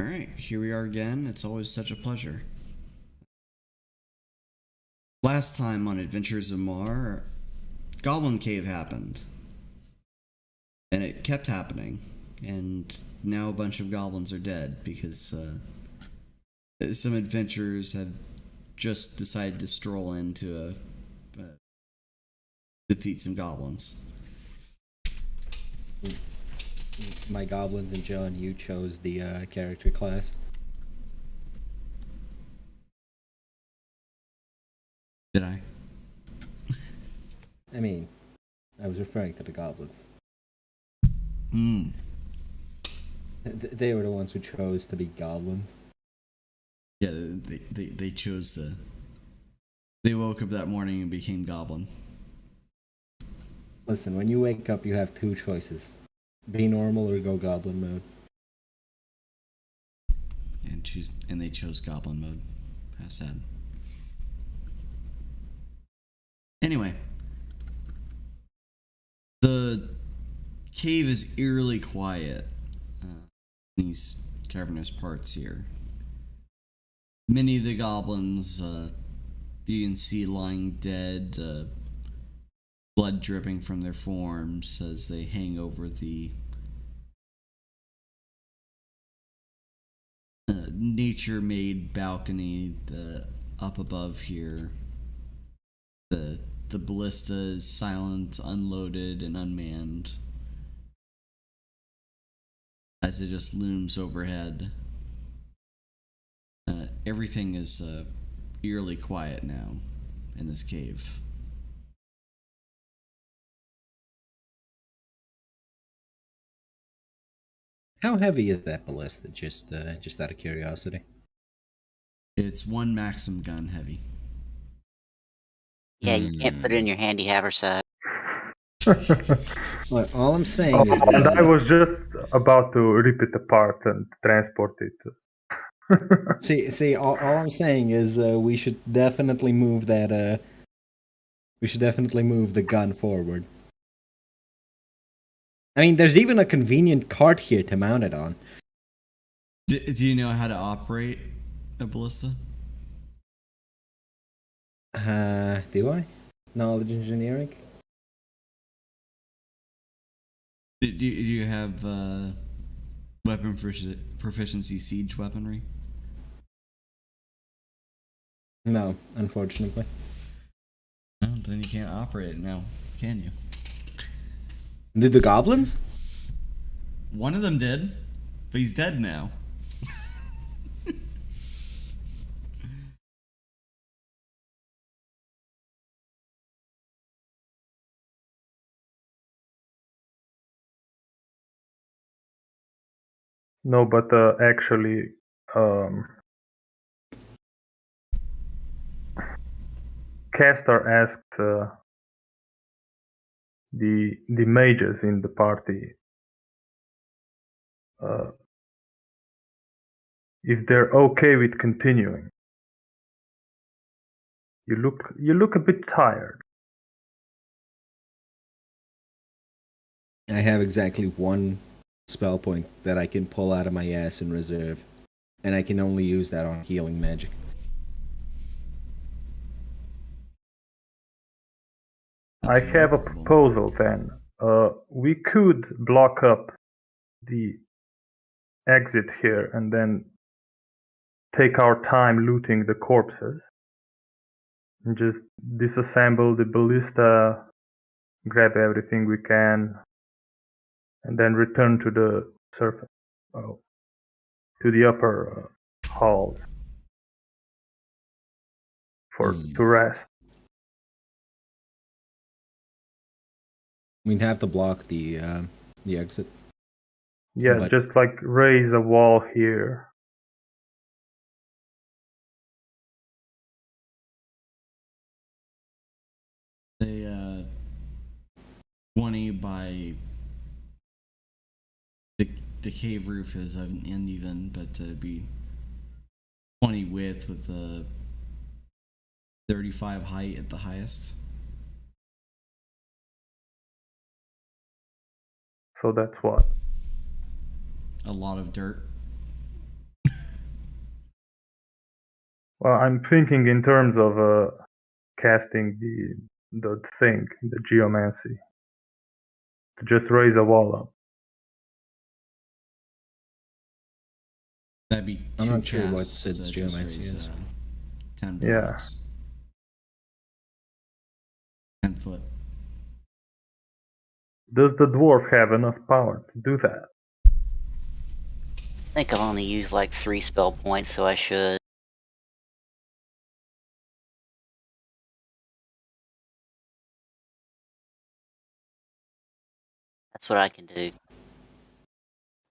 Alright, here we are again. It's always such a pleasure. Last time on Adventures of Marr, Goblin Cave happened. And it kept happening. And now a bunch of goblins are dead because some adventurers have just decided to stroll in to defeat some goblins. My goblins and John, you chose the character class. Did I? I mean, I was referring to the goblins. Hmm. They were the ones who chose to be goblins. Yeah, they chose to... They woke up that morning and became goblin. Listen, when you wake up, you have two choices. Be normal or go goblin mode. And they chose goblin mode. How sad. Anyway, the cave is eerily quiet in these cavernous parts here. Many of the goblins you can see lying dead, blood dripping from their forms as they hang over the nature-made balcony up above here. The ballista is silent, unloaded, and unmanned as it just looms overhead. Everything is eerily quiet now in this cave. How heavy is that ballista? Just out of curiosity. It's one Maxim gun heavy. Yeah, you can't put it in your handy haversack. Look, all I'm saying Oh, is and I that, was just about to rip it apart and transport it. all I'm saying is we should definitely move that. We should definitely move the gun forward. I mean, there's even a convenient cart here to mount it on. Do you know how to operate a ballista? Do I? Knowledge engineering? Do you have weapon proficiency siege weaponry? No, unfortunately. Well, then you can't operate it now, can you? Did the goblins? One of them did, but he's dead now. No, but actually, Castor asked the mages in the party if they're okay with continuing. You look a bit tired. I have exactly one spell point that I can pull out of my ass in reserve, and I can only use that on healing magic. I have a proposal then. We could block up the exit here and then take our time looting the corpses and just disassemble the ballista, grab everything we can, and then return to the surface, to the upper halls to rest. We'd have to block the exit. Yeah, But just like raise a wall here. Say 20 by the cave roof is uneven, but it'd be 20 width with a 35 height at the highest. So that's what? A lot of dirt. Well, I'm thinking in terms of casting the thing, the geomancy, to just raise a wall up. That'd be I'm two not sure what casts Sid's to just geomancy raise, is. 10 Yeah. blocks. 10 foot. Does the dwarf have enough power to do that? I think I've only used like 3 spell points, so I should. That's what I can do.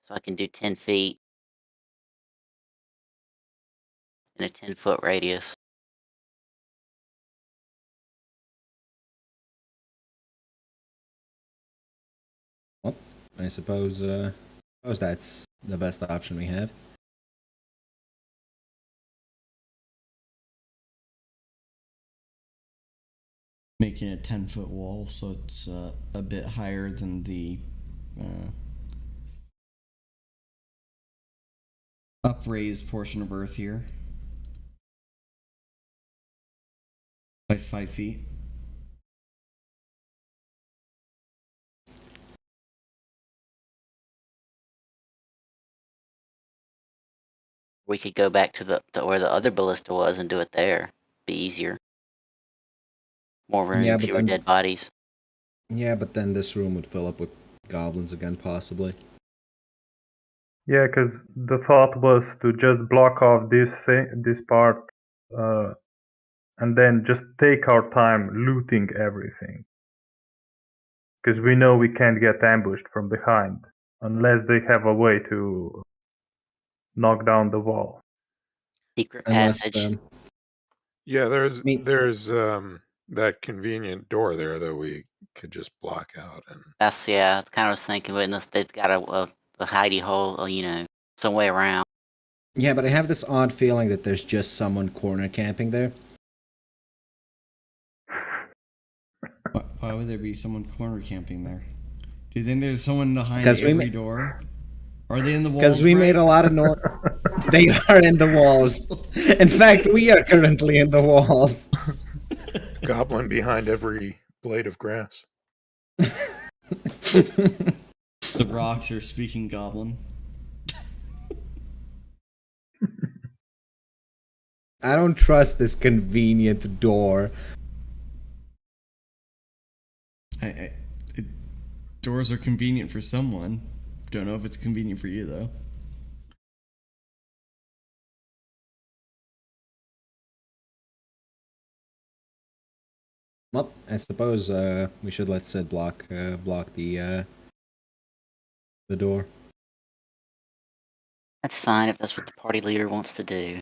So I can do 10 feet in a 10-foot radius. Well, I suppose that's the best option we have. Making a 10-foot wall, so it's a bit higher than the upraised portion of earth here. By 5 feet. We could go back to the where the other ballista was and do it there. Be easier. More room, Yeah, but fewer then- dead bodies. Yeah, but then this room would fill up with goblins again, possibly. Yeah, because the thought was to just block off this part, and then just take our time looting everything. Because we know we can't get ambushed from behind unless they have a way to knock down the wall. Secret Unless passage. Yeah, there's Me- that convenient door there that we could just block out, and That's kind of what I was thinking. But unless they've got a hidey hole, some way around. Yeah, but I have this odd feeling that there's just someone corner camping there. Why would there be someone corner camping there? Do you think there's someone behind 'Cause we every door? Are they in the walls? Because we made a lot of noise. They are in the walls. In fact, we are currently in the walls. goblin behind every blade of grass. The rocks are speaking goblin. I don't trust this convenient door. Doors are convenient for someone. Don't know if it's convenient for you though. Well, I suppose we should let Sid block the door. That's fine if that's what the party leader wants to do.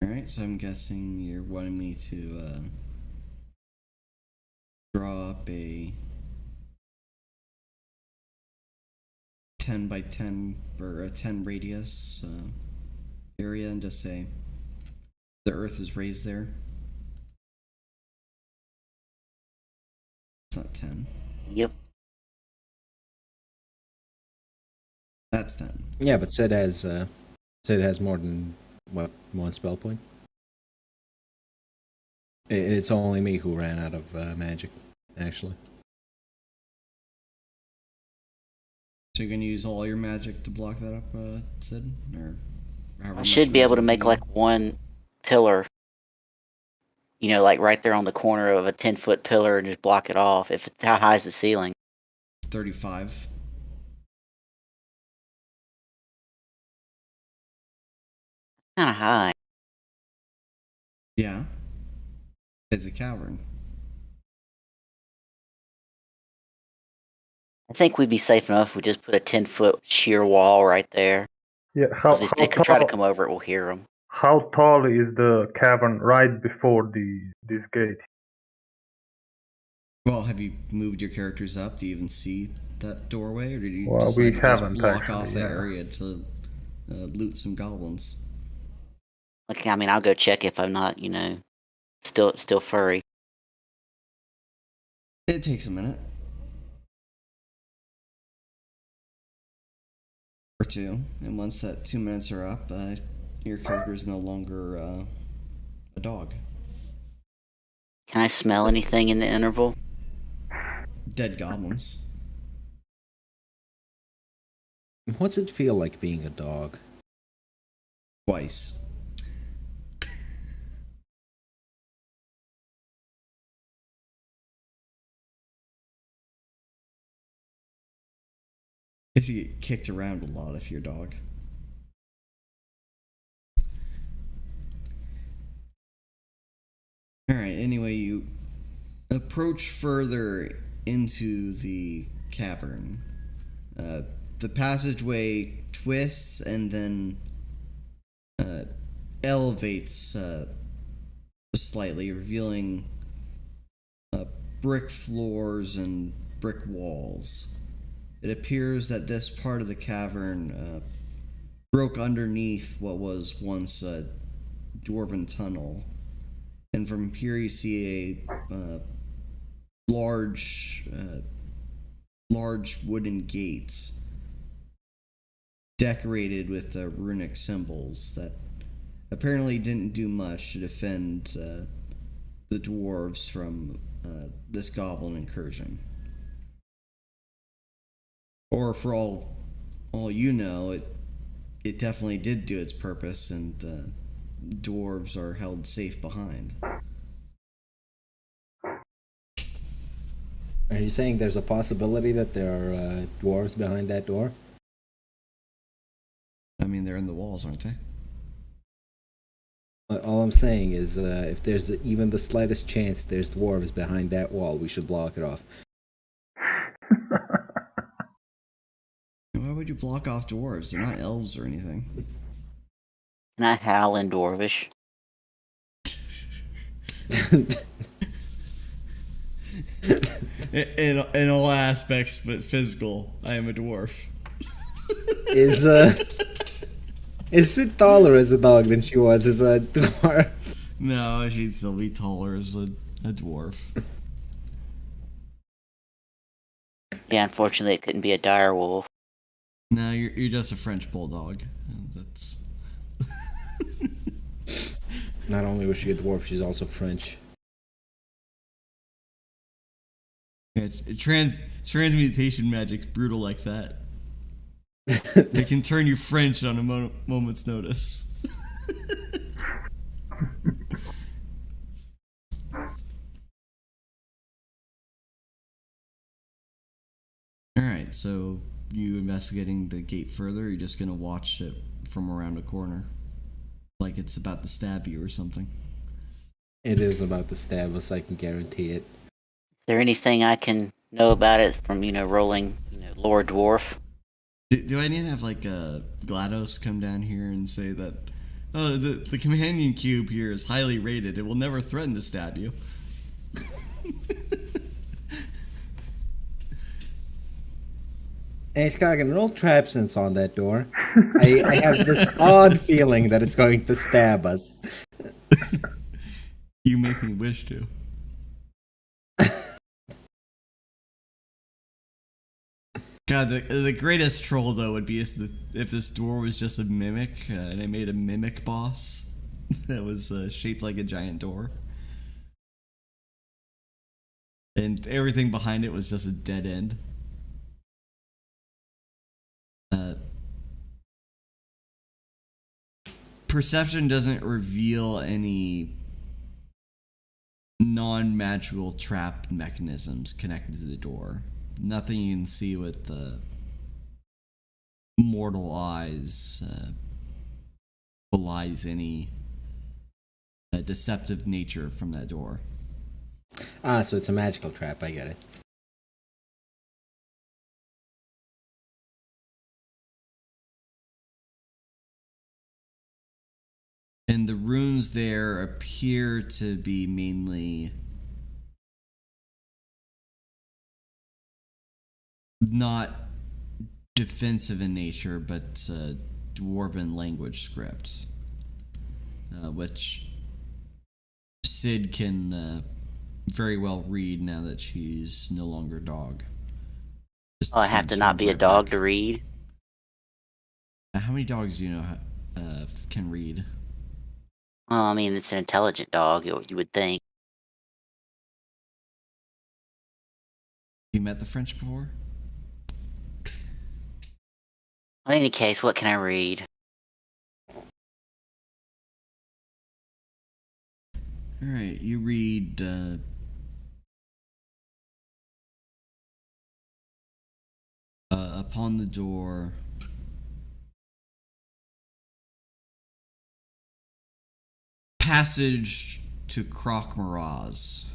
Alright, so I'm guessing you're wanting me to draw up a 10 by 10 or a 10 radius area and just say the earth is raised there. It's not 10. Yep. That's 10. Yeah, but Sid has more than one spell point. It's only me who ran out of magic, actually. So you're gonna use all your magic to block that up, Sid? Or however I much should be able to magic make you like one pillar, like right there on the corner of a 10-foot pillar and just block it off. How high is the ceiling? need. 35. Kind of high. Yeah. It's a cavern. I think we'd be safe enough if we just put a 10-foot sheer wall right there. Yeah, 'Cause if they could try to come over it, we'll hear them. how tall is the cavern right before this gate? Well, have you moved your characters up to even see that doorway, or did you Well, just we like just haven't block actually, off that yeah. area to loot some goblins? Okay, I mean, I'll go check if I'm not, still furry. It takes a minute. Or two. And once that 2 minutes are up, your character is no longer a dog. Can I smell anything in the interval? Dead goblins. What's it feel like being a dog? Twice. If you get kicked around a lot if you're a dog. Alright, anyway, you approach further into the cavern. The passageway twists and then elevates slightly, revealing brick floors and brick walls. It appears that this part of the cavern broke underneath what was once a dwarven tunnel. And from here you see a large wooden gates decorated with runic symbols that apparently didn't do much to defend the dwarves from this goblin incursion. Or for all you know, it definitely did do its purpose, and dwarves are held safe behind. Are you saying there's a possibility that there are dwarves behind that door? I mean, they're in the walls, aren't they? All I'm saying is, if there's even the slightest chance there's dwarves behind that wall, we should block it off. Why would you block off dwarves? They're not elves or anything. Can I howl in Dwarvish? in all aspects, but physical, I am a dwarf. Is Sid taller as a dog than she was as a dwarf? No, she'd still be taller as a dwarf. Yeah, unfortunately, it couldn't be a dire wolf. No, you're just a French bulldog. That's. Not only was she a dwarf, she's also French. Yeah, transmutation magic's brutal like that. They can turn you French on a moment's notice. Alright, so you investigating the gate further, or you're just gonna watch it from around a corner? Like it's about to stab you or something? It is about to stab us, I can guarantee it. Is there anything I can know about it from, rolling, lore dwarf? Do I need to have like GLaDOS come down here and say that, oh, the companion cube here is highly rated, it will never threaten to stab you? Hey, Skagen, roll trap sense on that door. I have this odd feeling that it's going to stab us. You make me wish to. God, the greatest troll though would be if this door was just a mimic, and I made a mimic boss that was shaped like a giant door, and everything behind it was just a dead end. Perception doesn't reveal any non-magical trap mechanisms connected to the door. Nothing you can see with mortal eyes belies any deceptive nature from that door. Ah, so it's a magical trap, I get it. And the runes there appear to be mainly not defensive in nature, but dwarven language script. which Sid can very well read now that she's no longer a dog. Just Oh, I have to not be a transforms dog right to read. back. How many dogs do you know can read? Well, I mean, it's an intelligent dog, you would think. You met the French before? In any case, what can I read? All right, you read. Upon the door, passage to Croque-Maraz.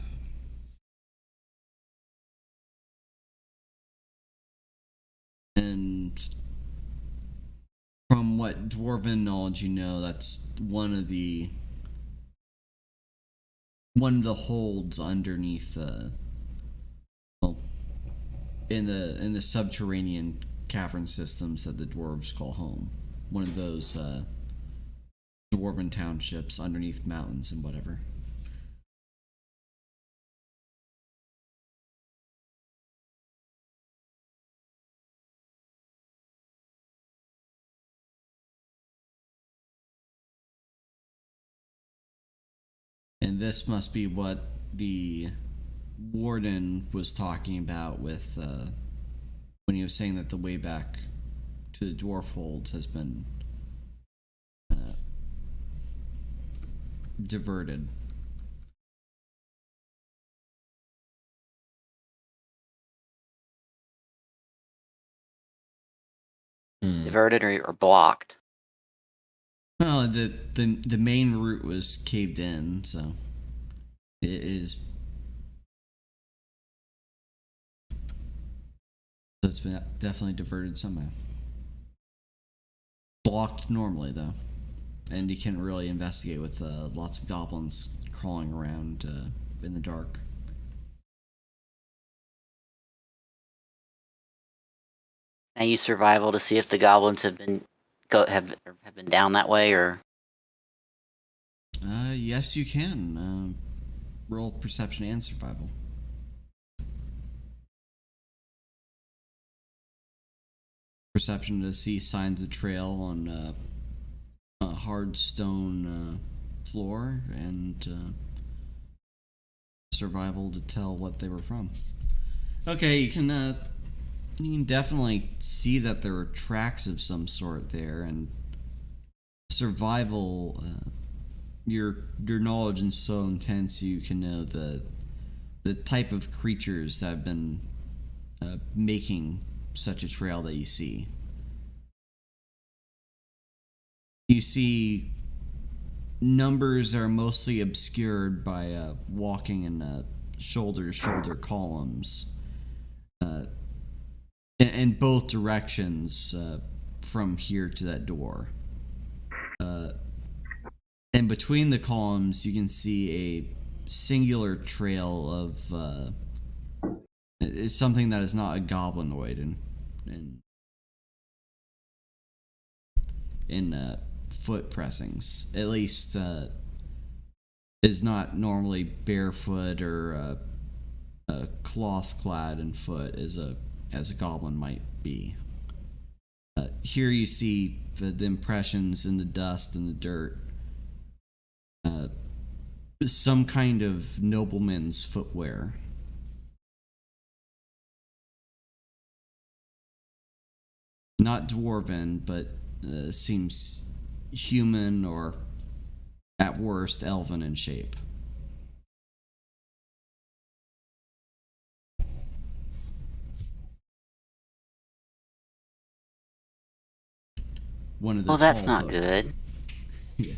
And from what dwarven knowledge you know, that's one of the holds underneath well, in the subterranean cavern systems that the dwarves call home. One of those dwarven townships underneath mountains and whatever. And this must be what the warden was talking about with when he was saying that the way back to the dwarf holds has been diverted. Diverted or blocked? Well, the main route was caved in, so it is. So it's been definitely diverted somehow. Blocked normally though, and you can't really investigate with lots of goblins crawling around in the dark. Can I use survival to see if the goblins have been down that way, or Yes, you can. Roll perception and survival. Perception to see signs of trail on a hard stone floor, and survival to tell what they were from. Okay, you can definitely see that there are tracks of some sort there, and survival. Your knowledge is so intense you can know the type of creatures that have been making such a trail that you see. You see numbers that are mostly obscured by walking in shoulder-to-shoulder columns in both directions from here to that door. And between the columns, you can see a singular trail of it's something that is not a goblinoid in foot pressings. At least is not normally barefoot or cloth clad in foot as a goblin might be. Here you see the impressions in the dust and the dirt. Some kind of nobleman's footwear. Not dwarven, but seems human or at worst elven in shape. One of the well, that's tall not folk. good. Yeah.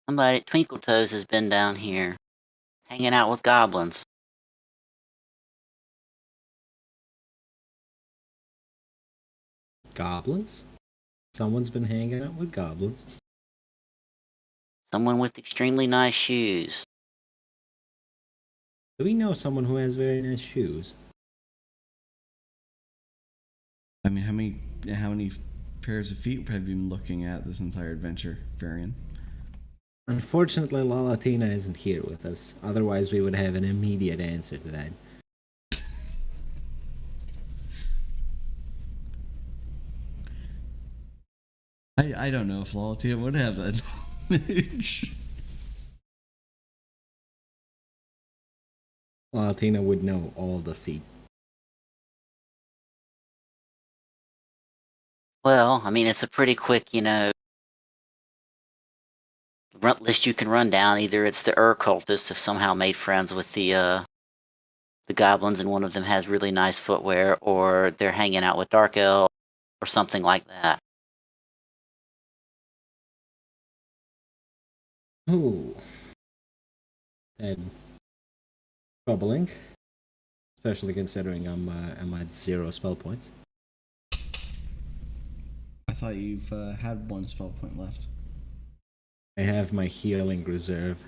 Somebody, Twinkle Toes, has been down here, hanging out with goblins. Goblins? Someone's been hanging out with goblins. Someone with extremely nice shoes. Do we know someone who has very nice shoes? I mean, how many pairs of feet have you been looking at this entire adventure, Varian? Unfortunately, Lalatina isn't here with us. Otherwise, we would have an immediate answer to that. I don't know if Lalatina would have that knowledge. Lalatina would know all the feet. Well, I mean, it's a pretty quick, list you can run down. Either it's the cultists have somehow made friends with the goblins, and one of them has really nice footwear, or they're hanging out with Dark Elf, or something like that. Ooh. And troubling. Especially considering I'm at 0 spell points. I thought you've had 1 spell point left. I have my healing reserve,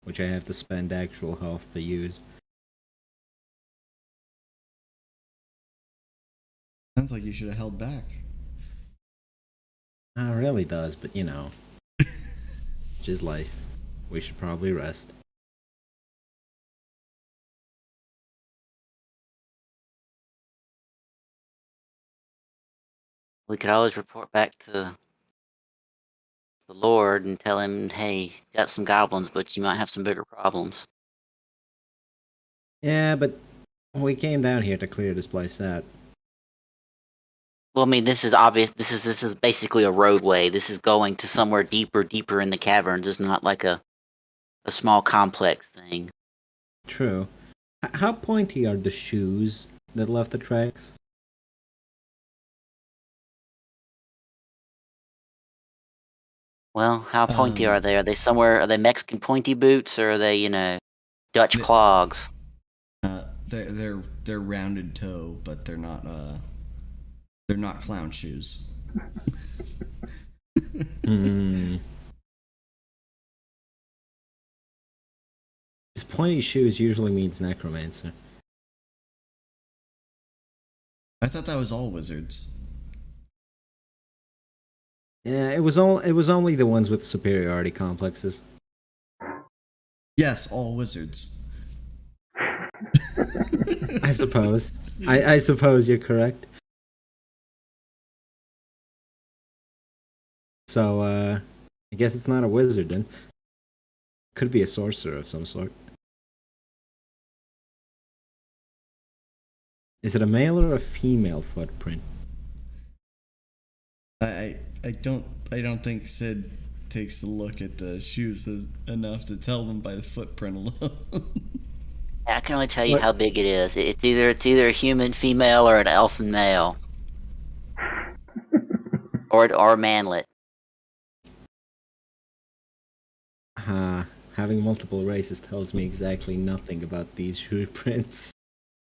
which I have to spend actual health to use. Sounds like you should have held back. It really does, but just life. We should probably rest. We could always report back to the Lord and tell him, hey, got some goblins, but you might have some bigger problems. Yeah, but we came down here to clear this place out. Well, I mean, this is obvious. This is basically a roadway. This is going to somewhere deeper in the caverns. It's not like a small complex thing. True. How pointy are the shoes that left the tracks? Well, how pointy are they? Are they somewhere? Are they Mexican pointy boots, or are they, Dutch clogs? They're rounded toe, but they're not clown shoes. These pointy shoes usually means necromancer. I thought that was all wizards. Yeah, it was only the ones with superiority complexes. Yes, all wizards. I suppose. I suppose you're correct. So, I guess it's not a wizard then. Could be a sorcerer of some sort. Is it a male or a female footprint? I don't think Sid takes a look at the shoes enough to tell them by the footprint alone. I can only tell you how big it is. It's either a human female or an elfin male, or manlet. Having multiple races tells me exactly nothing about these shoe prints.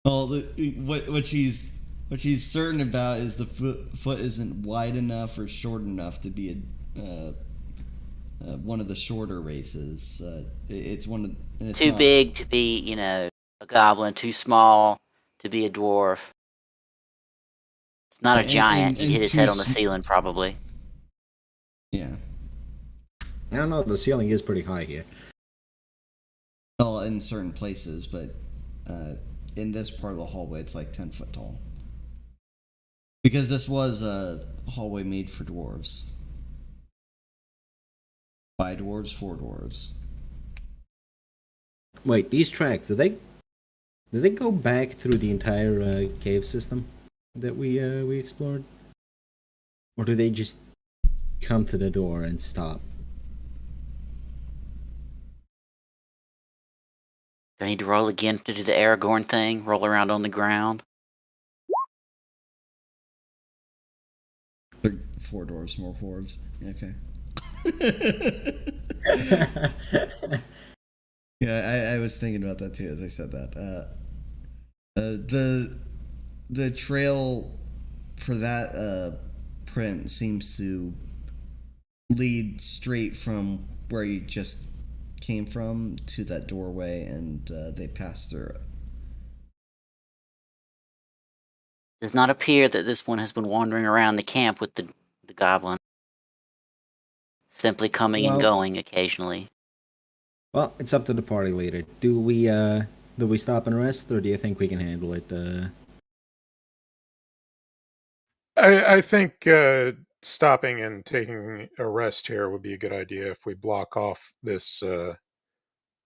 Well, what she's certain about is the foot isn't wide enough or short enough to be one of the shorter races. It's one of it's too big to be, a goblin. Too small to be a dwarf. It's not a giant. He'd hit his head on the ceiling, probably. Yeah. I don't know. The ceiling is pretty high here. Well, in certain places, but in this part of the hallway, it's like 10 foot tall. Because this was a hallway made for dwarves. By dwarves, for dwarves. Wait, these tracks, did they go back through the entire cave system that we explored? Or do they just come to the door and stop? Do I need to roll again to do the Aragorn thing? Roll around on the ground? They're 4 dwarves, more dwarves. Okay. Yeah, I was thinking about that too as I said that. The trail for that print seems to lead straight from where you just came from to that doorway, and they pass through it. Does not appear that this one has been wandering around the camp with the the goblin. Simply coming and Well- going occasionally. Well, it's up to the party leader. Do we stop and rest, or do you think we can handle it? I think stopping and taking a rest here would be a good idea if we block off this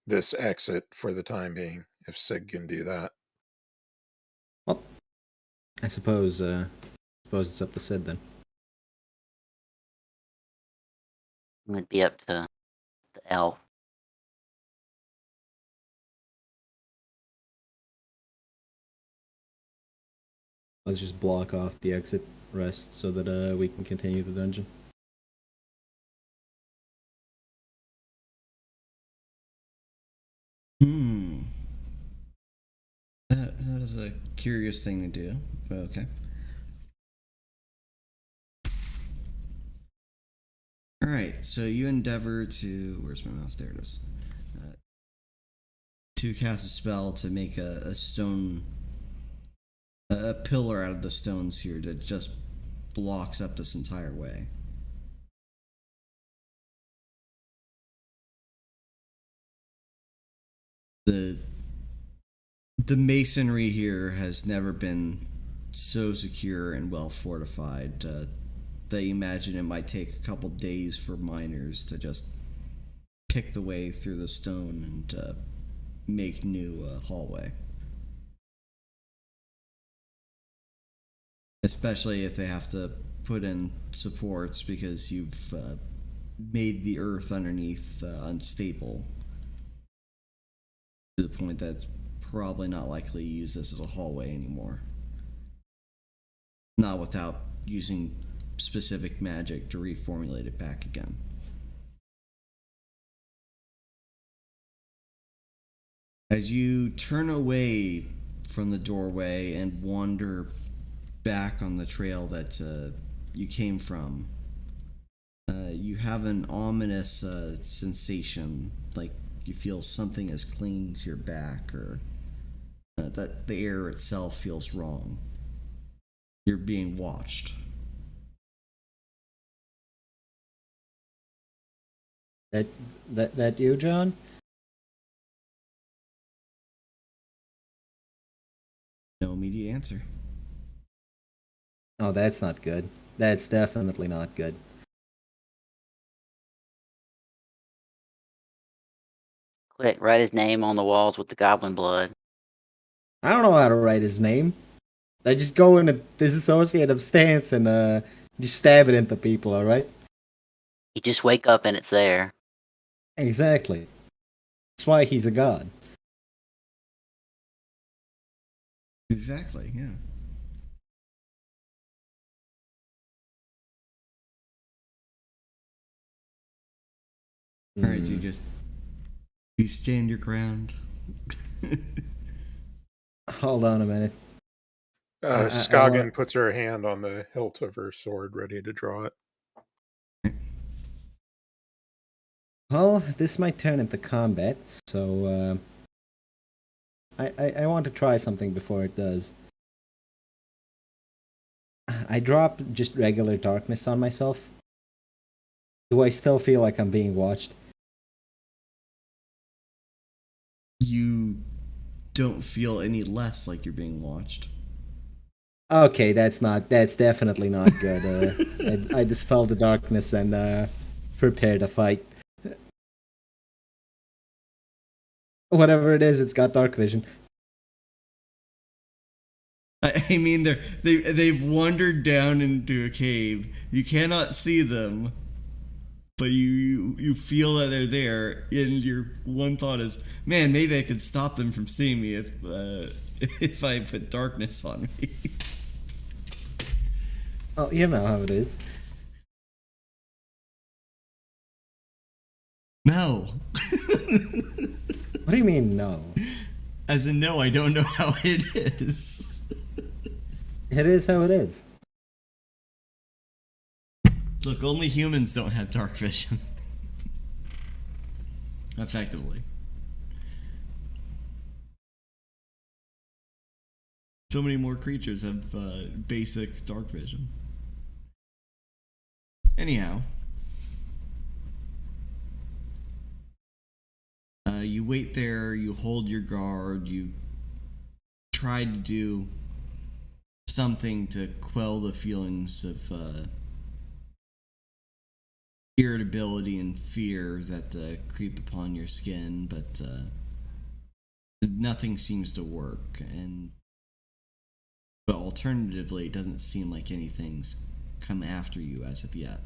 this exit for the time being. If Sig can do that. Well, I suppose it's up to Sid then. It'd be up to the elf. Let's just block off the exit rest so that we can continue the dungeon. That is a curious thing to do, but okay. Alright, so you endeavor to... Where's my mouse? There it is. To cast a spell to make a stone... a pillar out of the stones here that just blocks up this entire way. The masonry here has never been so secure and well fortified that you imagine it might take a couple days for miners to just pick the way through the stone and make new hallway. Especially if they have to put in supports because you've made the earth underneath unstable to the point that it's probably not likely to use this as a hallway anymore. Not without using specific magic to reformulate it back again. As you turn away from the doorway and wander back on the trail that you came from, you have an ominous sensation, like you feel something is clinging to your back, or that the air itself feels wrong. You're being watched. That you, John? No immediate answer. Oh, that's not good. That's definitely not good. Quick, write his name on the walls with the goblin blood. I don't know how to write his name. I just go in a disassociative stance and just stab it into people, alright? You just wake up and it's there. Exactly. That's why he's a god. Exactly, yeah. Alright, you stand your ground. Hold on a minute. Skagen puts her hand on the hilt of her sword, ready to draw it. Well, this might turn into combat, so I want to try something before it does. I drop just regular darkness on myself. Do I still feel like I'm being watched? You don't feel any less like you're being watched. Okay, that's definitely not good. I dispel the darkness and prepare to fight. Whatever it is, it's got dark vision. I mean, they've wandered down into a cave. You cannot see them, but you feel that they're there, and your one thought is, man, maybe I could stop them from seeing me if I put darkness on me. Well, you know how it is. No. What do you mean, no? As in, no, I don't know how it is. It is how it is. Look, only humans don't have dark vision. Effectively. So many more creatures have basic dark vision. Anyhow, you wait there, you hold your guard, you try to do something to quell the feelings of irritability and fear that creep upon your skin, but nothing seems to work. But alternatively, it doesn't seem like anything's come after you as of yet.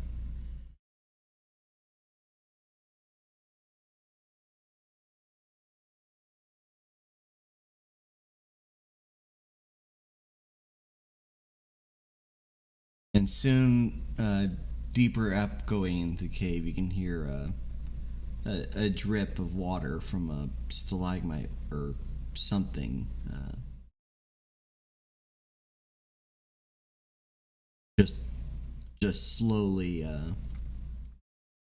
And soon, deeper up going into the cave, you can hear a drip of water from a stalagmite or something. Just slowly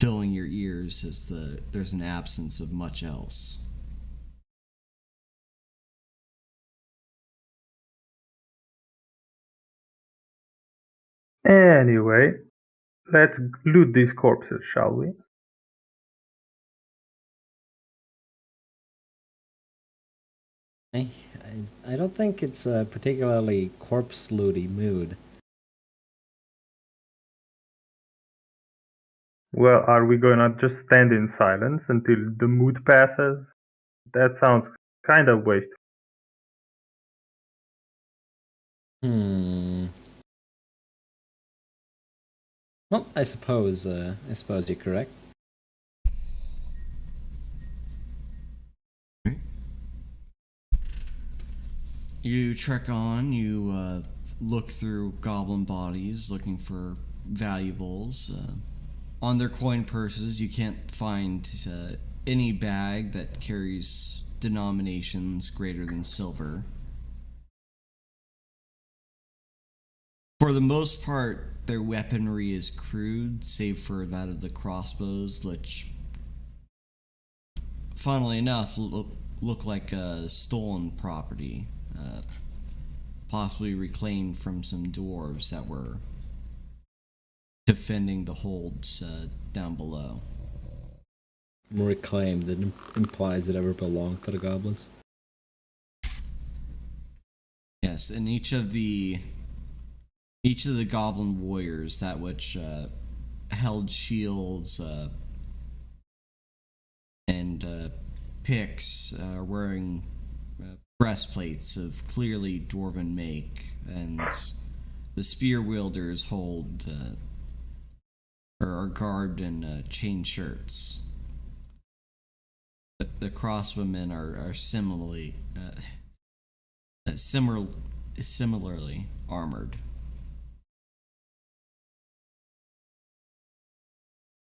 filling your ears as there's an absence of much else. Anyway, let's loot these corpses, shall we? I don't think it's a particularly corpse looty mood. Well, are we gonna just stand in silence until the mood passes? That sounds kind of wasteful. Well, I suppose you're correct. You trek on, you look through goblin bodies looking for valuables. On their coin purses, you can't find any bag that carries denominations greater than silver. For the most part, their weaponry is crude, save for that of the crossbows, which, funnily enough, look like a stolen property, possibly reclaimed from some dwarves that were defending the holds down below. Reclaimed, that implies it ever belonged to the goblins. Yes, and each of the goblin warriors, that which held shields and picks, are wearing breastplates of clearly dwarven make, and the spear wielders hold or are garbed in chain shirts. The crossbowmen are similarly armored.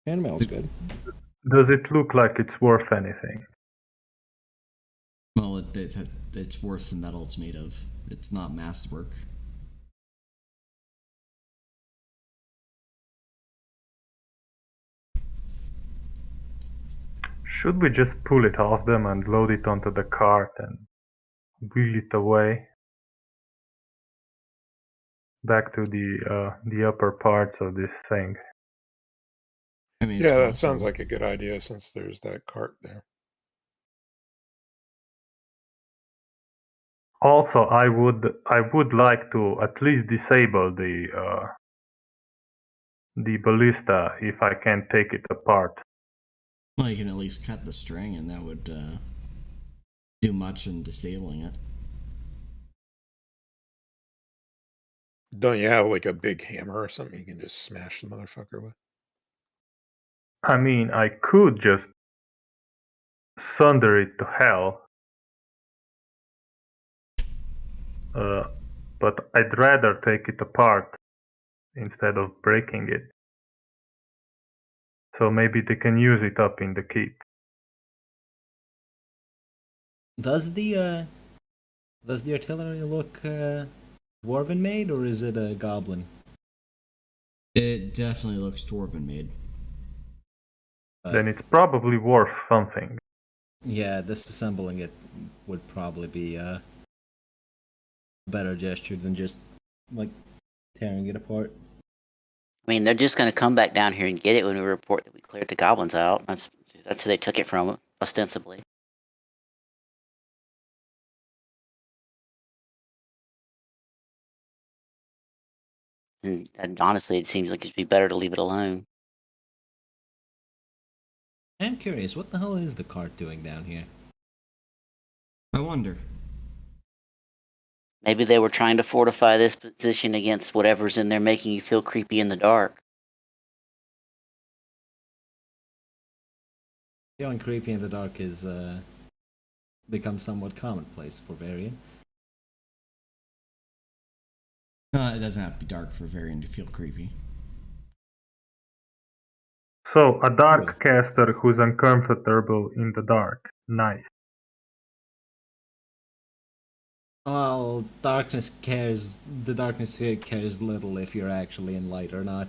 Chainmail's good. Does it look like it's worth anything? Well, it's worth the metal it's made of. It's not masterwork. Should we just pull it off them and load it onto the cart and wheel it away back to the upper parts of this thing? I mean, Yeah, that sounds like a good idea since there's that cart there. Also, I would like to at least disable the ballista if I can take it apart. Well, you can at least cut the string, and that would do much in disabling it. Don't you have like a big hammer or something you can just smash the motherfucker with? I mean, I could just sunder it to hell, but I'd rather take it apart instead of breaking it. So maybe they can use it up in the keep. Does the artillery look dwarven made, or is it a goblin? It definitely looks dwarven made. Then it's probably worth something. Yeah, disassembling it would probably be a better gesture than just like tearing it apart. I mean, they're just going to come back down here and get it when we report that we cleared the goblins out. That's who they took it from, ostensibly. And honestly, it seems like it'd be better to leave it alone. I'm curious, what the hell is the cart doing down here? I wonder. Maybe they were trying to fortify this position against whatever's in there making you feel creepy in the dark. Feeling creepy in the dark is become somewhat commonplace for Varian. It doesn't have to be dark for Varian to feel creepy. So, a dark caster who's uncomfortable in the dark. Nice. Well, the darkness here cares little if you're actually in light or not.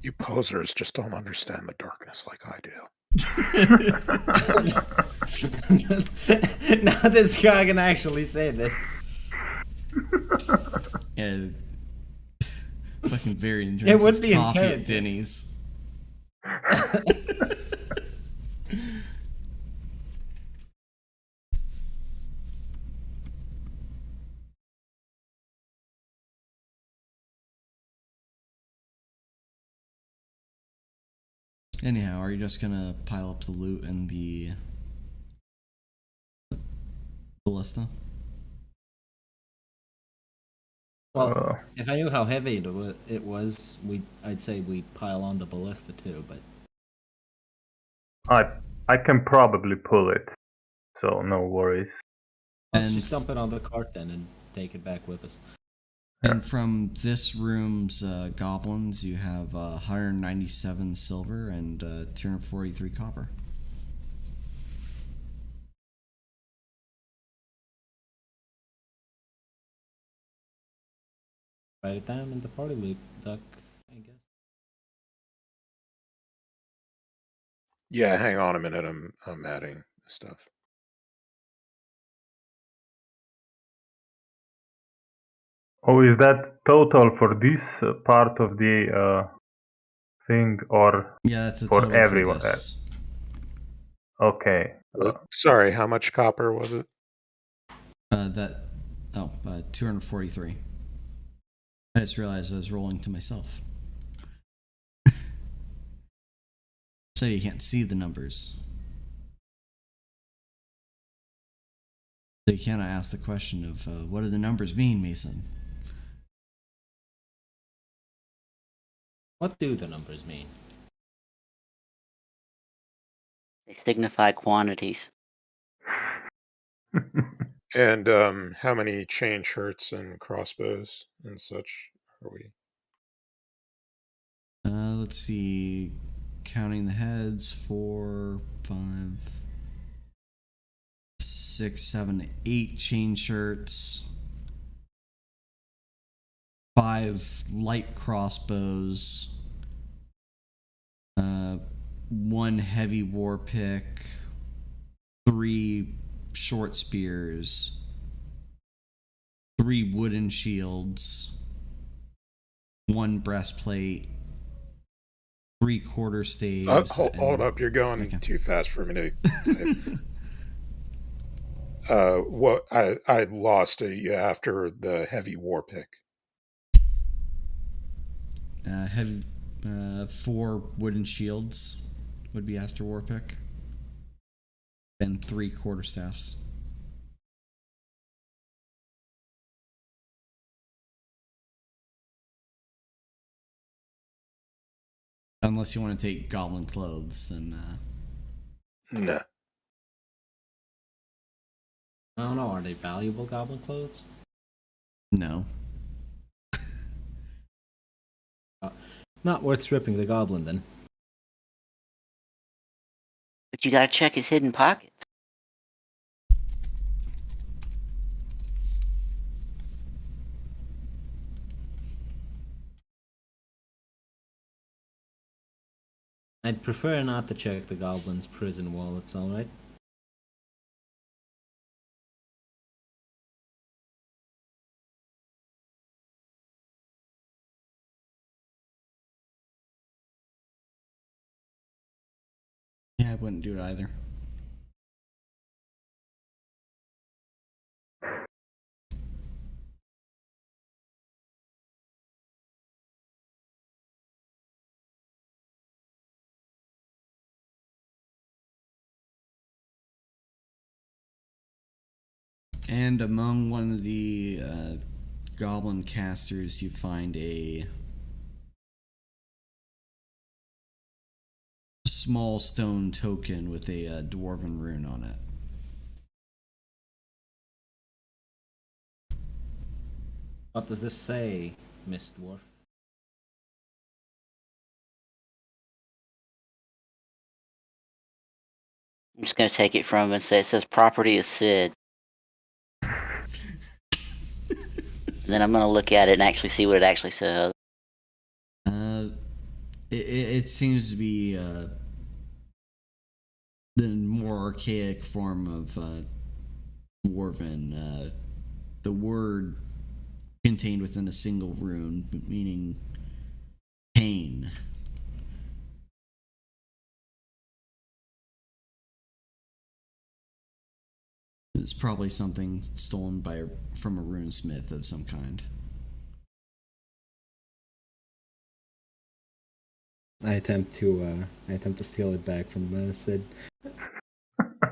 You posers just don't understand the darkness like I do. Now this guy can actually say this. Yeah. Fucking Varian It drinks would his be in coffee at character. Denny's. Anyhow, are you just gonna pile up the loot and the ballista? Well, if I knew how heavy it was, I'd say we pile on the ballista too, but I can probably pull it, so no worries. let's And just dump it on the cart then and take it back with us. And from this room's goblins, you have 197 silver and 243 copper. Write it down in the party loot, Duck, I guess. Yeah, hang on a minute. I'm adding stuff. Oh, is that total for this part of the thing, or Yeah, that's a for total everyone? for this. Okay. Sorry, how much copper was it? 243. I just realized I was rolling to myself. So you can't see the numbers. So you cannot ask the question of, what do the numbers mean, Mason? What do the numbers mean? They signify quantities. And how many chain shirts and crossbows and such are we? Let's see. Counting the heads, 4, 5, 6, 7, 8 chain shirts, 5 light crossbows, 1 heavy war pick, 3 short spears, 3 wooden shields, 1 breastplate, 3 quarter staves. Hold up, you're going Okay. too fast for me to type. What I lost after the heavy war pick. Heavy, 4 wooden shields would be after war pick, and 3 quarterstaffs. Unless you want to take goblin clothes, then Nah. I don't know, are they valuable goblin clothes? no. Not worth stripping the goblin then. But you gotta check his hidden pockets. I'd prefer not to check the goblin's prison wallets, alright? wouldn't do it either. And among one of the goblin casters, you find a small stone token with a dwarven rune on it. What does this say, Miss Dwarf? I'm just going to take it from him and say it says property is Sid. And then I'm going to look at it and actually see what it actually says. It seems to be the more archaic form of dwarven. The word contained within a single rune, meaning pain. It's probably something stolen from a runesmith of some kind. I attempt to steal it back from Sid.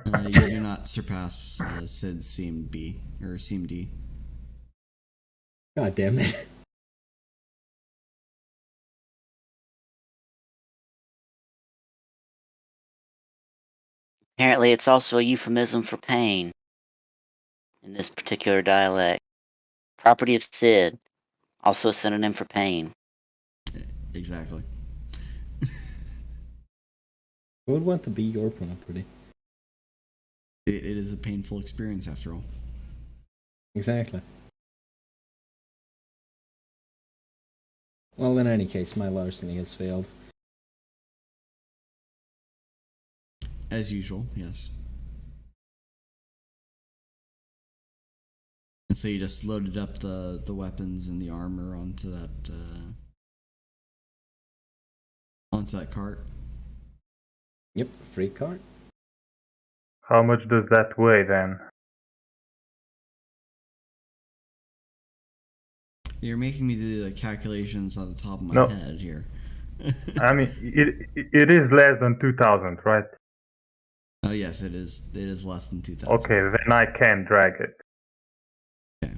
You do not surpass Sid's CMB or CMD. God damn it. Apparently, it's also a euphemism for pain in this particular dialect. Property of Sid, also a synonym for pain. Exactly. Who would want to be your property? It is a painful experience, after all. Exactly. Well, in any case, my larceny has failed. As usual, yes. And so you just loaded up the weapons and the armor onto that cart. Yep, free cart. How much does that weigh then? You're making me do the calculations on the top of my head here. I mean, it is less than 2,000, right? Oh yes, it is. It is less than 2,000. Okay, then I can drag it. Okay.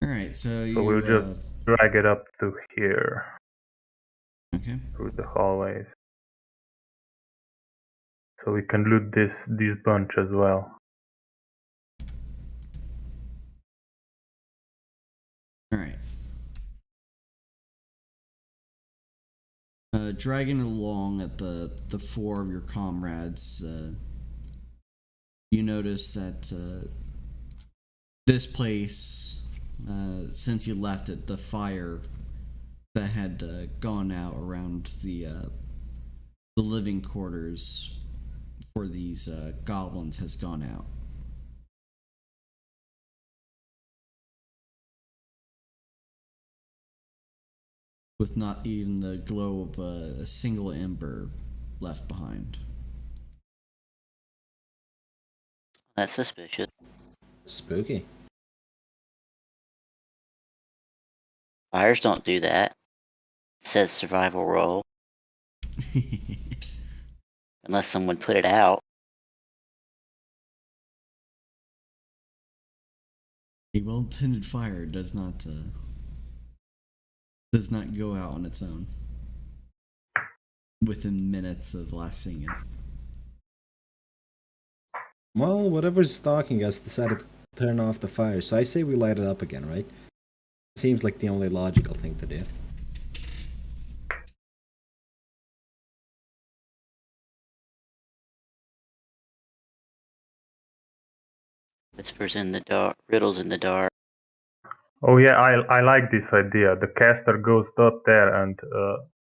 All right, so you. So we'll just drag it up to here. Okay. Through the hallways. So we can loot this bunch as well. All right. Dragging along at the four of your comrades, you notice that this place, since you left it, the fire that had gone out around the living quarters for these goblins has gone out. With not even the glow of a single ember left behind. That's suspicious. Spooky. Fires don't do that. It says survival roll. Unless someone put it out. A well-tended fire does not go out on its own within minutes of last seeing it. Well, whatever's stalking us decided to turn off the fire, so I say we light it up again, right? Seems like the only logical thing to do. Whispers in the dark, riddles in the dark. Oh yeah, I like this idea. The caster goes up there and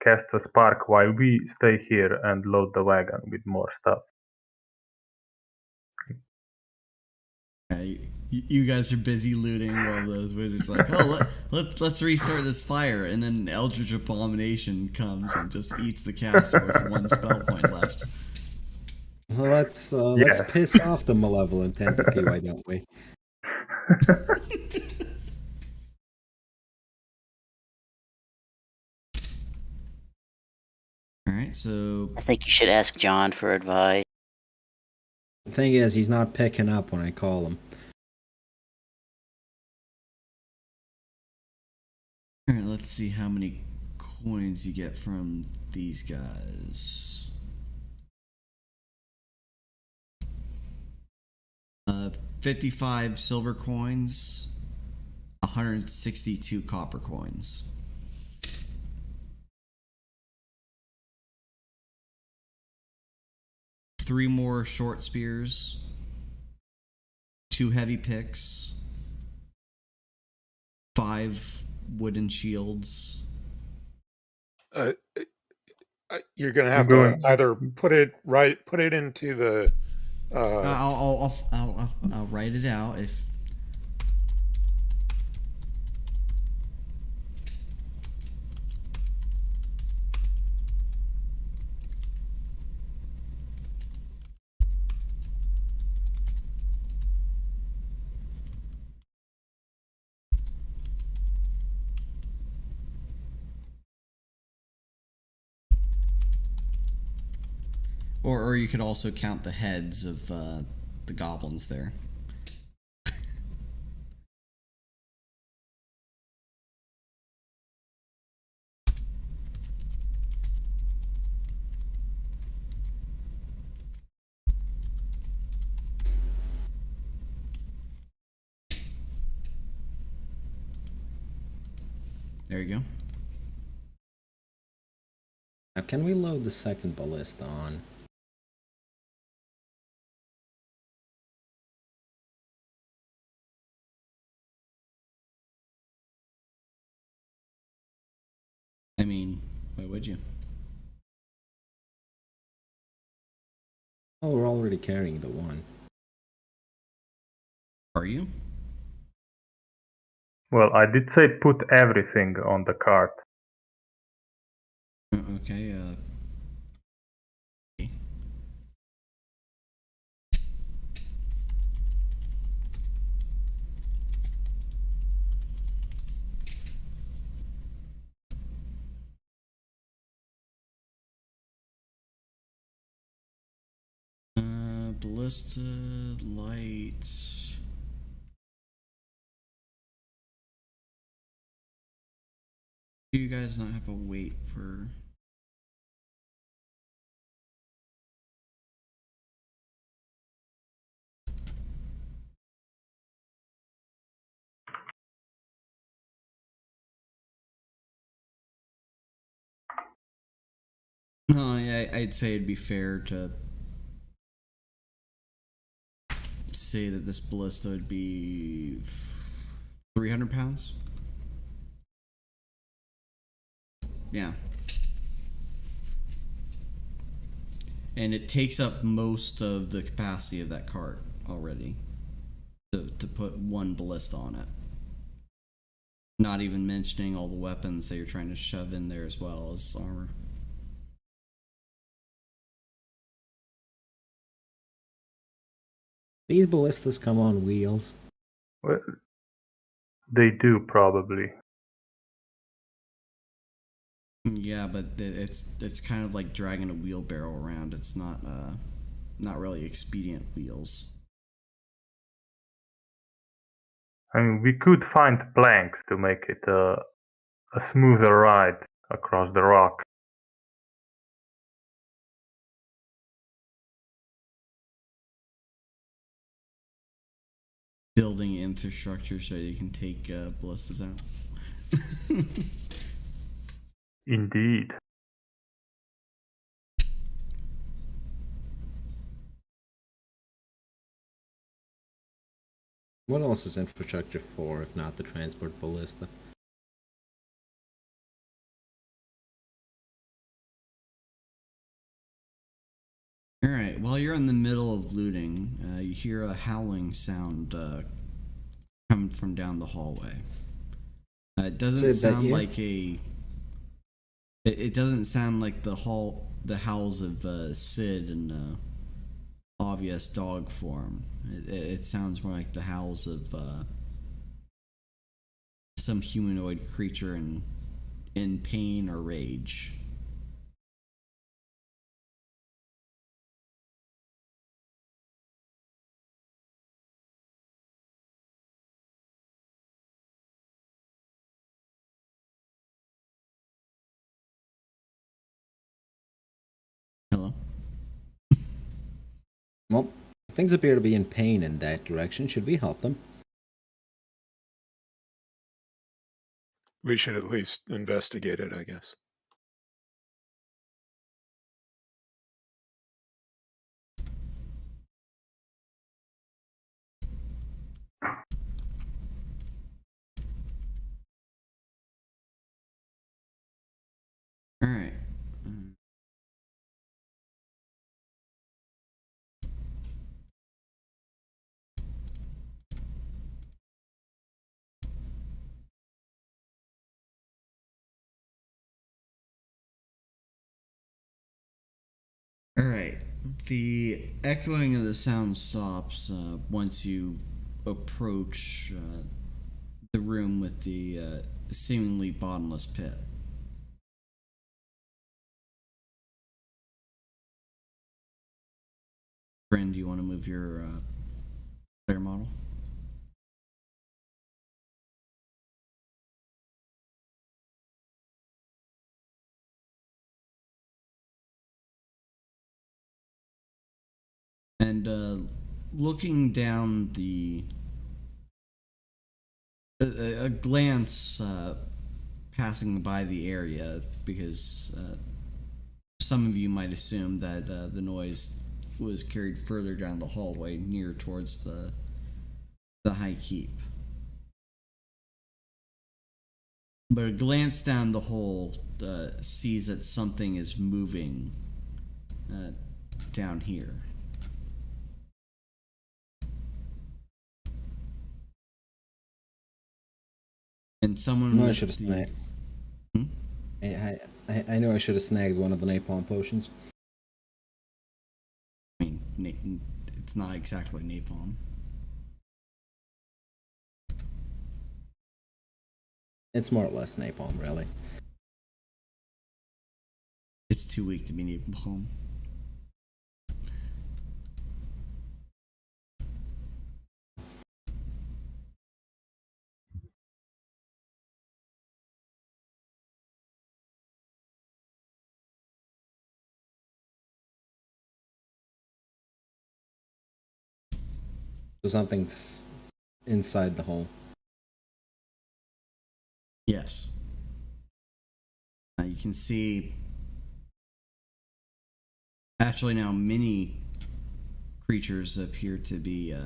casts a spark while we stay here and load the wagon with more stuff. You guys are busy looting while the wizard's like, oh, let's restart this fire, and then Eldritch Abomination comes and just eats the caster with one spell point left. Well, let's Yes. piss off the malevolent entity, why don't we? All right, so I think you should ask John for advice. The thing is, he's not picking up when I call him. all right, let's see how many coins you get from these guys. 55 silver coins, 162 copper coins. Three more short spears, 2 heavy picks, 5 wooden shields. You're gonna have I'm to going- either put it into the. I'll write it out if. Or you could also count the heads of the goblins there. There you go. Now, can we load the second ballista on? I mean, why would you? Oh, we're already carrying the one. Are you? Well, I did say put everything on the cart. Okay, ballista lights. Do you guys not have a weight for? No, I'd say it'd be fair to say that this ballista would be 300 pounds. Yeah. And it takes up most of the capacity of that cart already to put one ballista on it. Not even mentioning all the weapons that you're trying to shove in there as well as armor. These ballistas come on wheels. Well, they do probably. Yeah, but it's kind of like dragging a wheelbarrow around. It's not really expedient wheels. I mean, we could find planks to make it a smoother ride across the rock. Building infrastructure so you can take ballistas out. Indeed. What else is infrastructure for, if not the transport ballista? Alright, while you're in the middle of looting, you hear a howling sound coming from down the hallway. It doesn't Say that sound you? like a. It doesn't sound like the howls of Sid in obvious dog form. It sounds more like the howls of some humanoid creature in pain or rage. Hello? Well, things appear to be in pain in that direction. Should we help them? We should at least investigate it, I guess. Alright. Alright. The echoing of the sound stops once you approach the room with the seemingly bottomless pit. Korinne, do you want to move your player model? And looking down a glance passing by the area, because some of you might assume that the noise was carried further down the hallway near towards the high keep. But a glance down the hole sees that something is moving down here. And someone. I know I with should have the- snagged. Hmm? I know I should have snagged one of the napalm potions. I mean, it's not exactly napalm. It's more or less napalm, really. It's too weak to be napalm. So something's inside the hole. Yes. You can see. Actually, now many creatures appear to be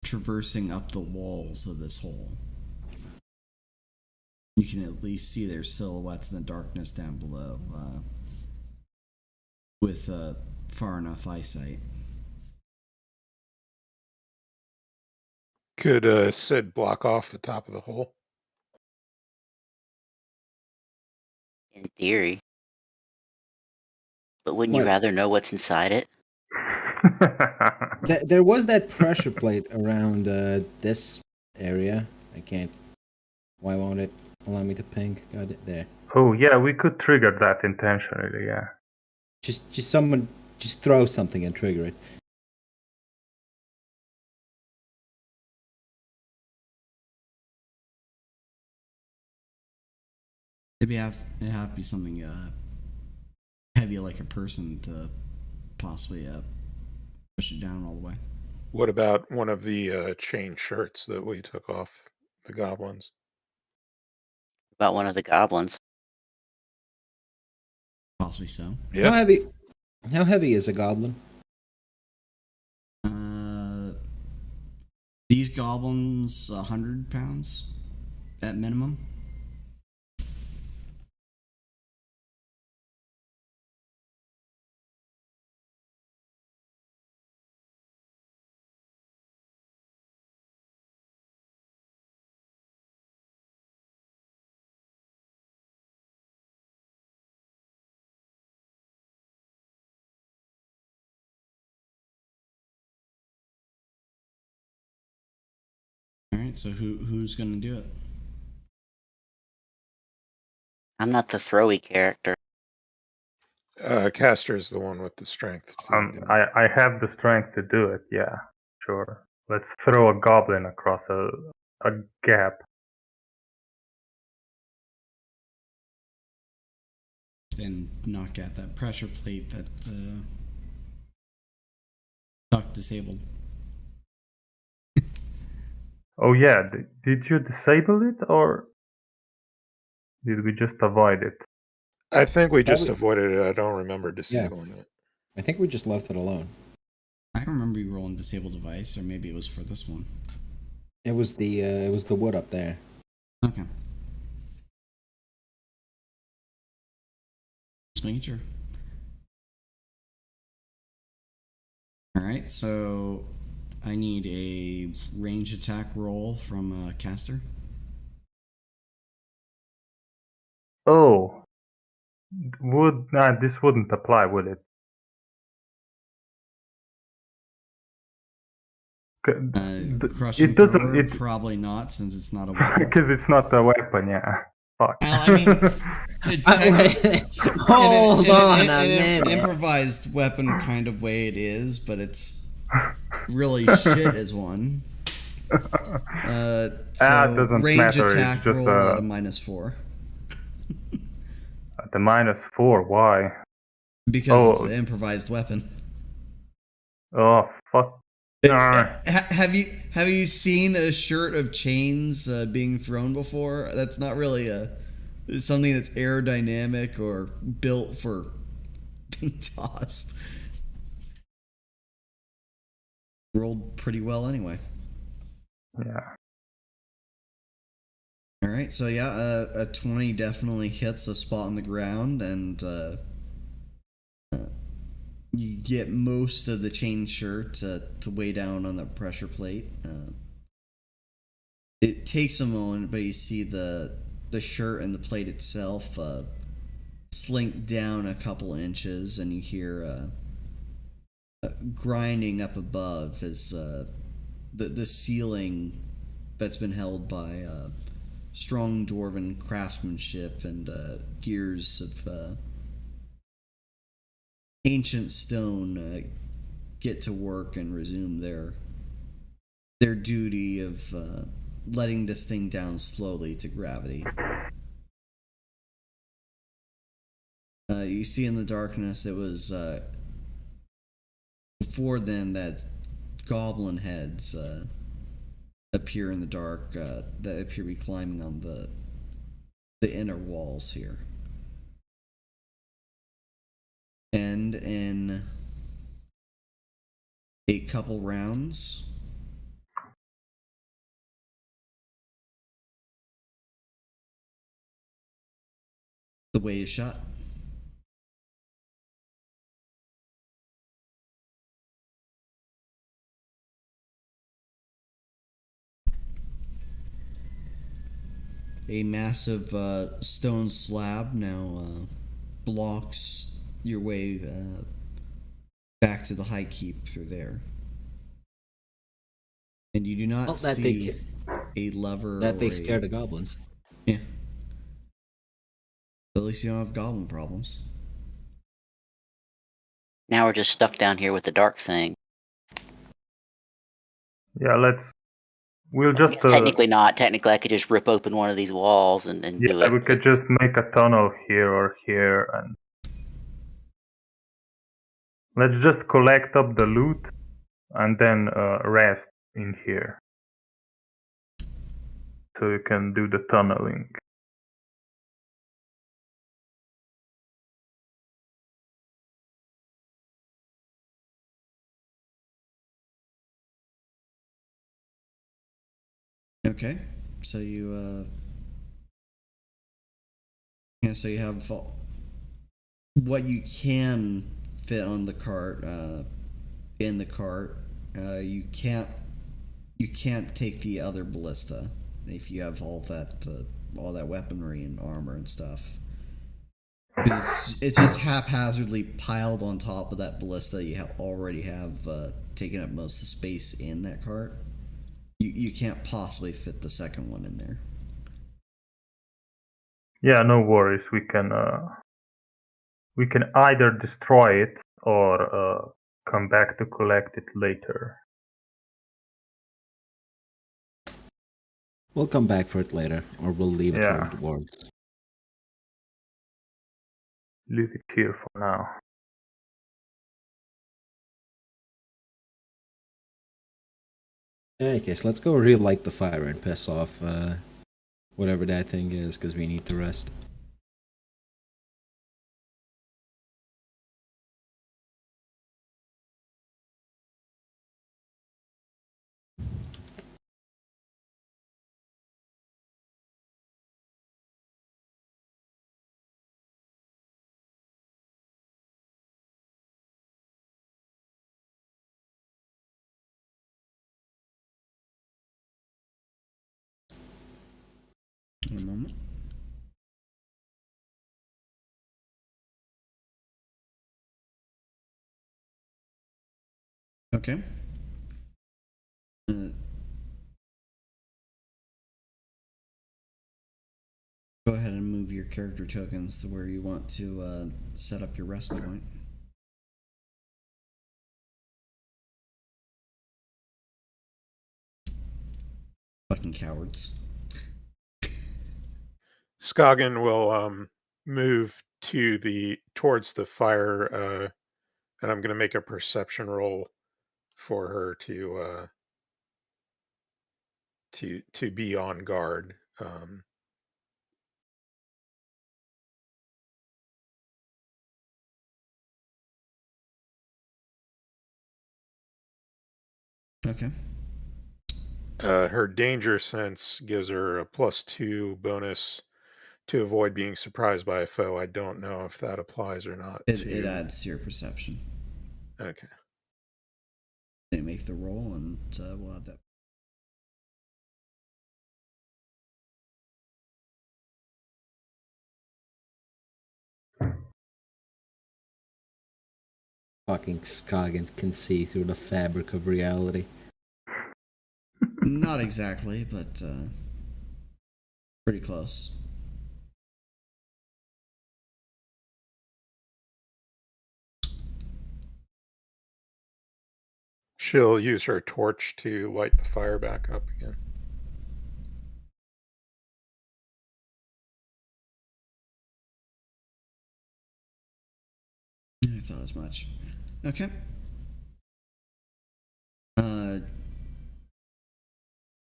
traversing up the walls of this hole. You can at least see their silhouettes in the darkness down below, with far enough eyesight. Could Sid block off the top of the hole? In theory. But wouldn't you What? rather know what's inside it? There was that pressure plate around this area. I can't. Why won't it allow me to ping? Got it there. Oh yeah, we could trigger that intentionally. Yeah. Just someone just throw something and trigger it. It'd have to be something heavy, like a person, to possibly push it down all the way. What about one of the chain shirts that we took off the goblins? About one of the goblins. Possibly so. Yeah. How heavy is a goblin? These goblins, 100 pounds at minimum. right, so who's gonna do it? I'm not the throwy character. Caster is the one with the strength. to do it. I have the strength to do it. Yeah, sure. Let's throw a goblin across a gap. And knock out that pressure plate that Duck disabled. Oh yeah, did you disable it or did we just avoid it? I think we just we- avoided it. I don't remember disabling it. I think we just left it alone. I remember you rolling disable device, or maybe it was for this one. It was the wood up there. Okay. Just making sure. Alright, so I need a range attack roll from Caster. Oh, this wouldn't apply, would it? Crushing It doesn't. thrower, It probably not, since it's not a weapon. because it's not a weapon. Yeah. Fuck. Well, I mean, Hold on a in an minute. improvised weapon kind of way it is, but it's really shit as one. So doesn't range matter, it's attack just roll at a -4 The -4. Why? because it's an improvised weapon. Oh fuck. Have you seen a shirt of chains being thrown before? That's not really something that's aerodynamic or built for being tossed. Rolled pretty well anyway. Yeah. All right, so yeah, a 20 definitely hits a spot on the ground, and you get most of the chain shirt to weigh down on the pressure plate. It takes a moment, but you see the shirt and the plate itself slink down a couple inches, and you hear grinding up above as the ceiling that's been held by strong dwarven craftsmanship and gears of ancient stone get to work and resume their duty of letting this thing down slowly to gravity. You see in the darkness, it was before then that goblin heads appear in the dark that appear to be climbing on the inner walls here. And in a couple rounds, the way is shut. A massive stone slab now blocks your way back to the high keep through there. And you do not see a lever. That they scare the goblins. Yeah. At least you don't have goblin problems. Now we're just stuck down here with the dark thing. Yeah. We'll just Technically not. Technically, I could just rip open one of these walls and do yeah, it. we could just make a tunnel here or here, and let's just collect up the loot and then rest in here, so you can do the tunneling. Okay, so you so you have what you can fit on the cart in the cart. You can't take the other ballista if you have all that weaponry and armor and stuff. It's just haphazardly piled on top of that ballista you already have taken up most of the space in that cart. You can't possibly fit the second one in there. Yeah, no worries. We can either destroy it or come back to collect it later. We'll come back for it later, or we'll leave it Yeah. for the dwarves. Leave it here for now. In any case, let's go relight the fire and piss off whatever that thing is, because we need to rest. One moment. Okay. Go ahead and move your character tokens to where you want to set up your rest point. Fucking cowards. Skagen will move towards the fire, and I'm going to make a perception roll for her to be on guard. Okay. Her danger sense gives her a +2 bonus to avoid being surprised by a foe. I don't know if that applies or not. It adds to your perception. Okay. They make the roll, and we'll add that. Fucking Scoggins can see through the fabric of reality. Not exactly, but pretty close. She'll use her torch to light the fire back up again. I thought as much. Okay.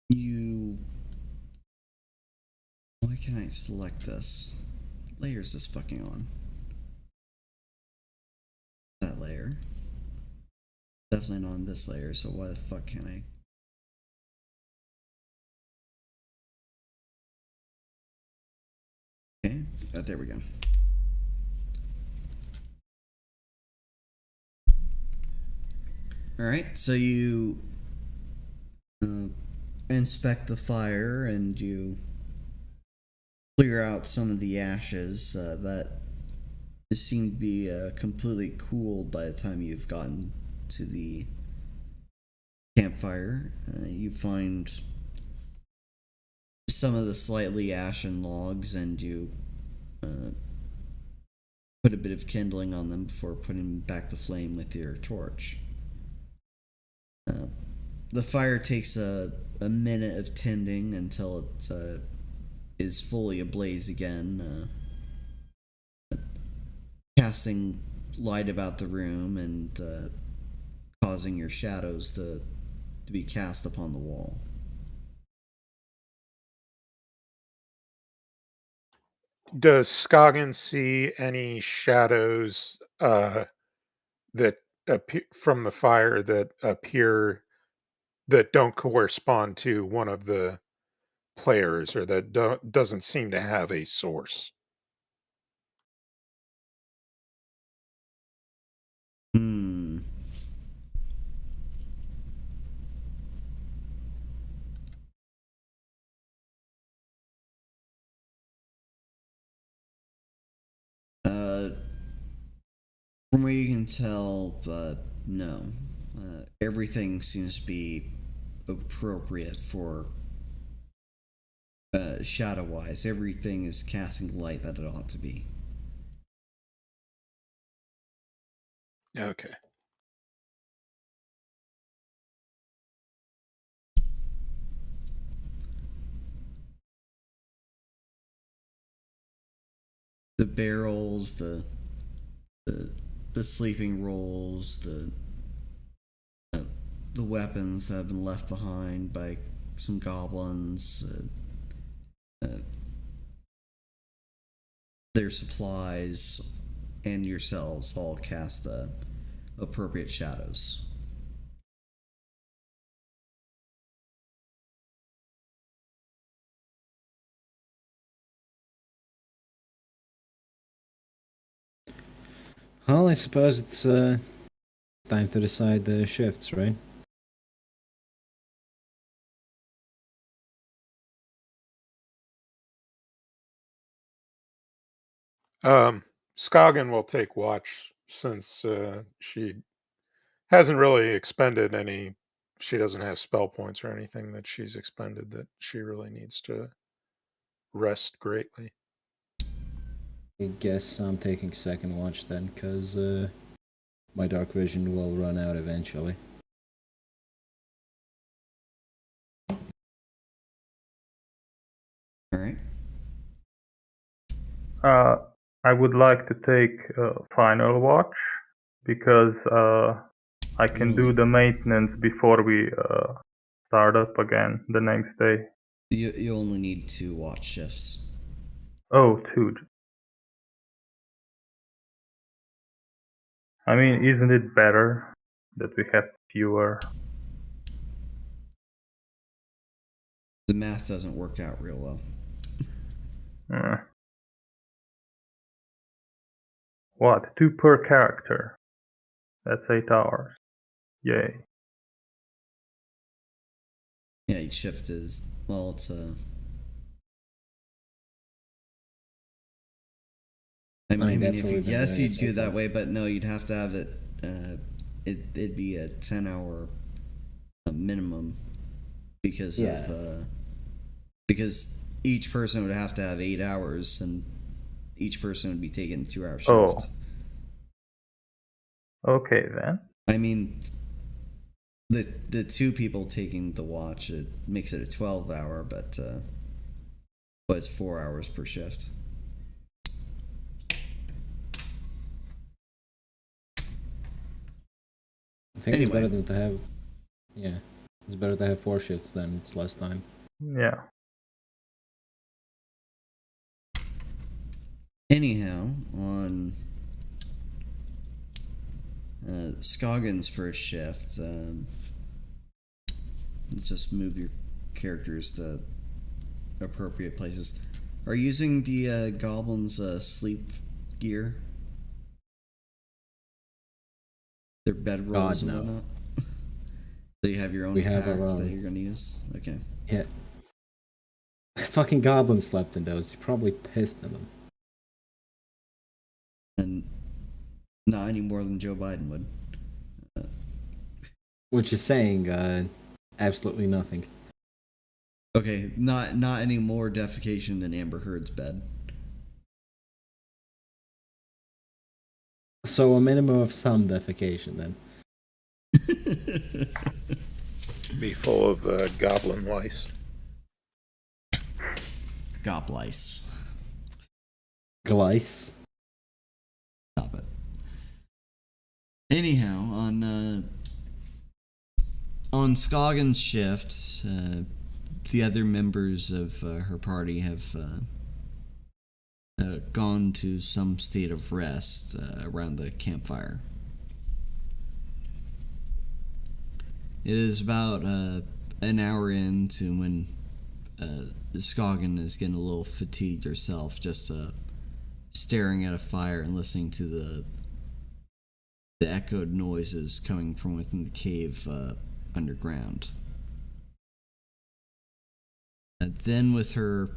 You. Why can't I select this? What layer is this fucking on? That layer. Definitely not on this layer, so why the fuck can't I? Okay, there we go. Alright, so you inspect the fire and you clear out some of the ashes that seem to be completely cooled by the time you've gotten to the campfire. You find some of the slightly ashen logs and you put a bit of kindling on them before putting back the flame with your torch. The fire takes a minute of tending until it is fully ablaze again, casting light about the room and causing your shadows to be cast upon the wall. Does Skagen see any shadows that appear from the fire that don't correspond to one of the players, or that doesn't seem to have a source? Hmm. From what you can tell, no. Everything seems to be appropriate for shadow-wise. Everything is casting light that it ought to be. Okay. The barrels, the sleeping rolls, the weapons that have been left behind by some goblins, their supplies, and yourselves all cast appropriate shadows. Well, I suppose it's time to decide the shifts, right? Skagen will take watch since she hasn't really expended any. She doesn't have spell points or anything that she's expended that she really needs to rest greatly. I guess I'm taking second watch then, because my dark vision will run out eventually. Alright. I would like to take final watch because I can do the maintenance before we start up again the next day. You only need 2 watch shifts. Oh, two. I mean, isn't it better that we have fewer? The math doesn't work out real well. What? 2 per character. That's 8 hours. Yay. Yeah, each shift is, well, it's I mean that's if what you, we've been yes, doing you'd so do it that far. way, but no, you'd have to have it. It'd be a 10-hour minimum because because each person would have to have 8 hours, and each person would be taking a 2-hour shift. Oh. Okay then. I mean, the 2 people taking the watch, it makes it a 12-hour, but it's 4 hours per shift. I think Anyway. it's better to have. Yeah, it's better to have 4 shifts then. It's less time. Yeah. Anyhow, on Skagen's first shift, let's just move your characters to appropriate places. Are you using the goblins' sleep gear? Their bedrolls and no. whatnot? So you have your own We have pack our own. that you're going to use? Okay. Yeah. Fucking goblins slept in those. You're probably pissed in them. And not any more than Joe Biden would. Which is saying absolutely nothing. Okay, not any more defecation than Amber Heard's bed. So a minimum of some defecation then. Be full of goblin lice. Goblice. Glice. Stop it. Anyhow, on Skagen's shift, the other members of her party have gone to some state of rest around the campfire. It is about an hour into when Skagen is getting a little fatigued herself, just staring at a fire and listening to the echoed noises coming from within the cave underground. And then with her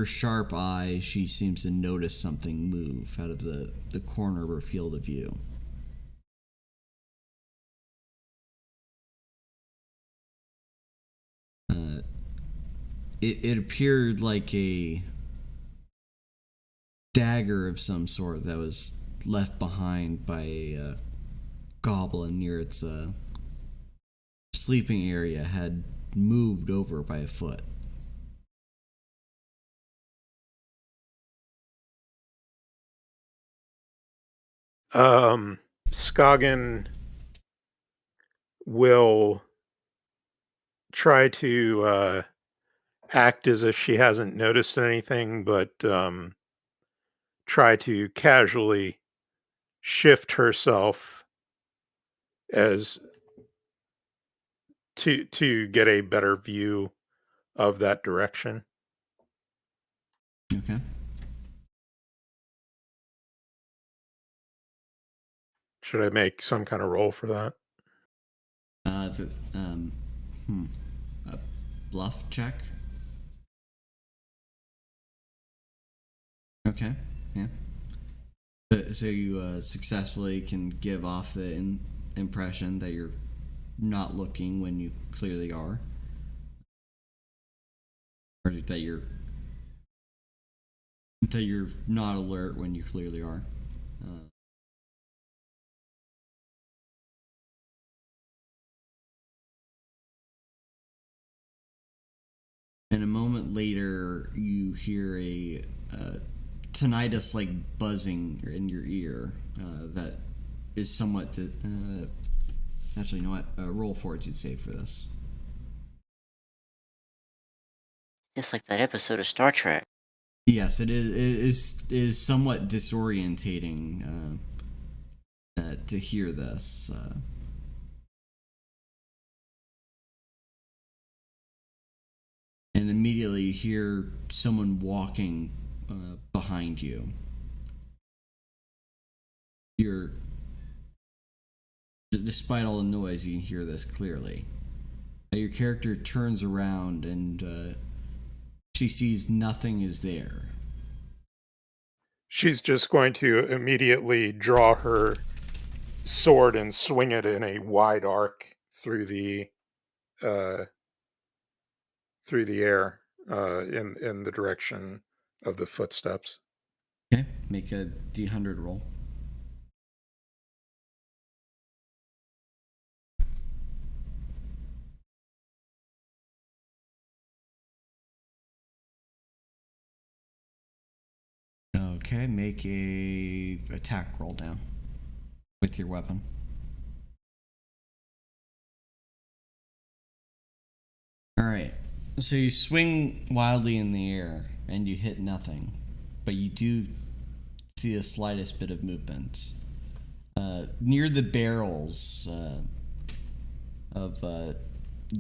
sharp eye, she seems to notice something move out of the corner of her field of view. it appeared like a dagger of some sort that was left behind by a goblin near its sleeping area had moved over by a foot. Skagen will try to act as if she hasn't noticed anything, but try to casually shift herself as to get a better view of that direction. Okay. Should I make some kind of roll for that? A bluff check. Okay. Yeah. So you successfully can give off the impression that you're not looking when you clearly are, or that you're not alert when you clearly are. And a moment later, you hear a tinnitus like buzzing in your ear that is somewhat. Actually, you know what? Roll fortitude save for this. Just like that episode of Star Trek. Yes, it is somewhat disorientating to hear this. And immediately you hear someone walking behind you. Despite all the noise, you can hear this clearly. Your character turns around and she sees nothing is there. She's just going to immediately draw her sword and swing it in a wide arc through the air in the direction of the footsteps. Okay, make a D100 roll. Okay, make a attack roll now with your weapon. All right. So you swing wildly in the air and you hit nothing, but you do see the slightest bit of movement near the barrels of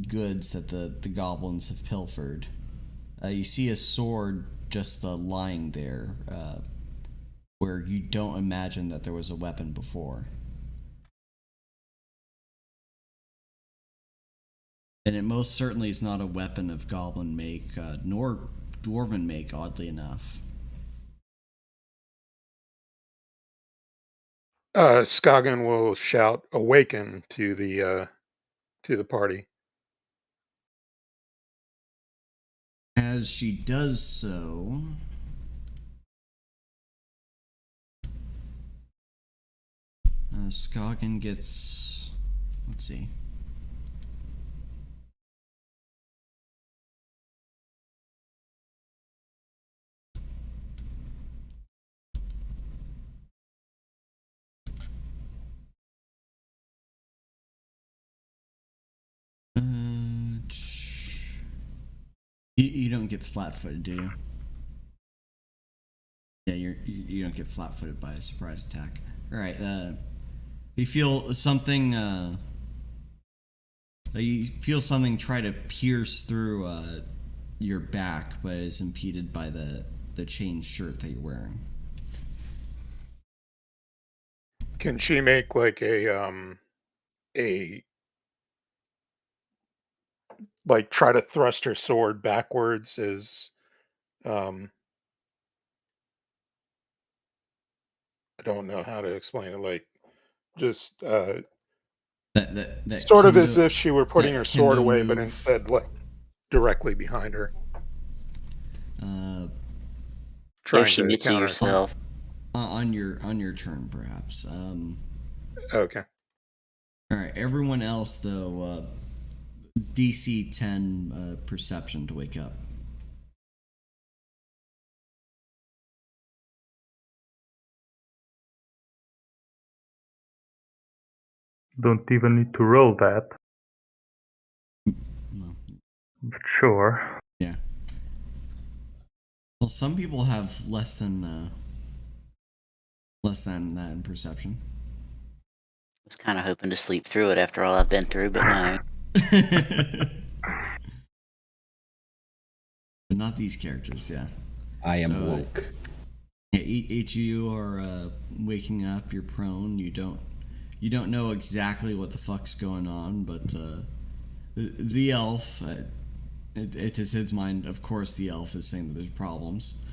goods that the goblins have pilfered. You see a sword just lying there, where you don't imagine that there was a weapon before. And it most certainly is not a weapon of goblin make, nor dwarven make, oddly enough. Skagen will shout "Awaken" to the party. As she does so, Skagen gets, let's see. You don't get flat-footed, do you? Yeah, you don't get flat-footed by a surprise attack. All right. You feel something. You feel something try to pierce through your back, but is impeded by the chain shirt that you're wearing. Can she make like like try to thrust her sword backwards as I don't know how to explain it, like just That sort of Kindle, as if she were putting her sword Kindle away, move. but instead like directly behind her. trying to Yoshimitsu counter. yourself. On your turn, perhaps. Okay. All right. Everyone else, though, DC 10 perception to wake up. Don't even need to roll that. No. But sure. Yeah. Well, some people have less than that in perception. I was kind of hoping to sleep through it after all I've been through, but no. But not these characters, yeah. I am So, woke. Yeah, each of you are waking up. You're prone. You don't know exactly what the fuck's going on, but the elf, it is his mind. Of course, the elf is saying that there's problems.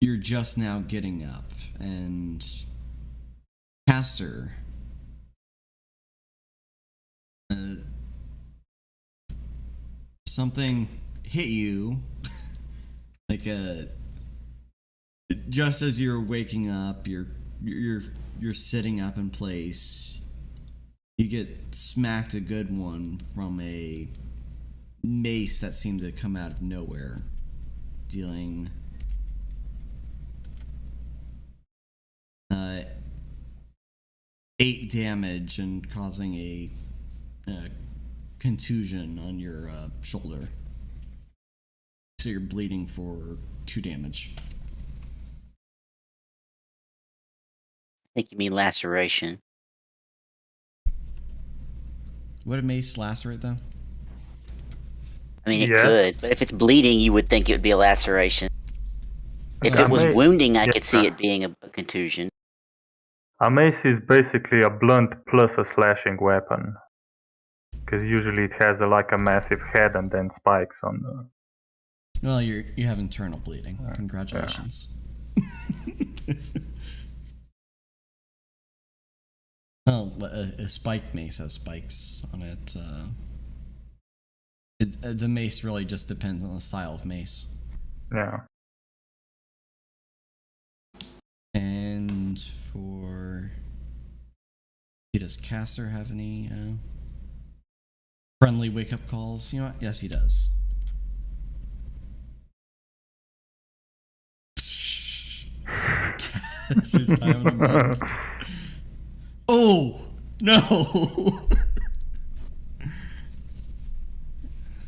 You're just now getting up, and Caster, something hit you, like just as you're waking up, you're sitting up in place. You get smacked a good one from a mace that seemed to come out of nowhere, dealing 8 damage and causing a contusion on your shoulder. So you're bleeding for 2 damage. I think you mean laceration. Would a mace lacerate though? I mean, it Yeah. could, but if it's bleeding, you would think it would be a laceration. If it was wounding, I could see it being a contusion. A mace is basically a blunt plus a slashing weapon. Because usually it has like a massive head and then spikes on the... Well, you have internal bleeding. Congratulations. Well, a spiked mace has spikes on it. The mace really just depends on the style of mace. Yeah. And for... Does Caster have any friendly wake-up calls? You know what? Yes, he does. Caster's time of the month. Oh! No!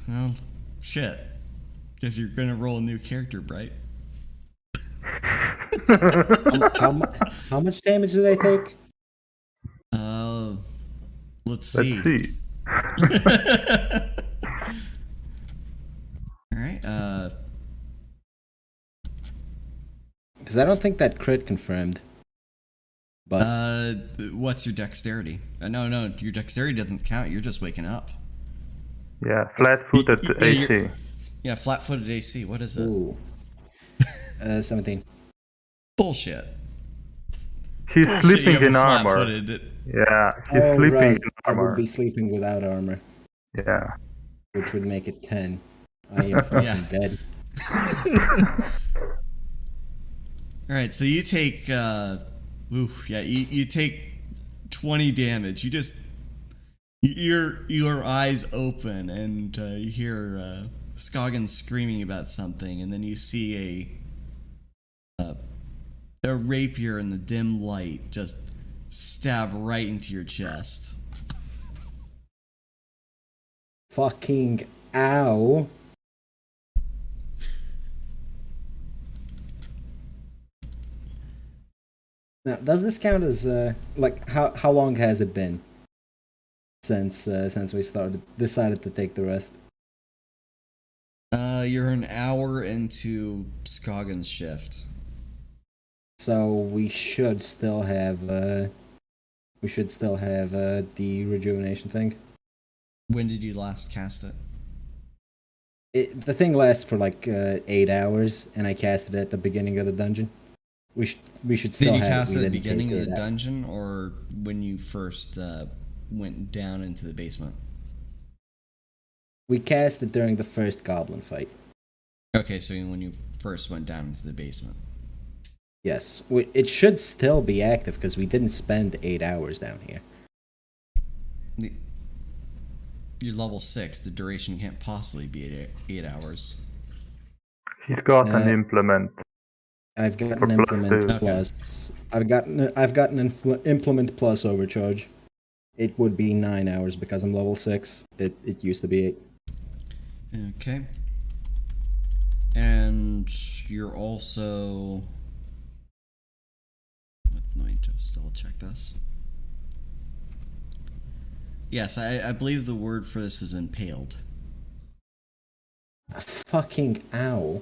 Well, shit. Guess you're gonna roll a new character, Bright. How much damage did I take? Let's Let's see. Alright, Because I don't think that crit confirmed. But what's your dexterity? No, your dexterity doesn't count. You're just waking up. Yeah, flat-footed AC. Yeah, flat-footed AC. What is it? ooh, 17. Bullshit. He's Bullshit, sleeping you have in a armor. flat-footed- Yeah, he's Oh sleeping right, in I would armor. be sleeping without armor, Yeah. which would make it 10. I am fucking Yeah. dead. Alright, so you take you take 20 damage. You just your eyes open and you hear Scoggin screaming about something, and then you see a rapier in the dim light just stab right into your chest. Fucking ow. Now, does this count as like how long has it been since we decided to take the rest? You're an hour into Scoggin's shift. So we should still have the rejuvenation thing. When did you last cast it? The thing lasts for like 8 hours, and I cast it at the beginning of the dungeon. we should still Did you have cast it. it We at the didn't beginning take of the it out. dungeon, or when you first went down into the basement? We cast it during the first goblin fight. Okay, so when you first went down into the basement. Yes, it should still be active because we didn't spend 8 hours down here. You're level 6. The duration can't possibly be 8 hours. He's got an Uh, implement. I've got For an implement +2. Okay. plus. I've got an implement plus overcharge. It would be 9 hours because I'm level 6. It used to be 8. Okay. And you're also... Let me just double check this. Yes, I believe the word for this is impaled. A fucking owl.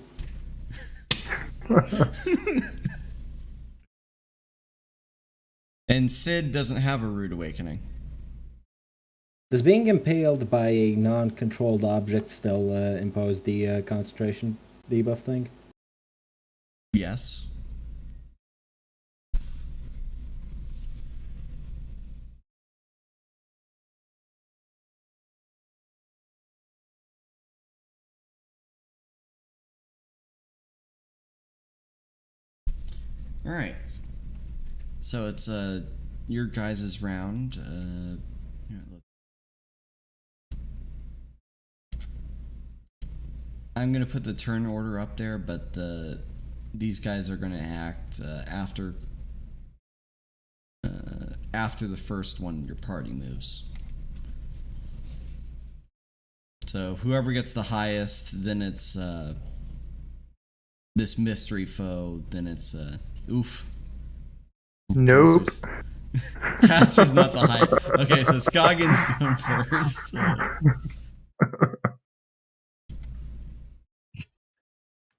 And Sid doesn't have a rude awakening. Does being impaled by a non-controlled object still impose the concentration debuff thing? Yes. All right. So it's your guys' round. Here, look. I'm gonna put the turn order up there, but these guys are gonna act after the first one of your party moves. So whoever gets the highest, then it's this mystery foe. Then it's oof. Nope. Caster's not the high. Okay, so Scoggins going first.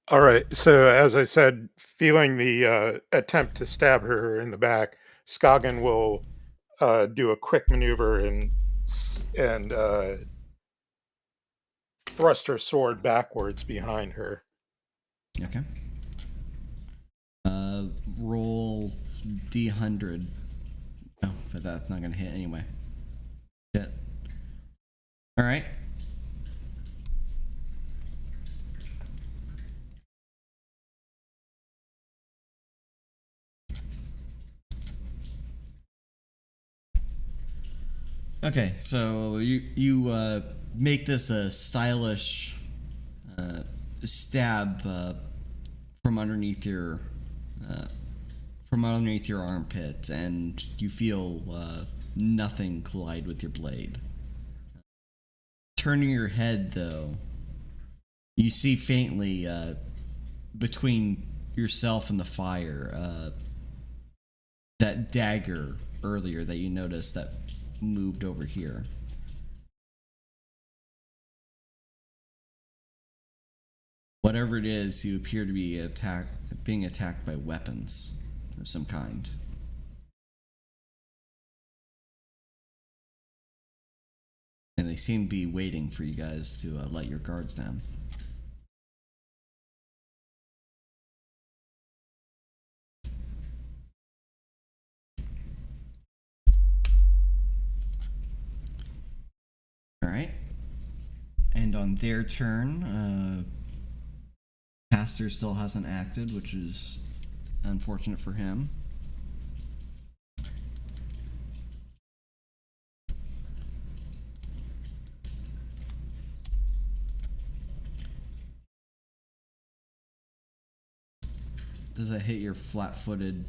All right. So as I said, feeling the attempt to stab her in the back, Scoggin will do a quick maneuver and thrust her sword backwards behind her. Okay. Roll D100. Oh, but that's not gonna hit anyway. Shit. All right. Okay, so you make this a stylish stab from underneath your armpit, and you feel nothing collide with your blade. Turning your head, though, you see faintly between yourself and the fire that dagger earlier that you noticed that moved over here. Whatever it is, you appear to be being attacked by weapons of some kind. And they seem to be waiting for you guys to let your guards down. Alright. And on their turn, Caster still hasn't acted, which is unfortunate for him. Does that hit your flat-footed,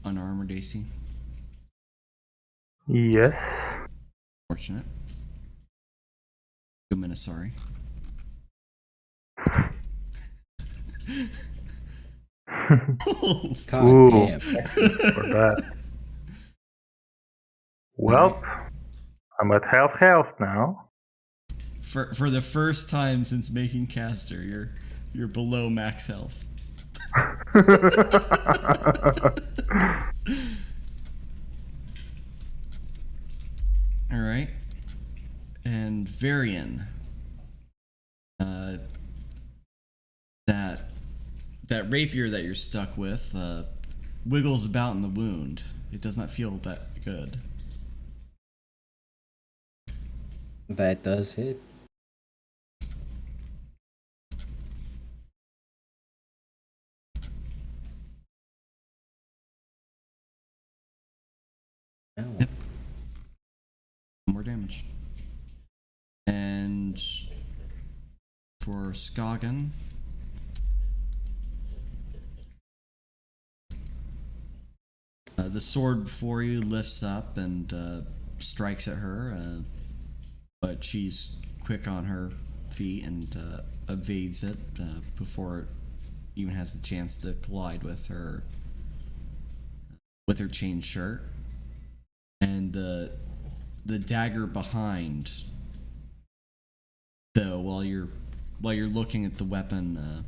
unarmored AC? Yes. Fortunate. Go Minasari. God Ooh. damn. For that. Well, I'm at health now. For the first time since making Caster, you're below max health. All right, and Varian. That that rapier that you're stuck with wiggles about in the wound. It does not feel that good. That does hit. Ow. Yep. More damage. And for Skagen, the sword before you lifts up and strikes at her, but she's quick on her feet and evades it before it even has the chance to collide with her chain shirt. And the dagger behind, though, while you're looking at the weapon,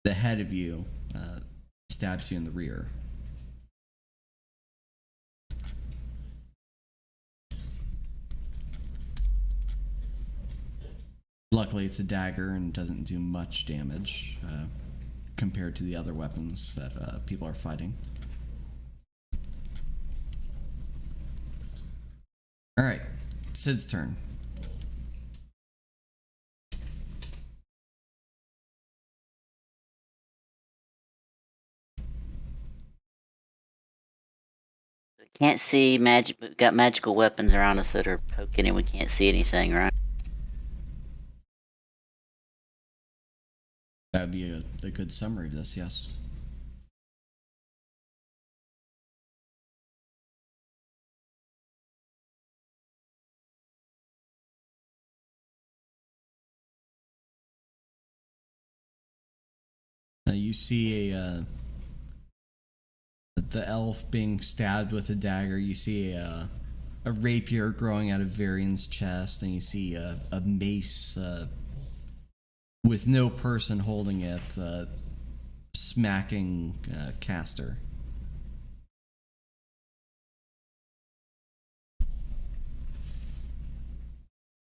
the head of you stabs you in the rear. Luckily, it's a dagger and doesn't do much damage compared to the other weapons that people are fighting. All right, Sid's turn. Can't see magic. We've got magical weapons around us that are poking, and we can't see anything, right? That would be a good summary of this, yes. You see the elf being stabbed with a dagger. You see a rapier growing out of Varian's chest, and you see a mace with no person holding it, smacking Caster.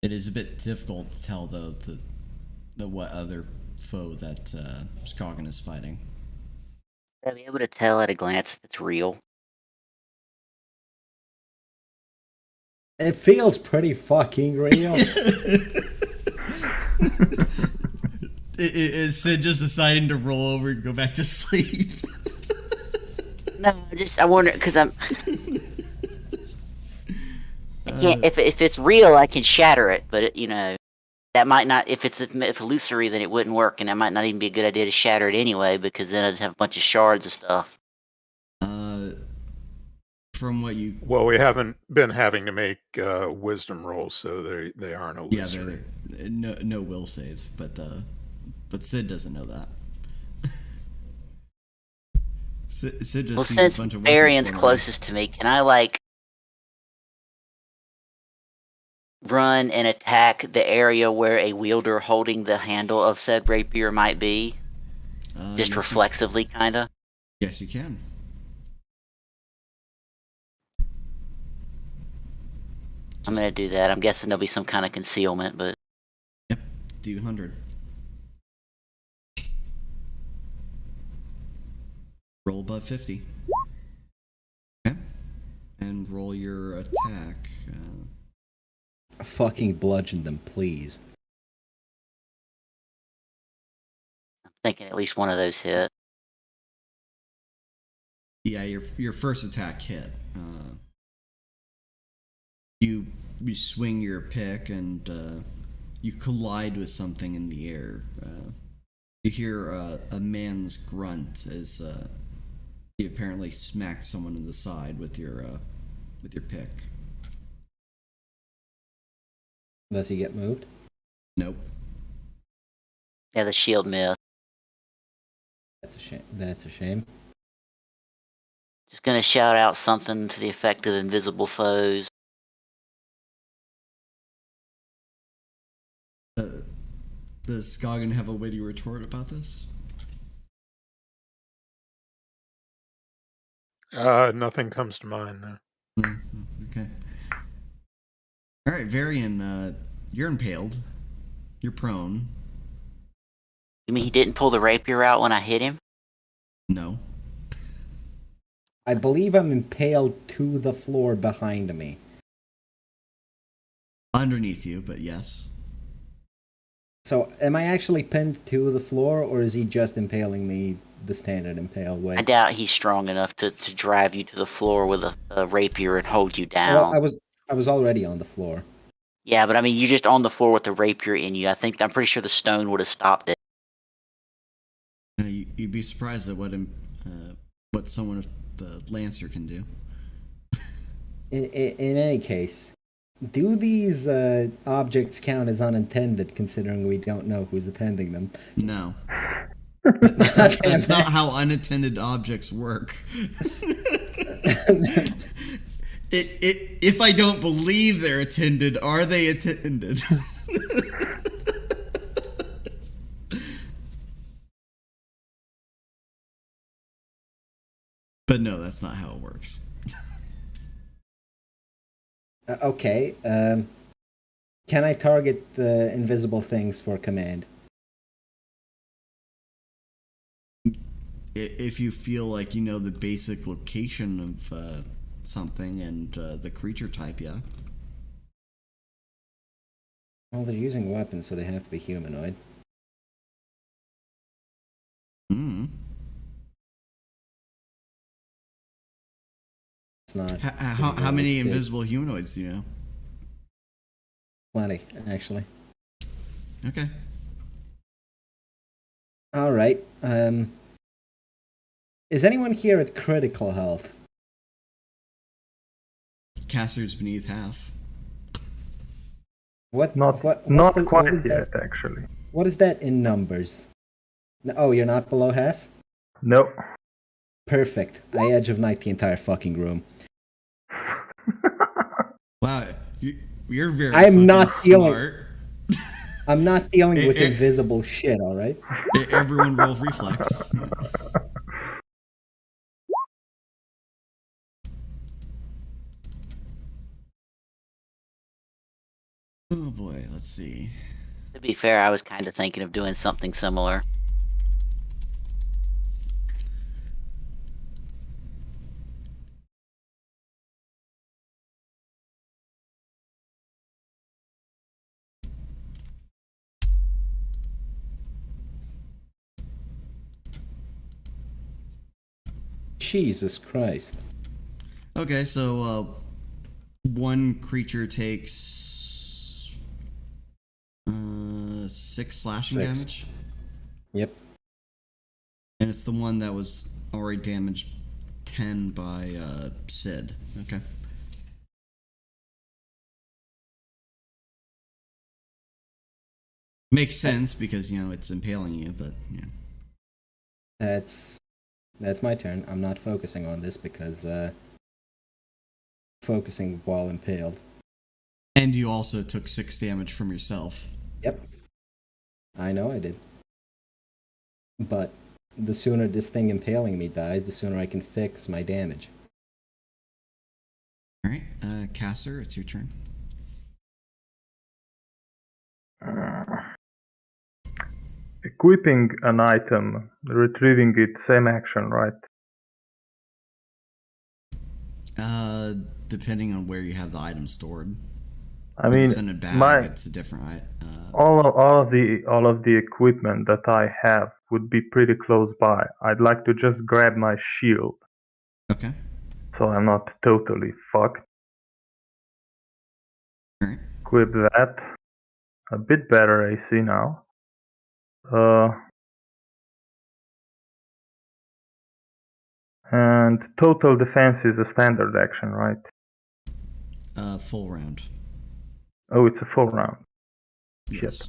It is a bit difficult to tell, though, the what other foe that Skagen is fighting. I'll be able to tell at a glance if it's real. It feels pretty fucking real. Is Sid just deciding to roll over and go back to sleep? No, I wonder because I can't. If it's real, I can shatter it, but that might not. If it's illusory, then it wouldn't work, and that might not even be a good idea to shatter it anyway, because then I'd have a bunch of shards of stuff. From what you... Well, we haven't been having to make wisdom rolls, so they aren't illusory. Yeah, they're no will save, but Sid doesn't know that. Sid just sees since a bunch of Varian's weapons closest to me, can I run and attack the area where a wielder holding the handle of said rapier might be? Just yes, reflexively, kind of? Yes, you can. I'm going to do that. I'm guessing there'll be some kind of concealment, but... Yep, do 100. Roll above 50. Okay. And roll your attack. Fucking bludgeon them, please. I'm thinking at least one of those hit. Yeah, your first attack hit. You swing your pick and you collide with something in the air. You hear a man's grunt as he apparently smacked someone in the side with your pick. Does he get moved? Nope. Yeah, the shield missed. That's a shame. That's a shame. Just going to shout out something to the effect of invisible foes. Does Skagen have a witty retort about this? Nothing comes to mind. No. No. Okay. All right, Varian, you're impaled. You're prone. You mean he didn't pull the rapier out when I hit him? No. I believe I'm impaled to the floor behind me. Underneath you, but yes. So, am I actually pinned to the floor, or is he just impaling me the standard impale way? I doubt he's strong enough to drive you to the floor with a rapier and hold you down. Well, I was already on the floor. Yeah, but I mean, you're just on the floor with the rapier in you. I'm pretty sure the stone would have stopped it. You'd be surprised at what someone with the Lancer can do. In any case, do these objects count as unintended, considering we don't know who's attending them? No. That's not how unattended objects work. If I don't believe they're attended, are they attended? But no, that's not how it works. Okay. Can I target the invisible things for command? If you feel like you know the basic location of something and the creature type, yeah. Well, they're using weapons, so they have to be humanoid. Hmm. It's not. How many invisible humanoids do you know? Plenty, actually. Okay. All right. Is anyone here at critical health? Caster's beneath half. Not quite yet, actually. What is that in numbers? Oh, you're not below half? No. Perfect. I edge of night the entire fucking room. Wow, you're very. I'm not smart. I'm not dealing with invisible shit. All right. Everyone roll reflex. Oh boy, let's see. To be fair, I was kind of thinking of doing something similar. Jesus Christ. Okay, so one creature takes 6 slashing damage. Yep. And it's the one that was already damaged 10 by Sid. Okay. Makes sense because, it's impaling you, but yeah. That's my turn. I'm not focusing on this because focusing while impaled. And you also took 6 damage from yourself. Yep. I know I did. But the sooner this thing impaling me dies, the sooner I can fix my damage. Alright, Caster, it's your turn. Equipping an item, retrieving it, same action, right? Depending on where you have the item stored. I mean, it's in a bag, it's a different. All of the equipment that I have would be pretty close by. I'd like to just grab my shield. Okay. So I'm not totally fucked. Alright. Equip that. A bit better AC now. And total defense is a standard action, right? Full round. Oh, it's a full round. Yes. Shit.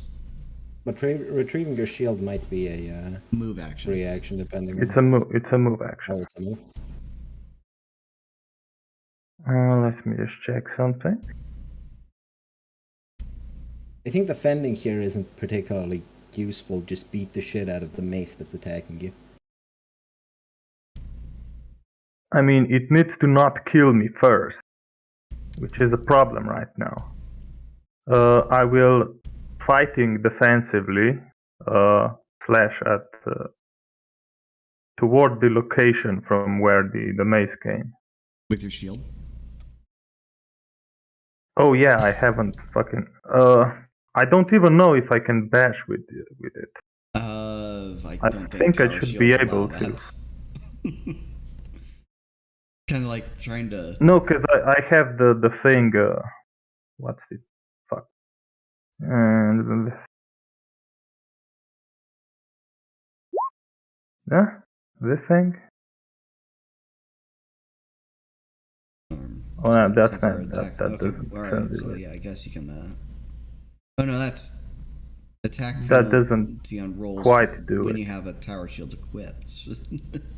But retrieving your shield might be a move action. reaction, depending. It's a move. It's a move action. Oh, it's a move. Let me just check something. I think the fending here isn't particularly useful. Just beat the shit out of the mace that's attacking you. I mean, it needs to not kill me first, which is a problem right now. I will, fighting defensively, slash at toward the location from where the mace came. With your shield? Oh yeah, I haven't fucking. I don't even know if I can bash with it. I don't think I tower should be shields able allow to. that. Kind of like trying to. No, because I have the thing. What's it? Fuck. And yeah, this thing. Oh no, that's not. That Okay, doesn't alright, translate. so yeah, I guess you can. Oh no, that's attack That doesn't penalty on rolls quite do when it. you have a tower shield equipped.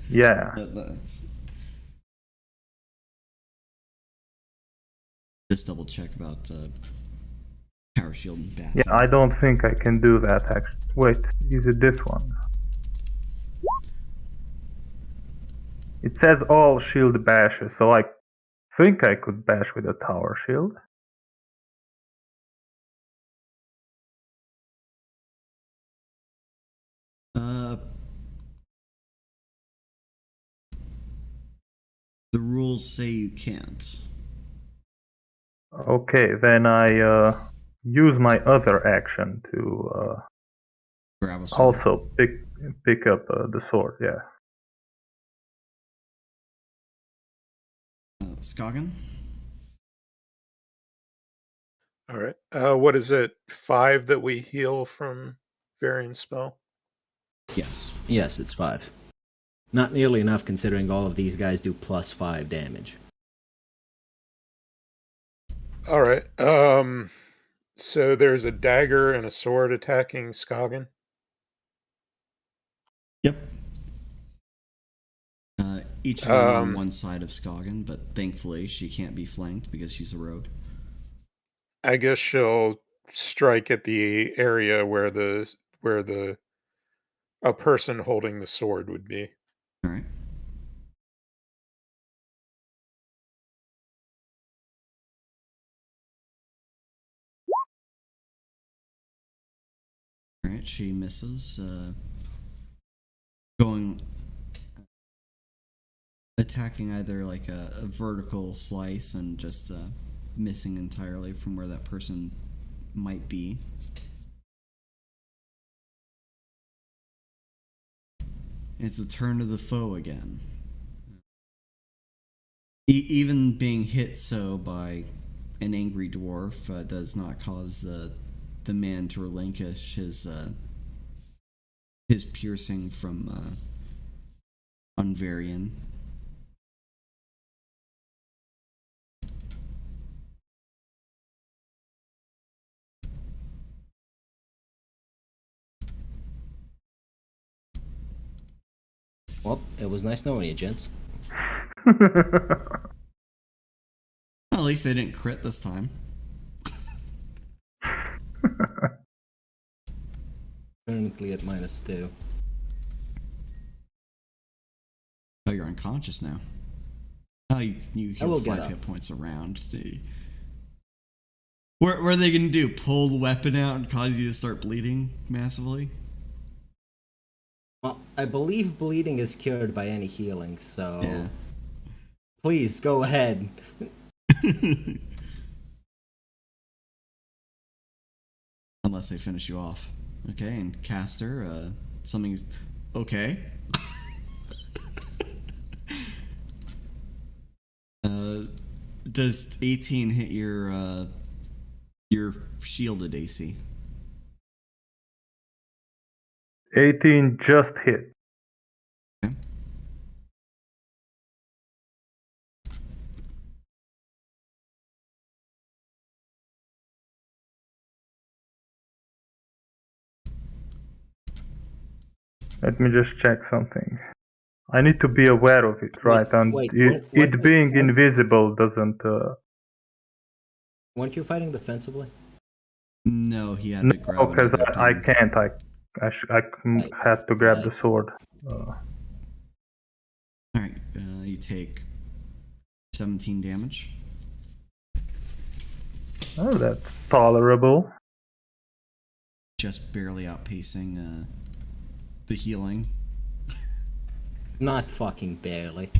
Yeah. Just double check about tower shield and bash. Yeah, I don't think I can do that actually. Wait, is it this one? It says all shield bashes, so I think I could bash with a tower shield. The rules say you can't. Okay, then I use my other action to Grab a sword. also pick up the sword. Yeah. Skagen? All right. What is it? 5 that we heal from varying spell? Yes. Yes, it's 5. Not nearly enough considering all of these guys do +5 damage. All right. So there's a dagger and a sword attacking Skagen. Yep. Each of them on one side of Skagen, but thankfully she can't be flanked because she's a rogue. I guess she'll strike at the area where a person holding the sword would be. All right. All right, she misses. Attacking either like a vertical slice and just missing entirely from where that person might be. It's the turn of the foe again. Even being hit so by an angry dwarf does not cause the man to relinquish his piercing from Unvarian. Well, it was nice knowing you, gents. At least they didn't crit this time. Currently at -2. Oh, you're unconscious now. Oh, you heal 5 hit points around. What are they gonna do? Pull the weapon out and cause you to start bleeding massively? Well, I believe bleeding is cured by any healing, so Yeah. Please go ahead. Unless they finish you off. Okay, and caster, something's okay. Does 18 hit your shielded AC? 18 just hit. Okay. Let me just check something. I need to be aware of it, right? And it being invisible doesn't. Weren't you fighting defensively? No, he had to grab it. No, because I can't. I had to grab the sword. Alright, you take 17 damage. Oh, that's tolerable. Just barely outpacing the healing. Not fucking barely.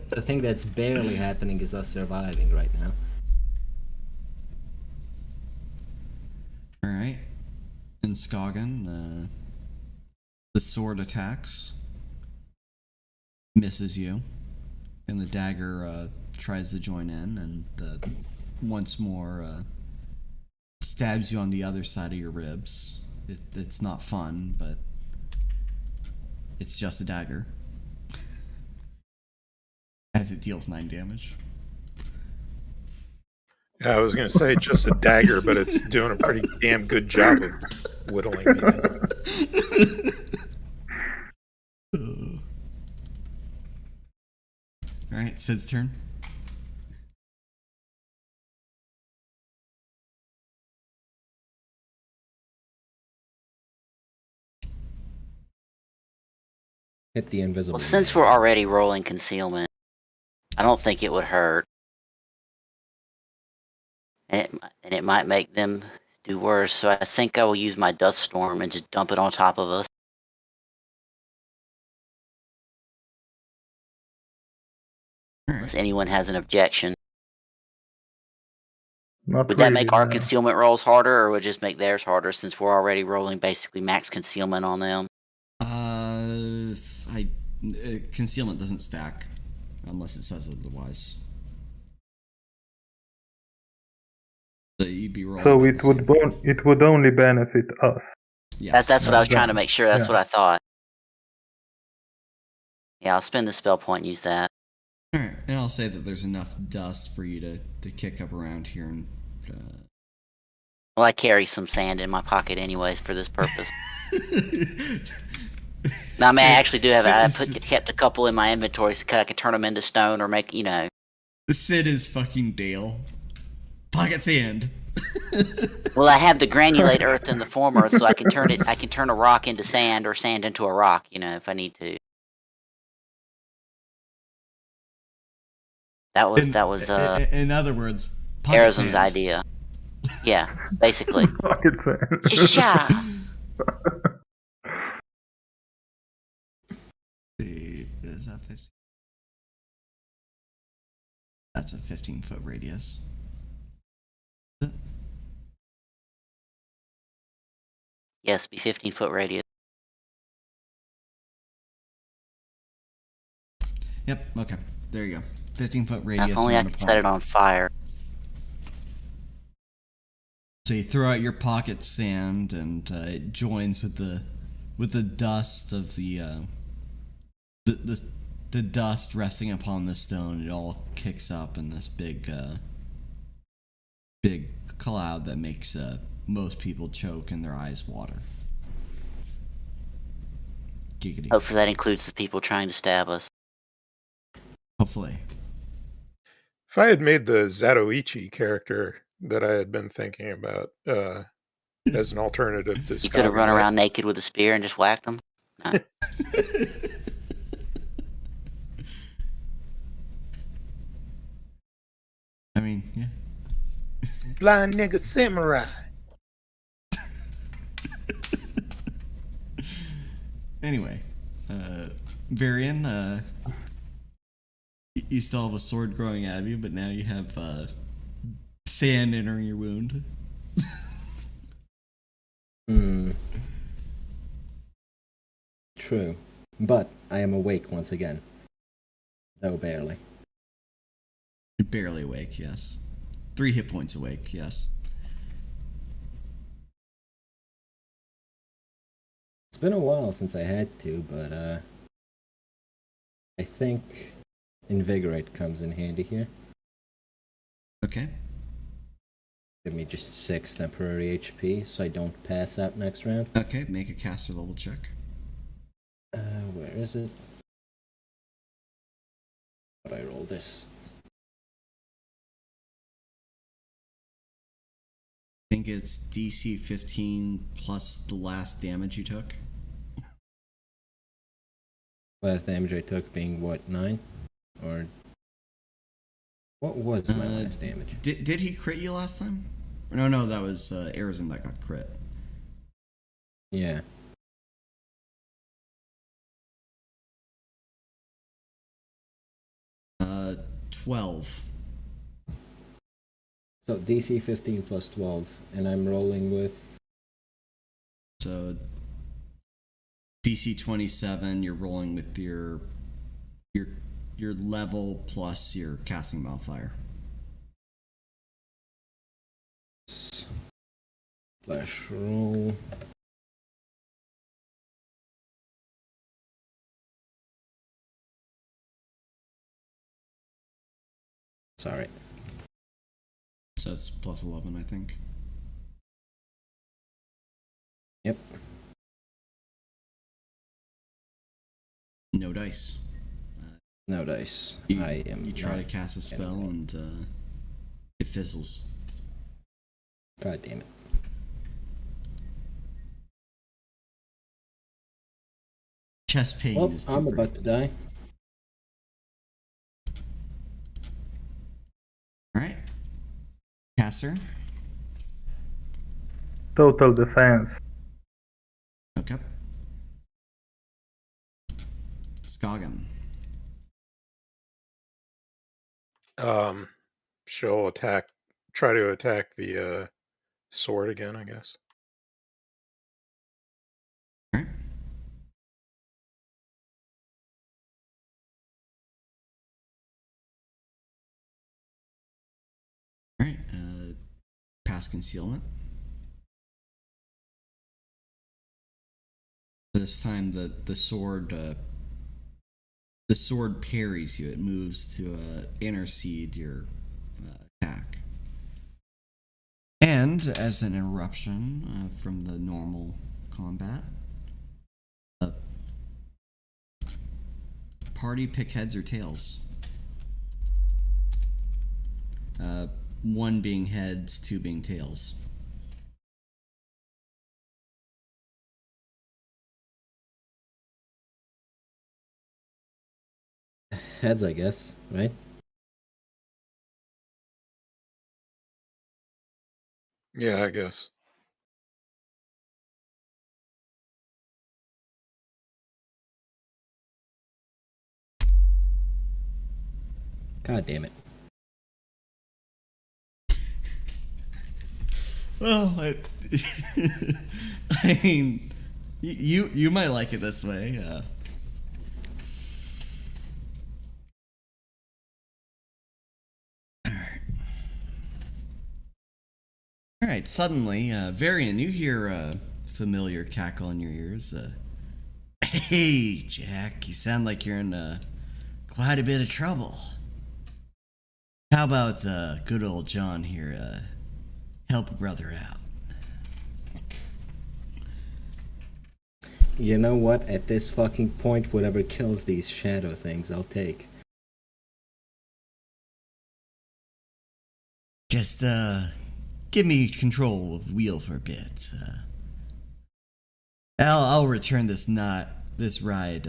The thing that's barely happening is us surviving right now. Alright. In Skagen, the sword attacks. Misses you. And the dagger tries to join in and once more stabs you on the other side of your ribs. It's not fun, but it's just a dagger. As it deals 9 damage. Yeah, I was going to say just a dagger, but it's doing a pretty damn good job of whittling me down. Alright, Sid's turn. Hit the invisible. Well, since we're already rolling concealment, I don't think it would hurt. And it might make them do worse, so I think I will use my dust storm and just dump it on top of us. Unless anyone has an objection. Would that make our concealment rolls harder, or would it just make theirs harder since we're already rolling basically max concealment on them? Concealment doesn't stack unless it says otherwise. So you'd be rolling. So it would only benefit us. Yes. That's what I was trying to make sure. That's Yeah. what I thought. Yeah, I'll spend the spell point and use that. Alright, and I'll say that there's enough dust for you to kick up around here and. Well, I carry some sand in my pocket anyways for this purpose. No, I mean, I actually do have. Kept a couple in my inventory so I can turn them into stone or make, The Sid is fucking Dale. Pocket sand. Well, I have the granulate earth in the former, so I can turn it. I can turn a rock into sand or sand into a rock. If I need to. That was in other words, Erazem's idea. Yeah, basically. Pocket sand. Sha. Is that 15? That's a 15-foot radius. Yes, be 15-foot radius. Yep. Okay. There you go. 15-foot radius. If only I could set it on fire. So you throw out your pocket sand, and it joins with the dust of the dust resting upon the stone. It all kicks up in this big cloud that makes most people choke and their eyes water. Giggity. Hopefully that includes the people trying to stab us. Hopefully. If I had made the Zatoichi character that I had been thinking about as an alternative to You could have run around naked with a spear and just whacked them. No. I mean, yeah. Blind nigga samurai. Anyway, Varian, you still have a sword growing out of you, but now you have sand entering your wound. True. But I am awake once again. Though barely. You're barely awake, yes. 3 hit points awake, yes. It's been a while since I had to, but I think Invigorate comes in handy here. Okay. Give me just 6 temporary HP so I don't pass out next round. Okay, make a caster level check. Where is it? How do I roll this? I think it's DC 15 plus the last damage you took. Last damage I took being what, 9? Or what was my last damage? Did he crit you last time? No, that was Erazem that got crit. Yeah. Uh, 12. So DC 15 plus 12, and I'm rolling with. So DC 27. You're rolling with your level plus your casting modifier. Slash roll. Sorry. So it's plus 11, I think. Yep. No dice. No dice. You try to cast a spell and it fizzles. God damn it. Chest pain Well, is I'm about to die. Alright. Caster. Total defense. Okay. Skagen. She'll attack. Try to attack the sword again, I guess. Alright. Alright. Pass concealment. This time the sword parries you. It moves to intercede your attack. And as an interruption from the normal combat, party pick heads or tails. One being heads, two being tails. Heads, I guess, right? Yeah, I guess. God damn it. Well, I mean, you might like it this way. All right. Suddenly, Varian, you hear a familiar cackle in your ears. Hey, Jack, you sound like you're in quite a bit of trouble. How about good old John here? Help a brother out. You know what? At this fucking point, whatever kills these shadow things, I'll take. Just give me control of the wheel for a bit. I'll return this ride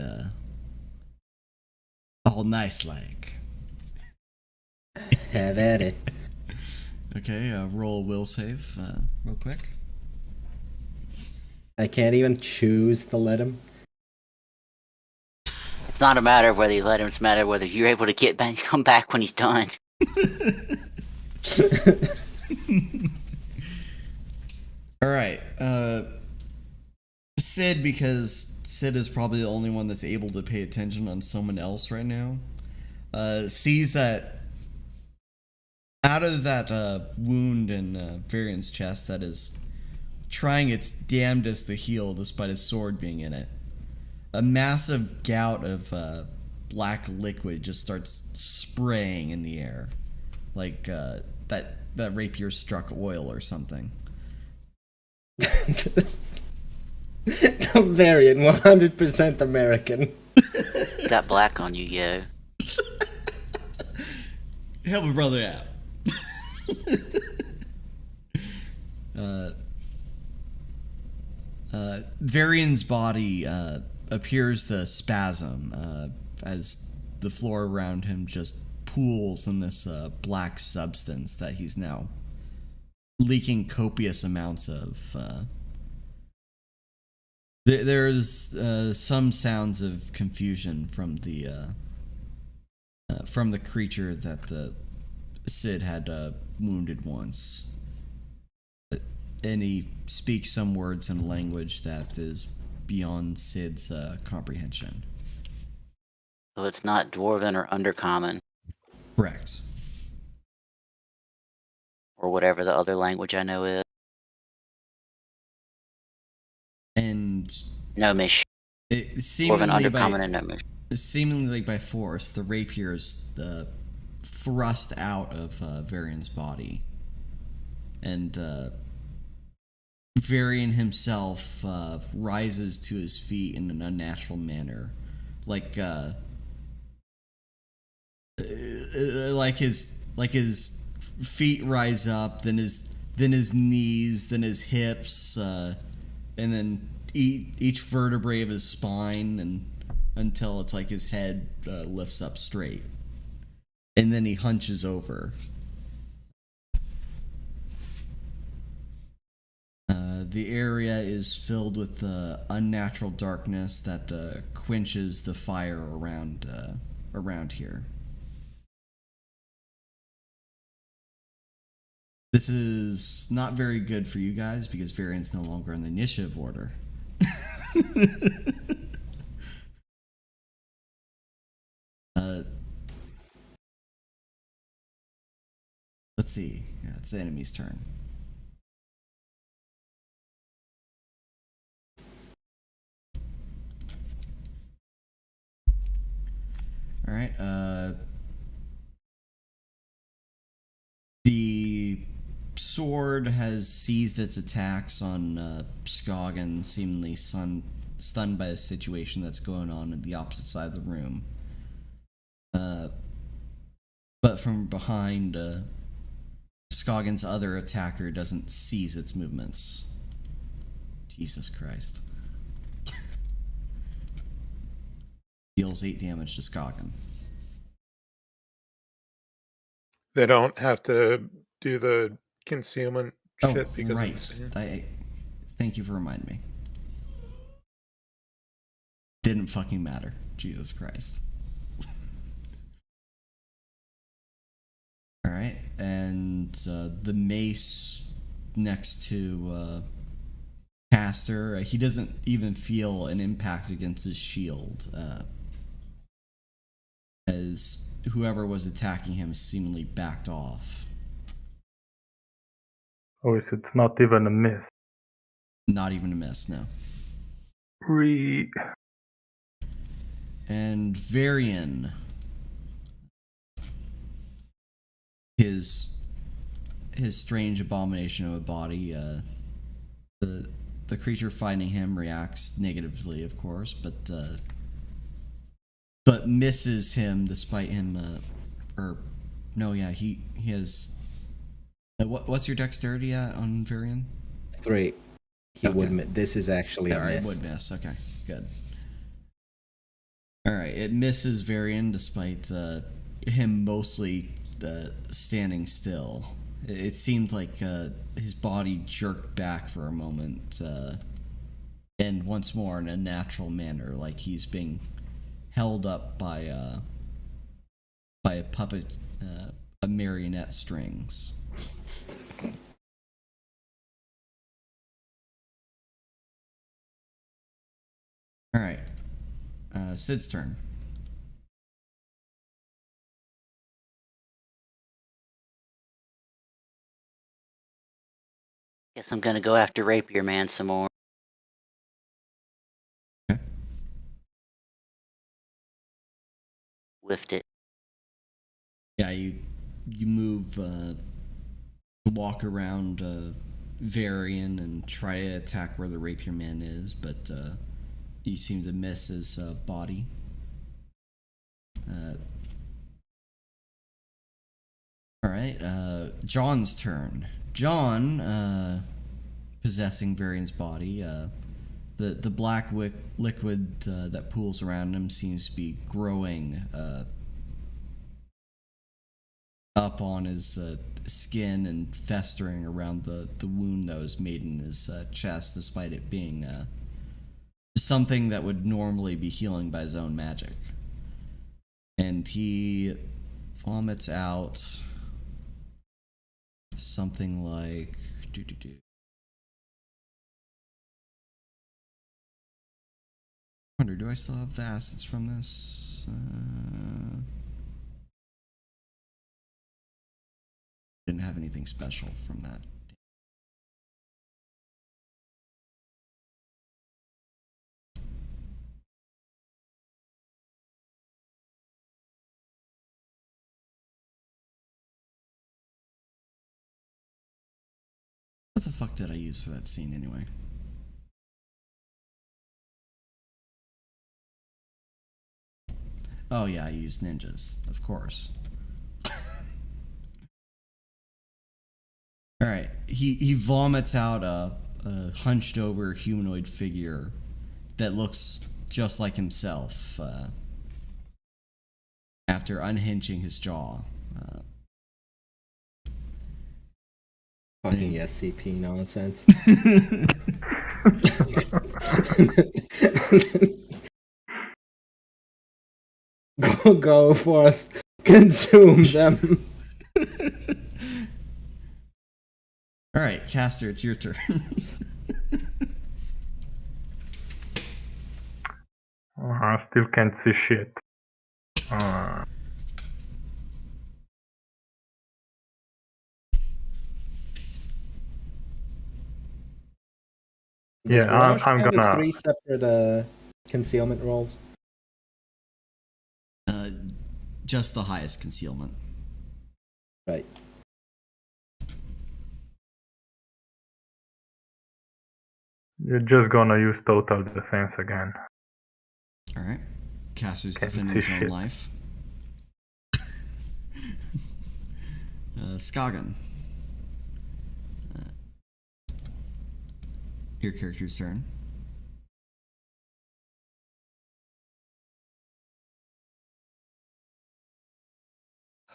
all nice like. Have at it. Okay, roll a will save real quick. I can't even choose to let him. It's not a matter of whether you let him, it's a matter of whether you're able to get back, come back when he's done. All right, Sid, because Sid is probably the only one that's able to pay attention on someone else right now, sees that out of that wound in Varian's chest that is trying its damnedest to heal despite his sword being in it, a massive gout of black liquid just starts spraying in the air, like that rapier struck oil or something. Variant, 100% American. Got black on you, yo. Help a brother out. Varian's body appears to spasm as the floor around him just pools in this black substance that he's now leaking copious amounts of. There's some sounds of confusion from the creature that the Sid had wounded once, and he speaks some words in a language that is beyond Sid's comprehension. So it's not Dwarven or Undercommon Correct. or whatever the other language I know is. And Gnomish. it Dwarven, seemingly Undercommon, and Gnomish. seemingly by force, the rapier is thrust out of Varian's body, and Varian himself rises to his feet in an unnatural manner, like his feet rise up, then his knees, then his hips, and then each vertebrae of his spine, and until it's like his head lifts up straight, and then he hunches over. The area is filled with unnatural darkness that quenches the fire around here. This is not very good for you guys because Varian's no longer in the initiative order. Let's see. Yeah, it's the enemy's turn. All right. The sword has seized its attacks on Scoggin, seemingly stunned by the situation that's going on at the opposite side of the room. But from behind, Scoggin's other attacker doesn't seize its movements. Jesus Christ. Deals 8 damage to Scoggin. They don't have to do the concealment shit because right. of the sand. Thank you for reminding me. Didn't fucking matter. Jesus Christ. Alright, and the mace next to Caster, he doesn't even feel an impact against his shield, as whoever was attacking him seemingly backed off. Oh, it's not even a miss. Not even a miss, no. And Varian, his strange abomination of a body, the creature fighting him reacts negatively, of course, but misses him despite him he has what's your dexterity at on Varian? 3. He Okay. would miss. This is actually a Alright, miss. would miss. Okay, good. Alright, it misses Varian despite him mostly standing still. It seemed like his body jerked back for a moment, and once more in a natural manner, like he's being held up by a puppet, a marionette strings. All right, Sid's turn. Guess I'm gonna go after Rapier Man some more. Okay. Whiffed it. Yeah, you move to walk around Varian and try to attack where the Rapier Man is, but you seem to miss his body. Alright, John's turn. John, possessing Varian's body, the black liquid that pools around him seems to be growing up on his skin and festering around the wound that was made in his chest, despite it being something that would normally be healing by his own magic. And he vomits out something like... I wonder, do I still have the acids from this? Didn't have anything special from that. What the fuck did I use for that scene anyway? Oh yeah, I used ninjas, of course. Alright, he vomits out a hunched over humanoid figure that looks just like himself after unhinging his jaw. Fucking SCP nonsense. Go forth, consume them. Alright, Caster, it's your turn. I still can't see shit. Does Yeah, Mirage I'm have his gonna. 3 separate concealment rolls? Just the highest concealment. Right. You're just gonna use total defense again. Alright. Caster's Can't defending his see own shit. life. Skagen. Your character's turn.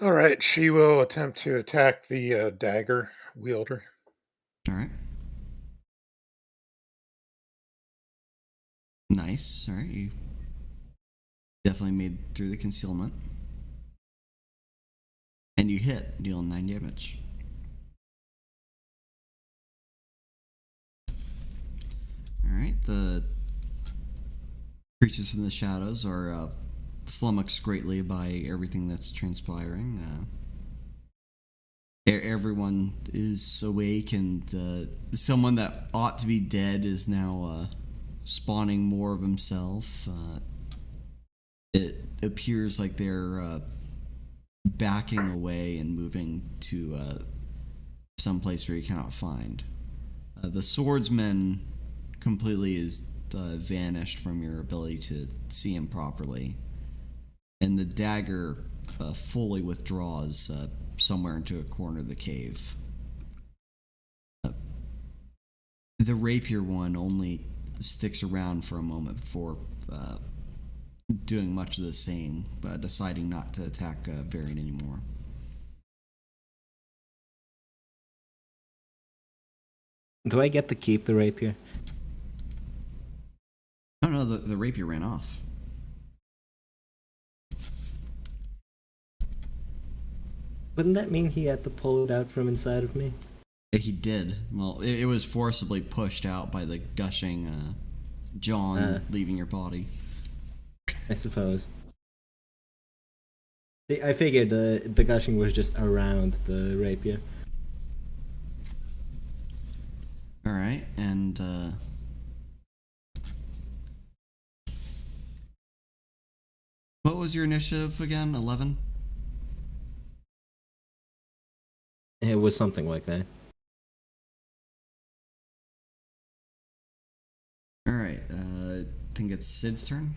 All right, she will attempt to attack the dagger wielder. Alright. Nice. Alright, you definitely made through the concealment. And you hit, dealing 9 damage. Alright, the creatures from the shadows are flummoxed greatly by everything that's transpiring. Everyone is awake, and someone that ought to be dead is now spawning more of himself. It appears like they're backing away and moving to some place where you cannot find. The swordsman completely is vanished from your ability to see him properly, and the dagger fully withdraws somewhere into a corner of the cave. The rapier one only sticks around for a moment before doing much of the same, but deciding not to attack Varian anymore. Do I get to keep the rapier? Oh no, the rapier ran off. Wouldn't that mean he had to pull it out from inside of me? He did. Well, it was forcibly pushed out by the gushing John leaving your body. I suppose. See, I figured the gushing was just around the rapier. Alright, and what was your initiative again? 11? It was something like that. Alright, I think it's Sid's turn.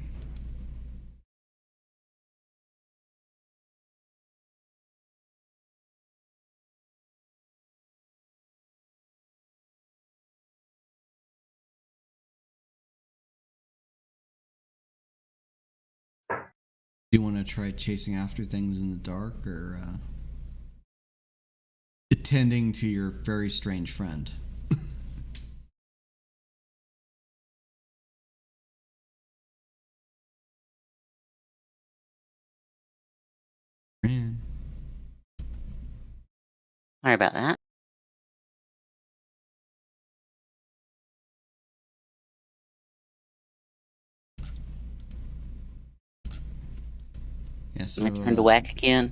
Do you want to try chasing after things in the dark, or attending to your very strange friend? Sorry about that. Yeah, so, My turn to whack again.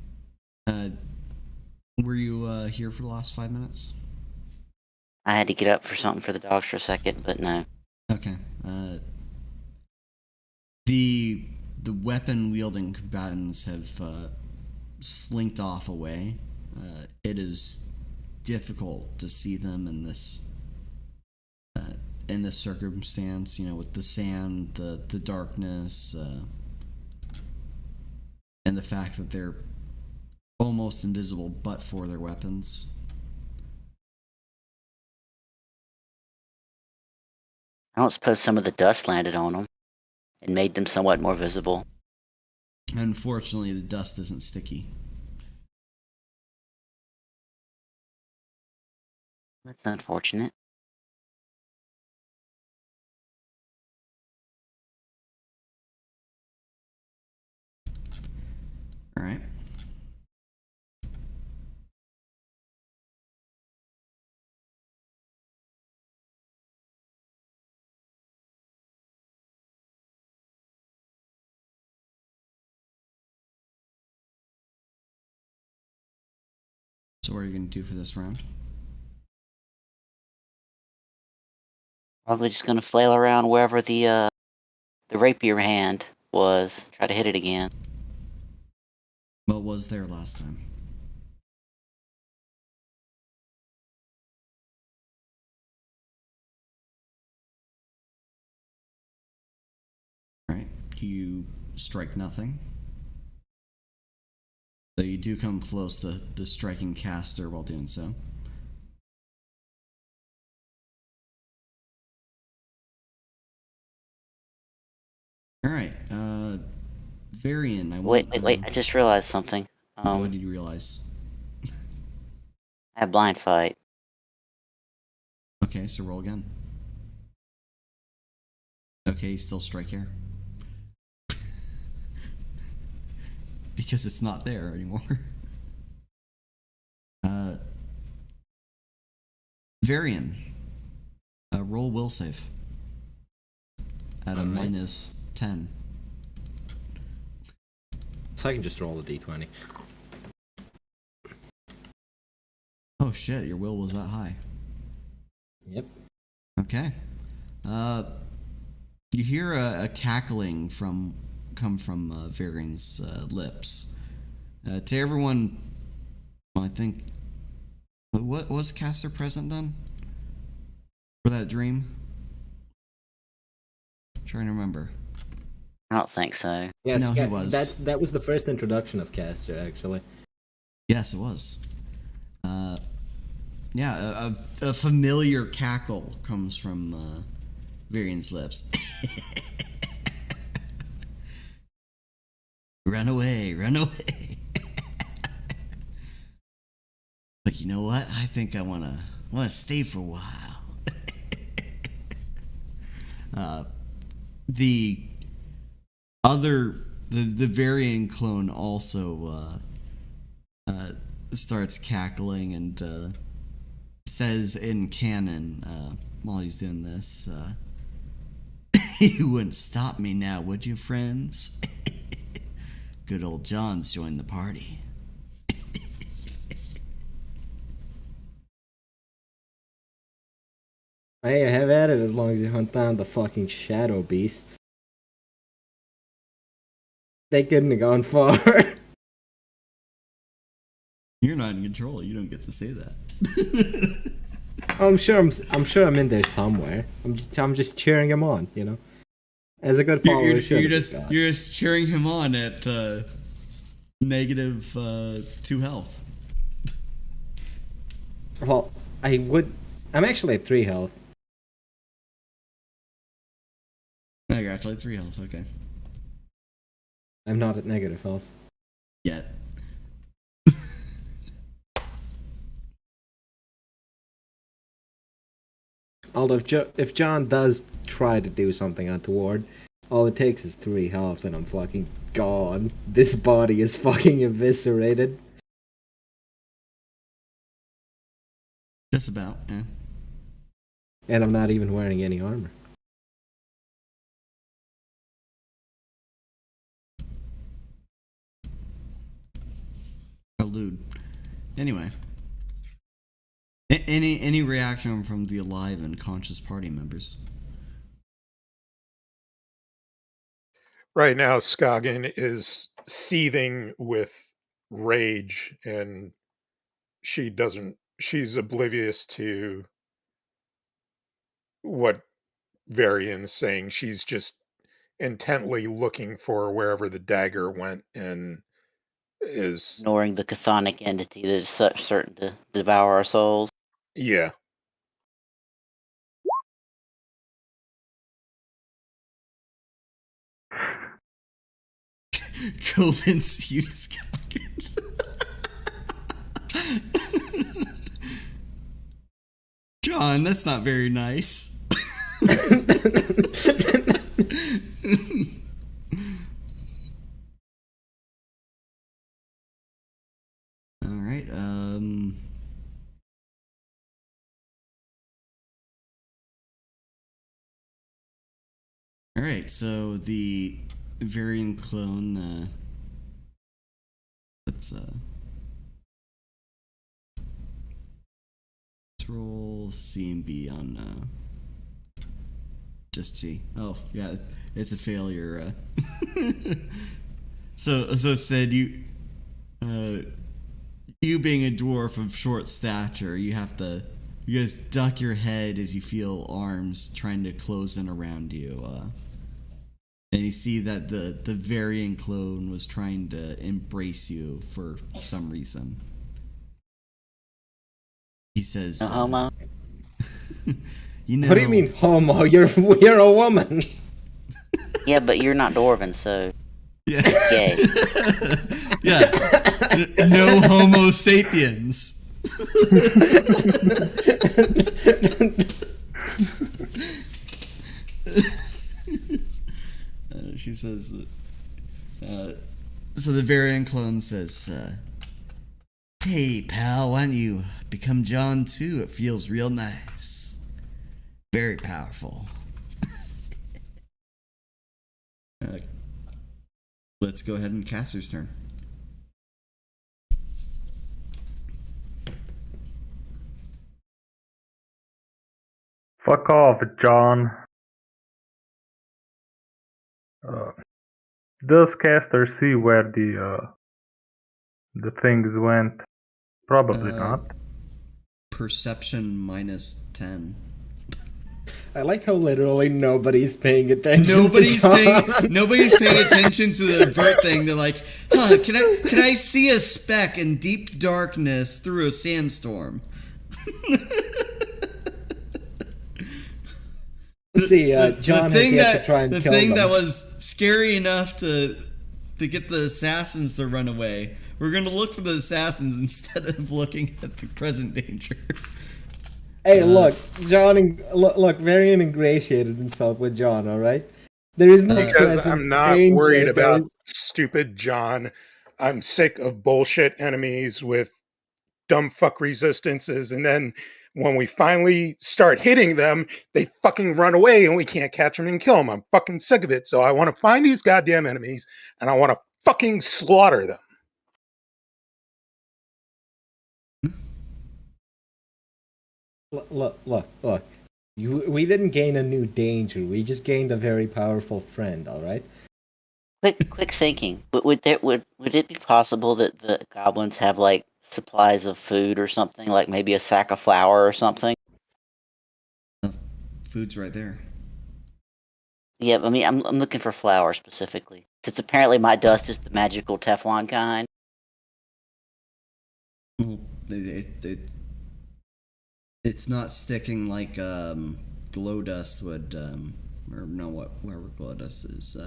Were you here for the last 5 minutes? I had to get up for something for the dogs for a second, but no. Okay. The weapon wielding combatants have slinked off away. It is difficult to see them in this circumstance. You know, with the sand, the darkness, and the fact that they're almost invisible, but for their weapons. I don't suppose some of the dust landed on them and made them somewhat more visible. Unfortunately, the dust isn't sticky. That's unfortunate. All right. So what are you going to do for this round? Probably just gonna flail around wherever the rapier hand was. Try to hit it again. What was there last time? Right. You strike nothing. So you do come close to striking Caster while doing so. Alright, Varian, I want... Wait, I just realized something. What did you realize? I have blind fight. Okay, so roll again. Okay, you still strike air. Because it's not there anymore. Varian, roll will save. At a minus 10. So I can just roll a d20. Oh shit, your will was that high. Yep. Okay. You hear a cackling come from Varian's lips. To everyone, well, I think... What was Caster present then? For that dream? Trying to remember. I don't think so. Yes, No, he was. That was the first introduction of Caster, actually. Yes, it was. Yeah, a familiar cackle comes from Varian's lips. Run away, run away. But you know what? I think I wanna stay for a while. The Varian clone also starts cackling and says in canon while he's doing this, you wouldn't stop me now, would you, friends? Good old John's joined the party. Hey, have at it as long as you hunt down the fucking shadow beasts. They couldn't have gone far. You're not in control. You don't get to say that. I'm sure I'm in there somewhere. I'm just cheering him on, you know. As a good follower, You're just cheering him on at negative 2 health. Well, I'm actually at 3 health. Oh, you're actually at 3 health. Okay. I'm not at negative health. Yet. Although if John does try to do something untoward, all it takes is 3 health and I'm fucking gone. This body is fucking eviscerated. Just about, yeah. And I'm not even wearing any armor. Allude. Anyway. Any reaction from the alive and conscious party members? Right now, Skagen is seething with rage, and she's oblivious to what Varian's saying. She's just intently looking for wherever the dagger went and is, Ignoring the chthonic entity that is such certain to devour our souls. yeah. Convince you, Skagen. John, that's not very nice. Alright, Alright, so the variant clone, let's roll C and B on, just see. Oh, yeah, it's a failure, So said you being a dwarf of short stature, you guys duck your head as you feel arms trying to close in around you, and you see that the variant clone was trying to embrace you for some reason. He says, No homo. you know, What do you mean, homo? You're a woman. Yeah, but you're not Dwarven, so Yeah. it's gay. Yeah. No Homo sapiens. She says, so the variant clone says, hey, pal, why don't you become John too? It feels real nice. Very powerful. Let's go ahead and Caster's turn. Fuck off, John. Does Caster see where the things went? Probably not. Perception -10. I like how literally nobody's paying attention. Nobody's to paying John. attention to the vert thing. They're like, huh, can I see a speck in deep darkness through a sandstorm? See, John has yet to try and the kill thing them. that was scary enough to get the assassins to run away. We're gonna look for the assassins instead of looking at the present danger. Hey, look, John. Look, Varian ingratiated himself with John. All right, there is no Because present I'm not danger, worried there about is- stupid John. I'm sick of bullshit enemies with dumb fuck resistances, and then when we finally start hitting them, they fucking run away and we can't catch them and kill them. I'm fucking sick of it. So I want to find these goddamn enemies and I want to fucking slaughter them. Look. We didn't gain a new danger. We just gained a very powerful friend. All right. Quick thinking. Would it be possible that the goblins have like supplies of food or something, like maybe a sack of flour or something? Food's right there. Yeah, I mean, I'm looking for flour specifically, since apparently my dust is the magical Teflon kind. Well, it's not sticking like glow dust would, or no, whatever glow dust is.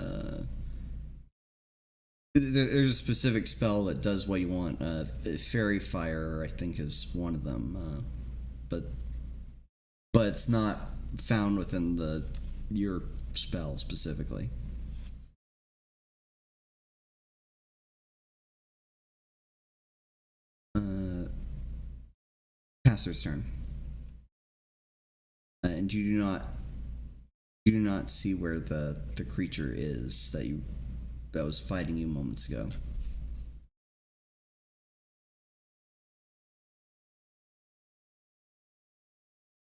There's a specific spell that does what you want. Fairy fire, I think, is one of them, but it's not found within your spell specifically. Caster's turn. and you do not see where the creature is that was fighting you moments ago.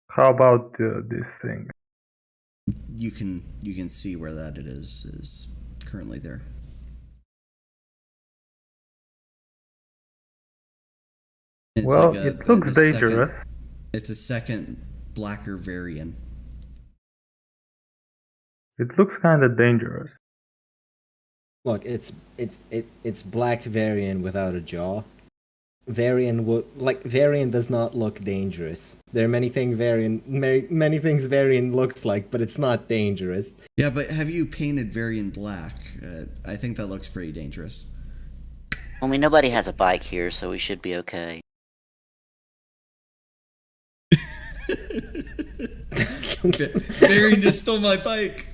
How about this thing? You can see where that it is currently there. And it's Well, like it looks dangerous. It's a second blacker variant. It looks kind of dangerous. Look, it's black Varian without a jaw. Varian does not look dangerous. There are many things Varian looks like, but it's not dangerous. Yeah, but have you painted variant black? I think that looks pretty dangerous. I mean, nobody has a bike here, so we should be okay. Varian just stole my bike.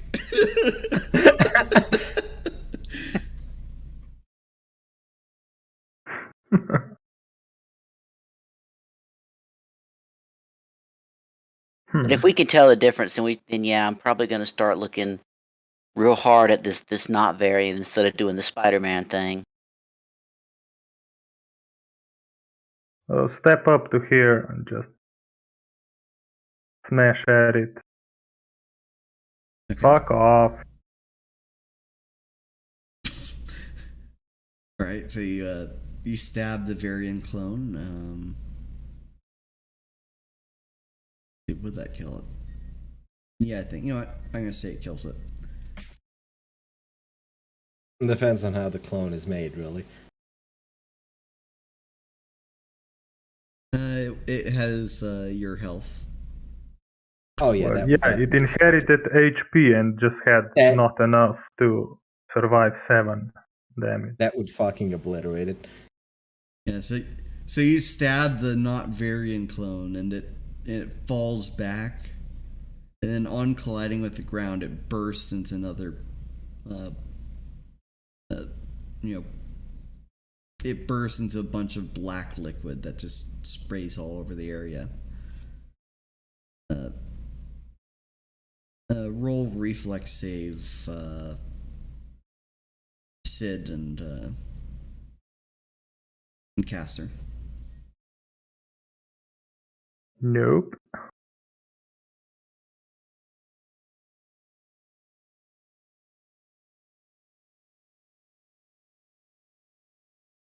But if we can tell the difference, then yeah, I'm probably going to start looking real hard at this not variant instead of doing the Spider-Man thing. Step up to here and just smash at it. Okay. Fuck off. All right, so you stab the variant clone. Would that kill it? Yeah, I think, you know what? I'm gonna say it kills it. Depends on how the clone is made, really. It has your health. Oh yeah, Well, it inherited HP and just had not enough to survive 7 damage. That would fucking obliterate it. Yeah, so you stab the not variant clone and it falls back, and then on colliding with the ground, it bursts into another. It bursts into a bunch of black liquid that just sprays all over the area. Roll reflex save, Sid and Caster. Nope.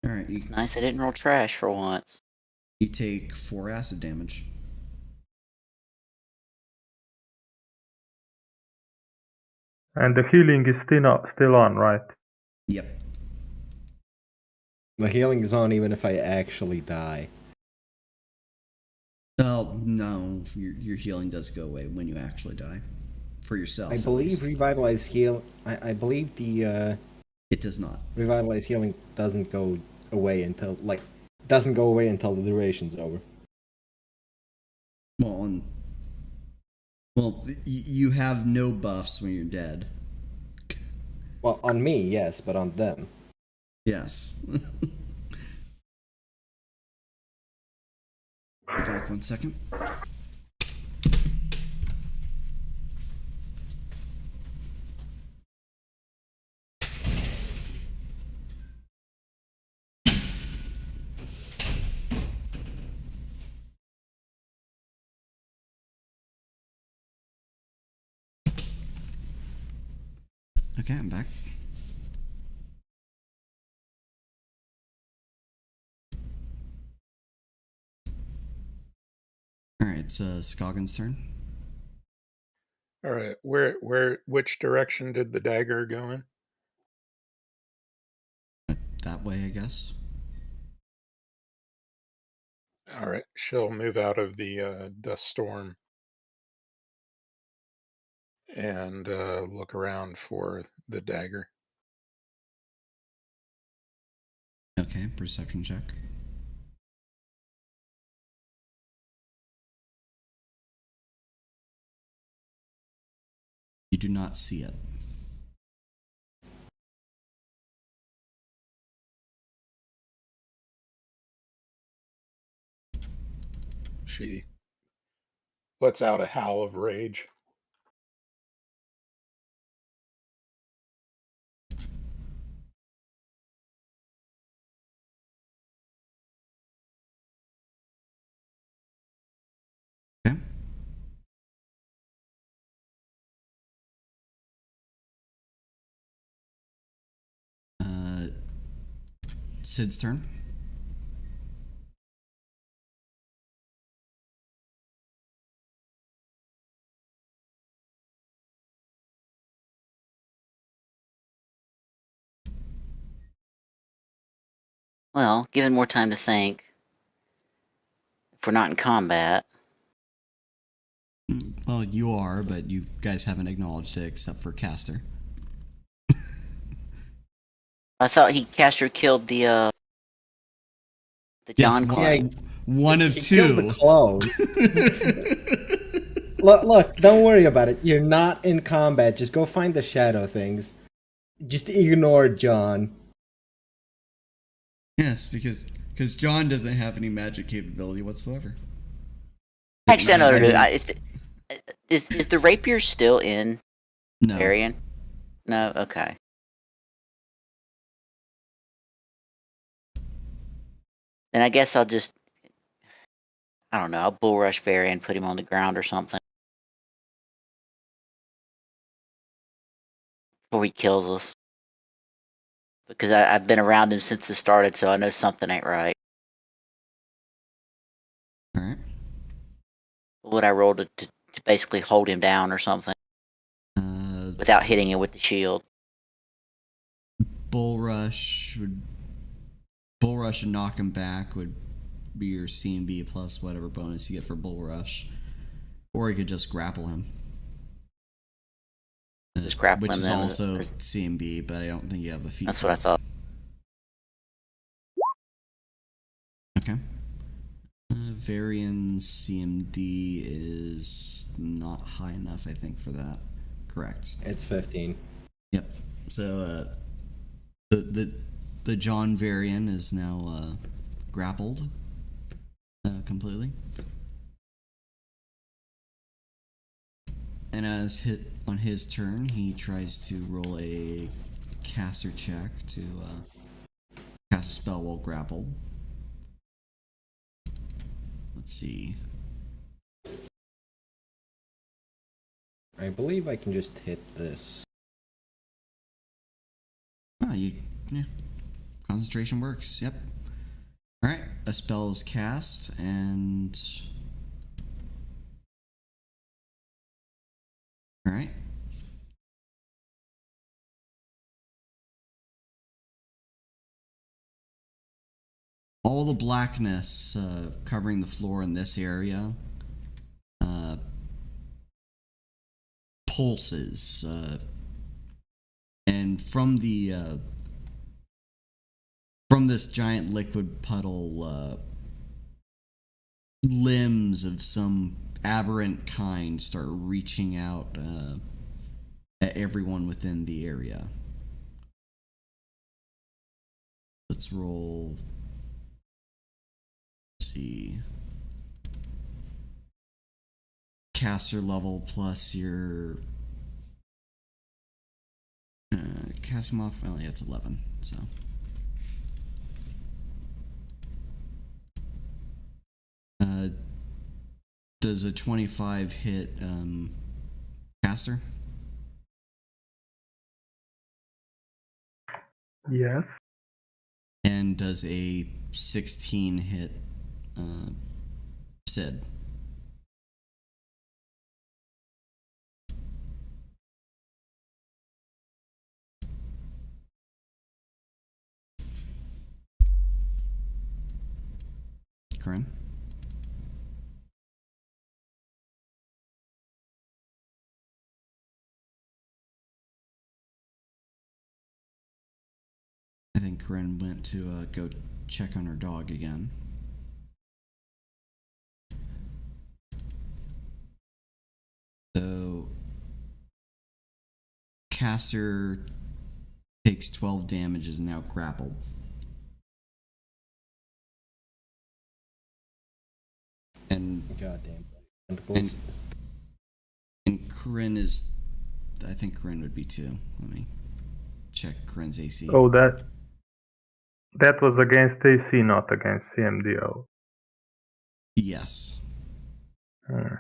All right, It's nice I didn't roll trash for once. you take 4 acid damage. And the healing is still on, right? Yep. The healing is on even if I actually die. Well, no, your healing does go away when you actually die. For yourself. I believe Revitalize Heal. I believe the it does not. Revitalize Healing doesn't go away until the duration's over. Well, you have no buffs when you're dead. Well, on me, yes, but on them. Yes. Back 1 second. Okay, I'm back. Alright, it's Scoggins' turn. All right, which direction did the dagger go in? That way, I guess. All right, she'll move out of the dust storm and look around for the dagger. Okay, perception check. You do not see it. She lets out a howl of rage. Okay. Sid's turn. Well, given more time to think, if we're not in combat, Well, you are, but you guys haven't acknowledged it except for Caster. I thought Caster killed the John clone. Yeah, one of he two. killed the clone. Look, don't worry about it. You're not in combat. Just go find the shadow things. Just ignore John. Yes, because John doesn't have any magic capability whatsoever. Actually, I mean, is the rapier still in no. Varian? No. Okay. Then I guess I don't know. I'll bull rush Varian, put him on the ground or something before he kills us. Because I've been around him since it started, so I know something ain't right. All right. Would I roll to basically hold him down or something without hitting him with the shield? Bull rush and knock him back would be your C&B plus whatever bonus you get for bull rush, or you could just grapple him. Just grapple which him is then, also C&B, but I don't think you have a feat. That's what I thought. Okay. Varian CMD is not high enough, I think, for that. Correct. It's 15. Yep. So the John Varian is now grappled completely. And as hit on his turn, he tries to roll a caster check to cast a spell while grappled. Let's see. I believe I can just hit this. Yeah. Concentration works. Yep. All right. A spell is cast, and all right. All the blackness covering the floor in this area pulses, and from this giant liquid puddle, limbs of some aberrant kind start reaching out at everyone within the area. Let's roll. Let's see. Caster level plus your casting off. Oh, yeah, it's 11. So. Does a 25 hit caster? Yes. And does a 16 hit Sid? Korinne? I think Korinne went to go check on her dog again. So, caster takes 12 damage, is now grappled. And Goddamn. Tentacles. And Korinne is... I think Korinne would be too. Let me check Korinne's AC. Oh, that was against AC, not against CMDO. Yes. Hmm.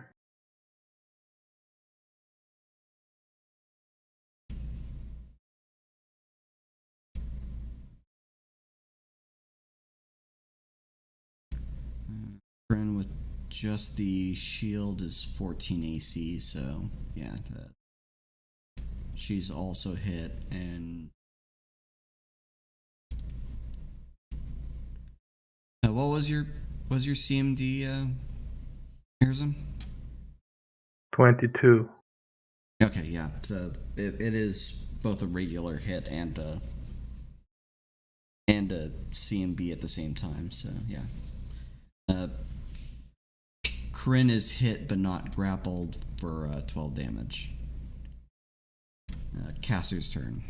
Korinne with just the shield is 14 AC, so yeah. She's also hit, and... what was your CMD, Erazem? 22. Okay, yeah. So it is both a regular hit and a CMB at the same time. So yeah. Korinne is hit but not grappled for 12 damage. Caster's turn.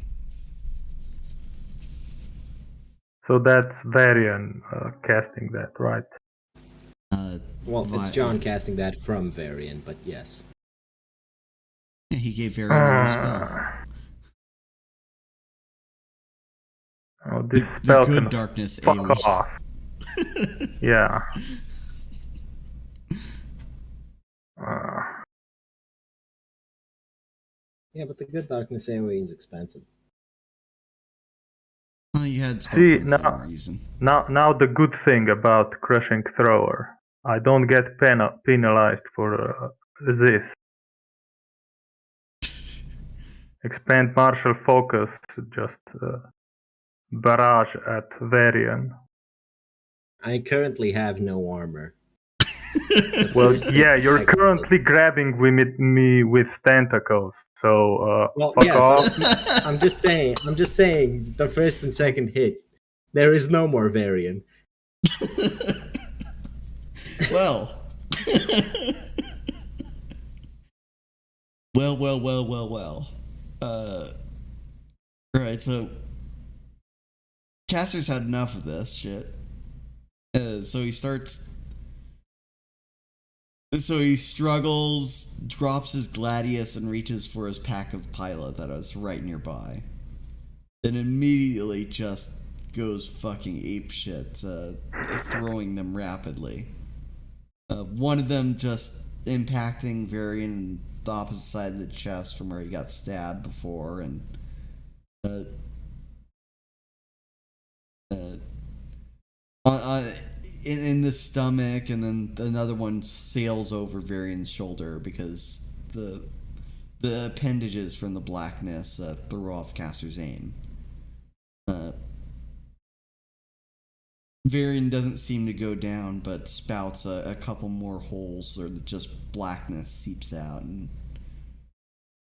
So that's Varian casting that, right? Well, it's John casting that from Varian, but yes. Yeah, he gave Varian a new spell. Oh, this The spell good can darkness fuck AoE. off. Yeah. Yeah, but the good darkness AoE is expensive. Oh, you had spell See, points that you weren't using. now the good thing about Crushing Thrower. I don't get penalized for this. Expand Martial Focus, just barrage at Varian. I currently have no armor. Well, First yeah, you're technical- currently grabbing me with tentacles, so Well, fuck yes, off. I'm just saying, the first and second hit, there is no more Varian. Well. well. Alright, so Caster's had enough of this shit. So he struggles, drops his gladius, and reaches for his pack of pilot that is right nearby. And immediately just goes fucking apeshit, throwing them rapidly. One of them just impacting Varian in the opposite side of the chest from where he got stabbed before, and in the stomach, and then another one sails over Varian's shoulder because the appendages from the blackness threw off Caster's aim. Varian doesn't seem to go down, but spouts a couple more holes, or just blackness seeps out, and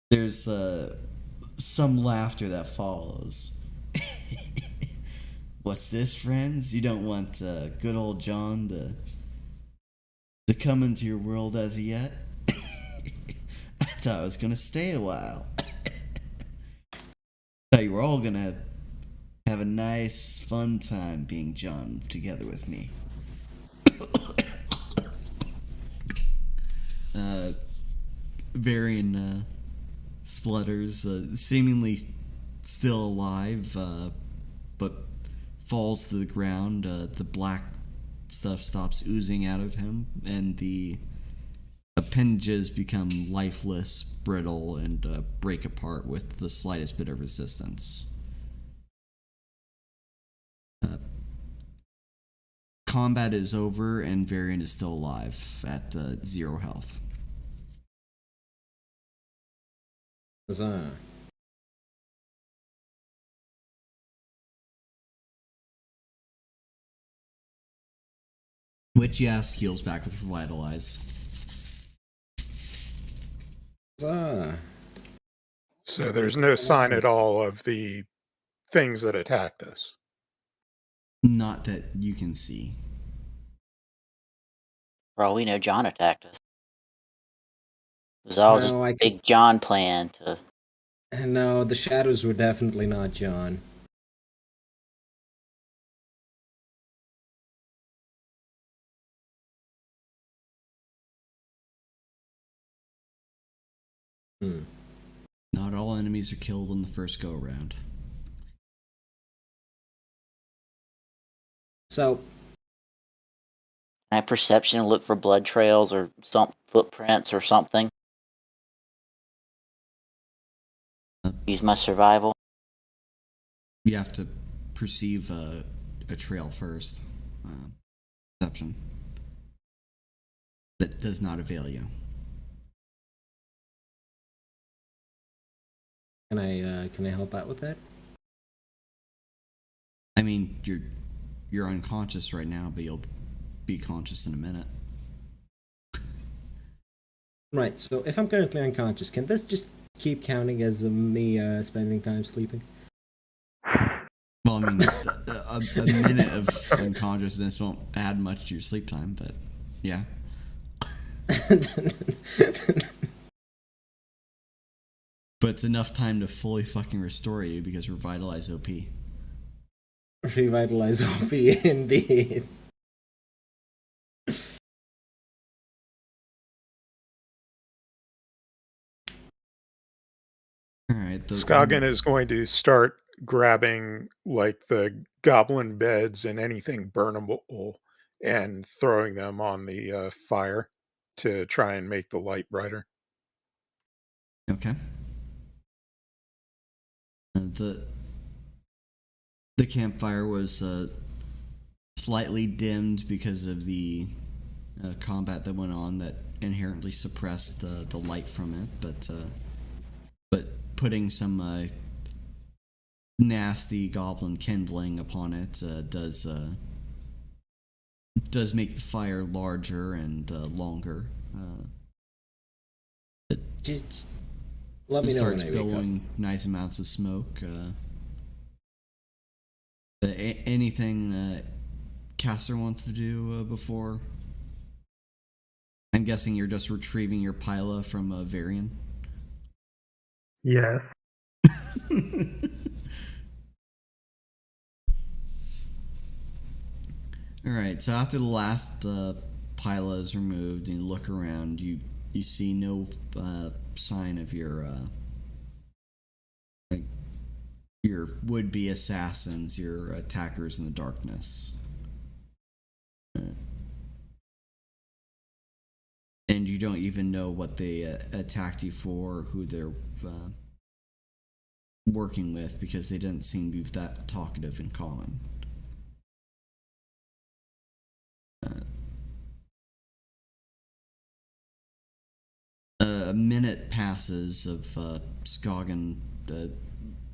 there's some laughter that follows. What's this, friends? You don't want good old John to come into your world as of yet? I thought I was gonna stay a while. Thought you were all gonna have a nice, fun time being John together with me. Varian splutters, seemingly still alive, but falls to the ground. The black stuff stops oozing out of him, and the appendages become lifeless, brittle, and break apart with the slightest bit of resistance. Combat is over, and Varian is still alive at 0 health. Huzzah. Which, yes, heals back with Revitalize. Huzzah. So there's no sign at all of the things that attacked us. Not that you can see. For all we know, John attacked us. It was all just a big John plan to... No, the shadows were definitely not John. Not all enemies are killed on the first go around. So, Can I perception and look for blood trails or some footprints or something? Use my survival. You have to perceive a trail first. Perception. That does not avail you. can I help out with that? I mean, you're unconscious right now, but you'll be conscious in a minute. Right. So, if I'm currently unconscious, can this just keep counting as me spending time sleeping? Well, I mean, a minute of unconsciousness won't add much to your sleep time, but yeah. But it's enough time to fully fucking restore you because Revitalize OP. Revitalize OP, indeed. Alright. Skagen is going to start grabbing like the goblin beds and anything burnable and throwing them on the fire to try and make the light brighter. Okay. The campfire was slightly dimmed because of the combat that went on that inherently suppressed the light from it, but putting some nasty goblin kindling upon it does make the fire larger and longer. Just let me It know when starts I wake up. billowing nice amounts of smoke. Anything Caster wants to do before? I'm guessing you're just retrieving your Pila from Varian. Yes. Alright, so after the last Pila is removed and you look around, you see no sign of your would-be assassins, your attackers in the darkness. And you don't even know what they attacked you for or who they're working with because they didn't seem to be that talkative in common. A minute passes of Skagen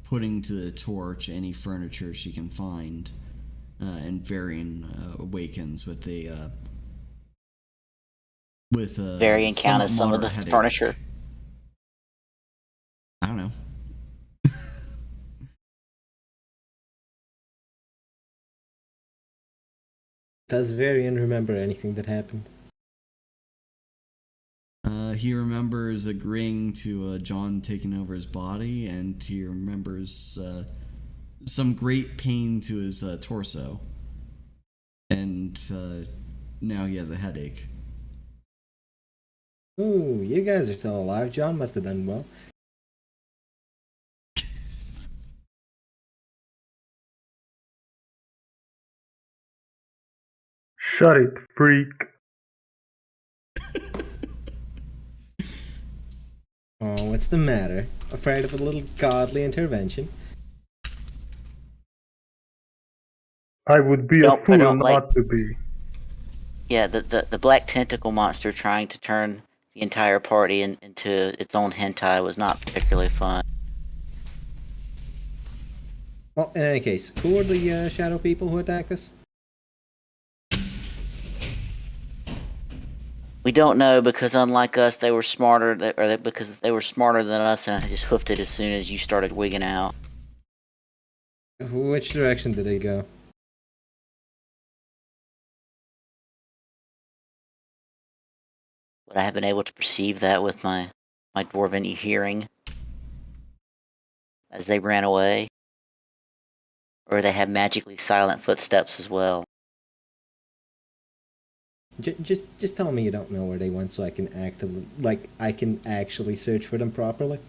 putting to the torch any furniture she can find, and Varian awakens with a Varian count as some of the headache. furniture. I don't know. Does Varian remember anything that happened? He remembers agreeing to John taking over his body, and he remembers some great pain to his torso. And now he has a headache. Ooh, you guys are still alive. John must have done well. Shut it, freak. Oh, what's the matter? Afraid of a little godly intervention? I would be a Don't put fool on, like- not to be. Yeah, the black tentacle monster trying to turn the entire party into its own hentai was not particularly fun. Well, in any case, who are the shadow people who attacked us? We don't know because unlike us, they were smarter, because they were smarter than us, and I just hoofed it as soon as you started wigging out. Which direction did they go? Would I have been able to perceive that with my dwarven hearing as they ran away? Or they had magically silent footsteps as well? Just tell me you don't know where they went, so I can I can actually search for them properly.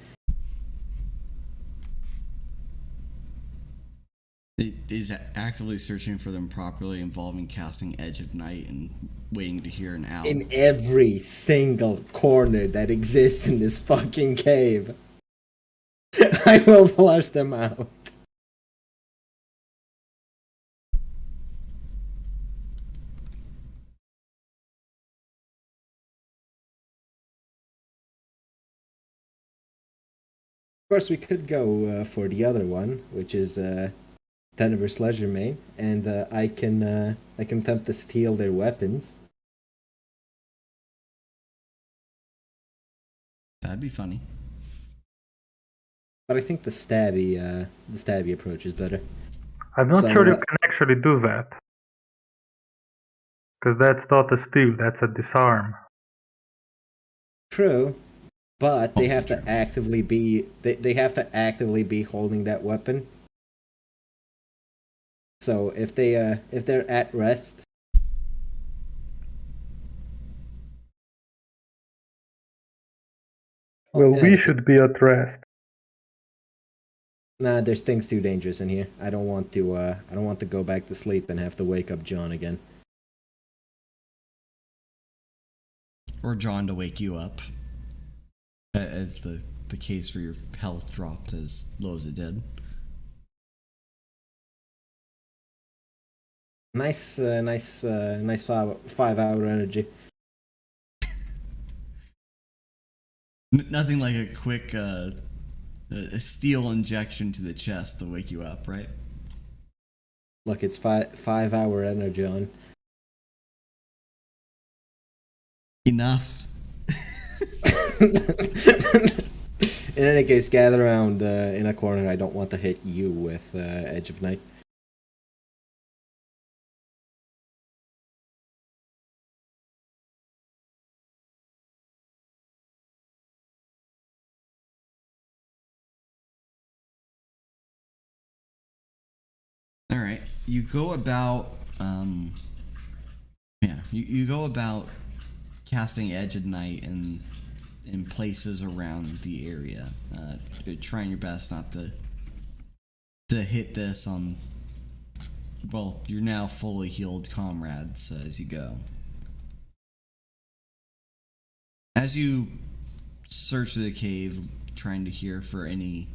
It is actively searching for them properly, involving casting Edge of Night and waiting to hear an owl. In every single corner that exists in this fucking cave, I will flush them out. Of course, we could go for the other one, which is Tenebrous Leisure Main, and I can attempt to steal their weapons. That'd be funny. But I think the stabby approach is better. I'm not So, sure you can actually do that. Because that's not a steal, that's a disarm. True, but they Also have to true. actively be they have to actively be holding that weapon. So if they're at rest, Well, in we any case, should be at rest. nah, there's things too dangerous in here. I don't want to go back to sleep and have to wake up John again. Or John to wake you up, as the case for your health dropped as low as it did. Nice 5 hour energy. Nothing like a quick a steel injection to the chest to wake you up, right? Look, it's 5 hour energy on. Enough. In any case, gather around in a corner. I don't want to hit you with Edge of Night. All right, you go about you go about casting Edge of Night in places around the area, you're trying your best not to hit this on, well, your now fully healed comrades as you go. As you search the cave, trying to hear for any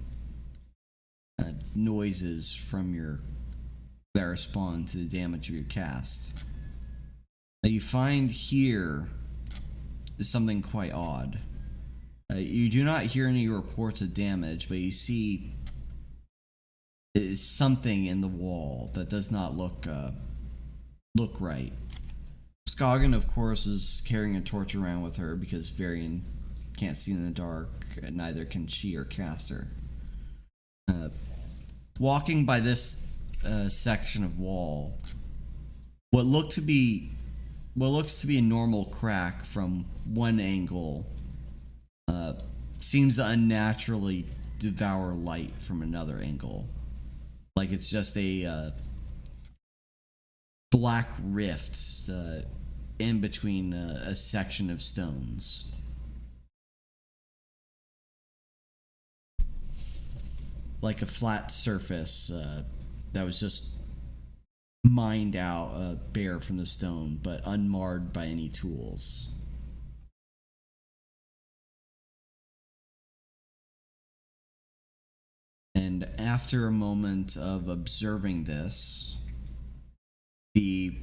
noises from your that respond to the damage of your cast, that you find here is something quite odd. You do not hear any reports of damage, but you see is something in the wall that does not look right. Skogan, of course, is carrying a torch around with her because Varian can't see in the dark, and neither can she or Caster. Walking by this section of wall, what looks to be a normal crack from one angle seems to unnaturally devour light from another angle. Like it's just a black rift in between a section of stones. Like a flat surface that was just mined out bare from the stone, but unmarred by any tools. And after a moment of observing this, the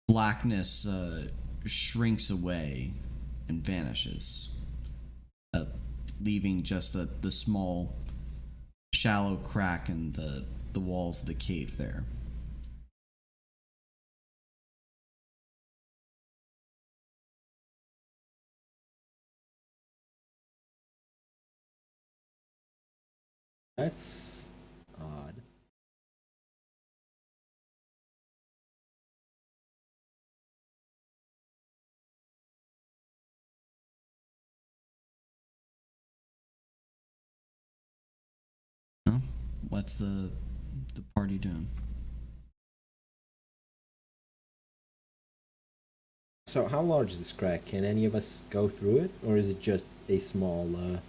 blackness shrinks away and vanishes, leaving just the small, shallow crack in the walls of the cave there. That's odd. Well, what's the party doing? So how large is this crack? Can any of us go through it, or is it just a small thing?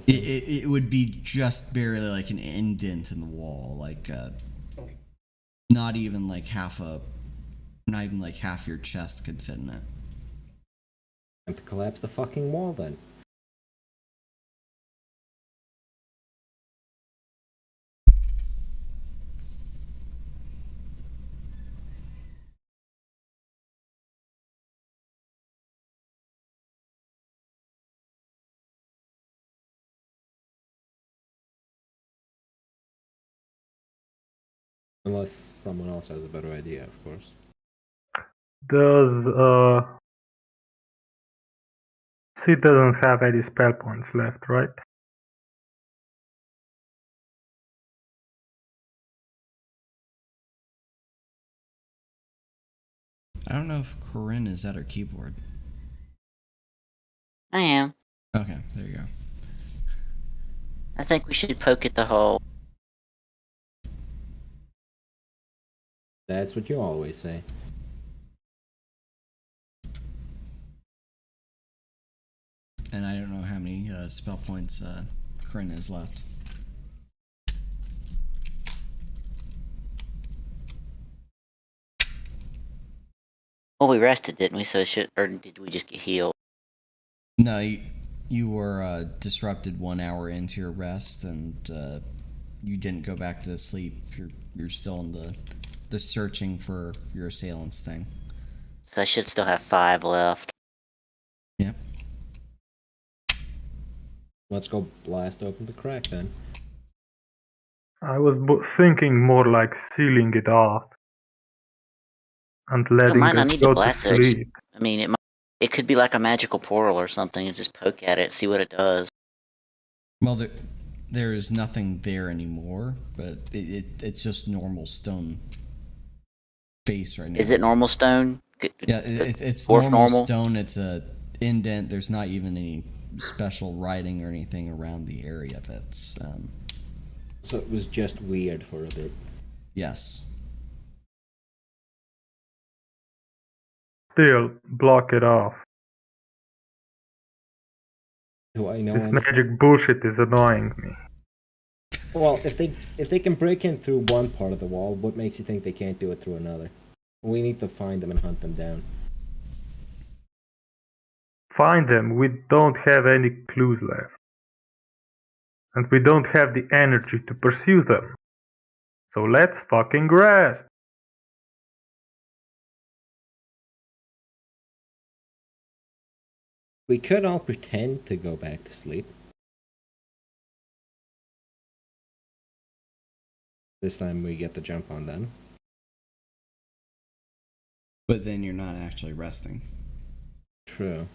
It would be just barely like an indent in the wall, like not even like half your chest could fit in it. Time to collapse the fucking wall then. Unless someone else has a better idea, of course. She doesn't have any spell points left, right? I don't know if Korinne is at her keyboard. I am. Okay, there you go. I think we should poke at the hole. That's what you always say. And I don't know how many spell points Korinne has left. Well, we rested, didn't we? So or did we just get healed? No, you were disrupted 1 hour into your rest, and you didn't go back to sleep. You're still in the searching for your assailants thing. So I should still have 5 left. Yep. Let's go blast open the crack then. I was thinking more like sealing it off and letting might not it need go to to blast it. sleep. I mean, it could be like a magical portal or something, and just poke at it, see what it does. Well, there is nothing there anymore, but it's just normal stone face right now. Is it normal stone? Yeah, it's dwarf normal stone. It's a indent. There's not even any special writing or anything around the area of it. So it was just weird for a bit. Yes. Still, block it off. Do I know This anything? magic bullshit is annoying me. Well, if they can break in through one part of the wall, what makes you think they can't do it through another? We need to find them and hunt them down. Find them. We don't have any clues left. And we don't have the energy to pursue them. So let's fucking rest. We could all pretend to go back to sleep. This time we get the jump on them. But then you're not actually resting. True.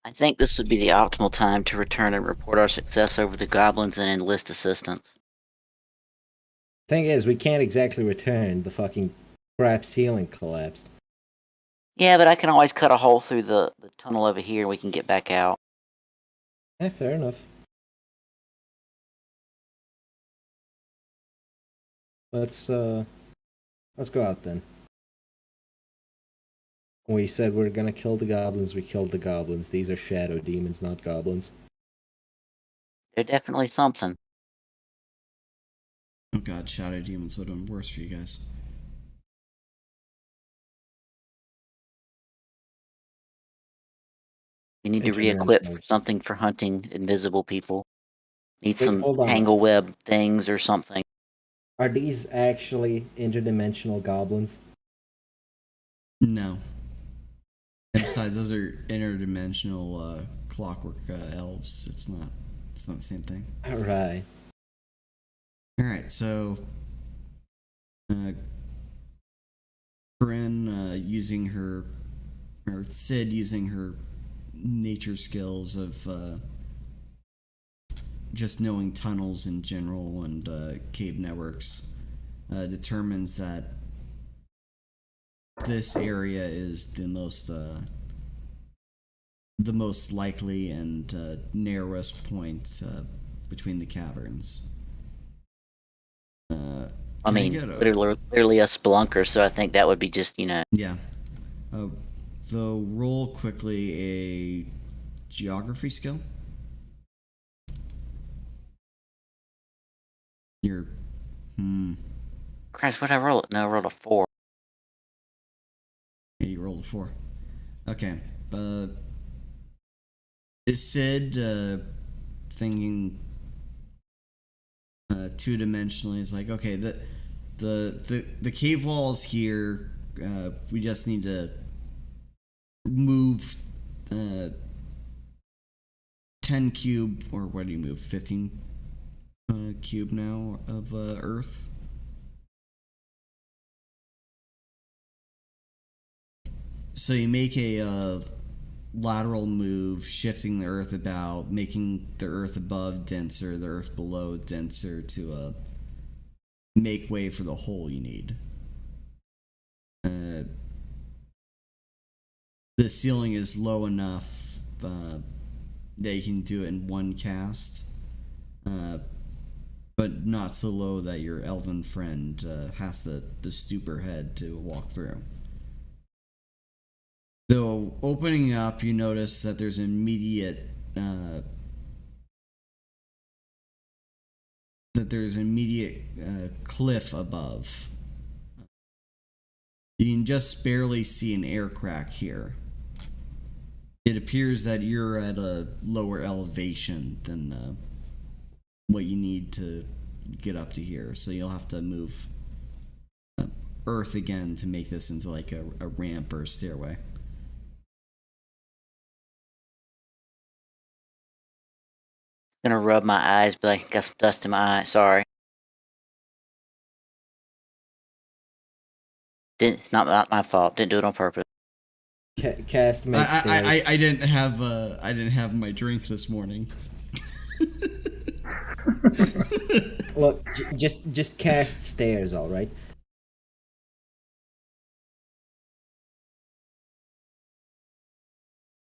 I think this would be the optimal time to return and report our success over the goblins and enlist assistance. Thing is, we can't exactly return. The fucking crap ceiling collapsed. Yeah, but I can always cut a hole through the tunnel over here and we can get back out. Yeah, fair enough. Let's go out then. We said we're gonna kill the goblins, we killed the goblins. These are shadow demons, not goblins. They're definitely something. Oh god, shadow demons would have been worse for you guys. You need to re-equip for something for hunting invisible people. Need some tangle web things or something. Are these actually interdimensional goblins? No. And besides, those are interdimensional clockwork elves. It's not the same thing. Alright. Alright, so Korinne using her, or Sid using her nature skills of just knowing tunnels in general and cave networks, determines that this area is the most likely and narrowest point between the caverns. I mean, literally a spelunker, so I think that would be just, Yeah. So roll quickly a geography skill. Your Christ, what I roll? No, I rolled a 4. Yeah, you rolled a 4. Okay. Is Sid thinking two-dimensionally? Is like, okay, the cave walls here. We just need to move 10 cube, or what do you move? 15 cube now of Earth. So you make a lateral move, shifting the Earth about, making the Earth above denser, the Earth below denser, to make way for the hole you need. The ceiling is low enough that you can do it in one cast, but not so low that your elven friend has to stoop her head to walk through. Though opening up, you notice that there's immediate cliff above. You can just barely see an air crack here. It appears that you're at a lower elevation than what you need to get up to here, so you'll have to move Earth again to make this into like a ramp or a stairway. Gonna rub my eyes, be like, got some dust in my eye. Sorry. It's not my fault. Didn't do it on purpose. Cast make stairs. I didn't have my drink this morning. Look, just cast stairs, all right.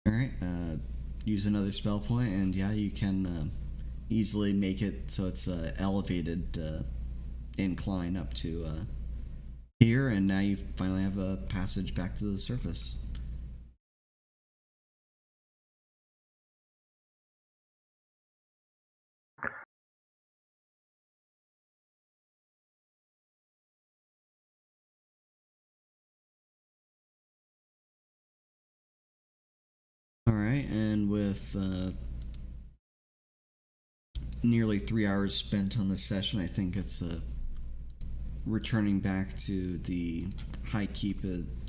All right. Use another spell point, and yeah, you can easily make it so it's elevated incline up to here, and now you finally have a passage back to the surface. All right, and with nearly 3 hours spent on this session, I think it's returning back to the High Keep,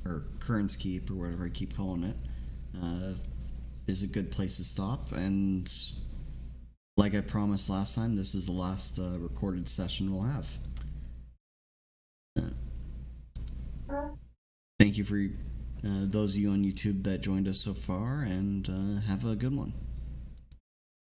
or Currents Keep, or whatever I keep calling it, is a good place to stop. And like I promised last time, this is the last recorded session we'll have. Thank you for those of you on YouTube that joined us so far, and have a good one.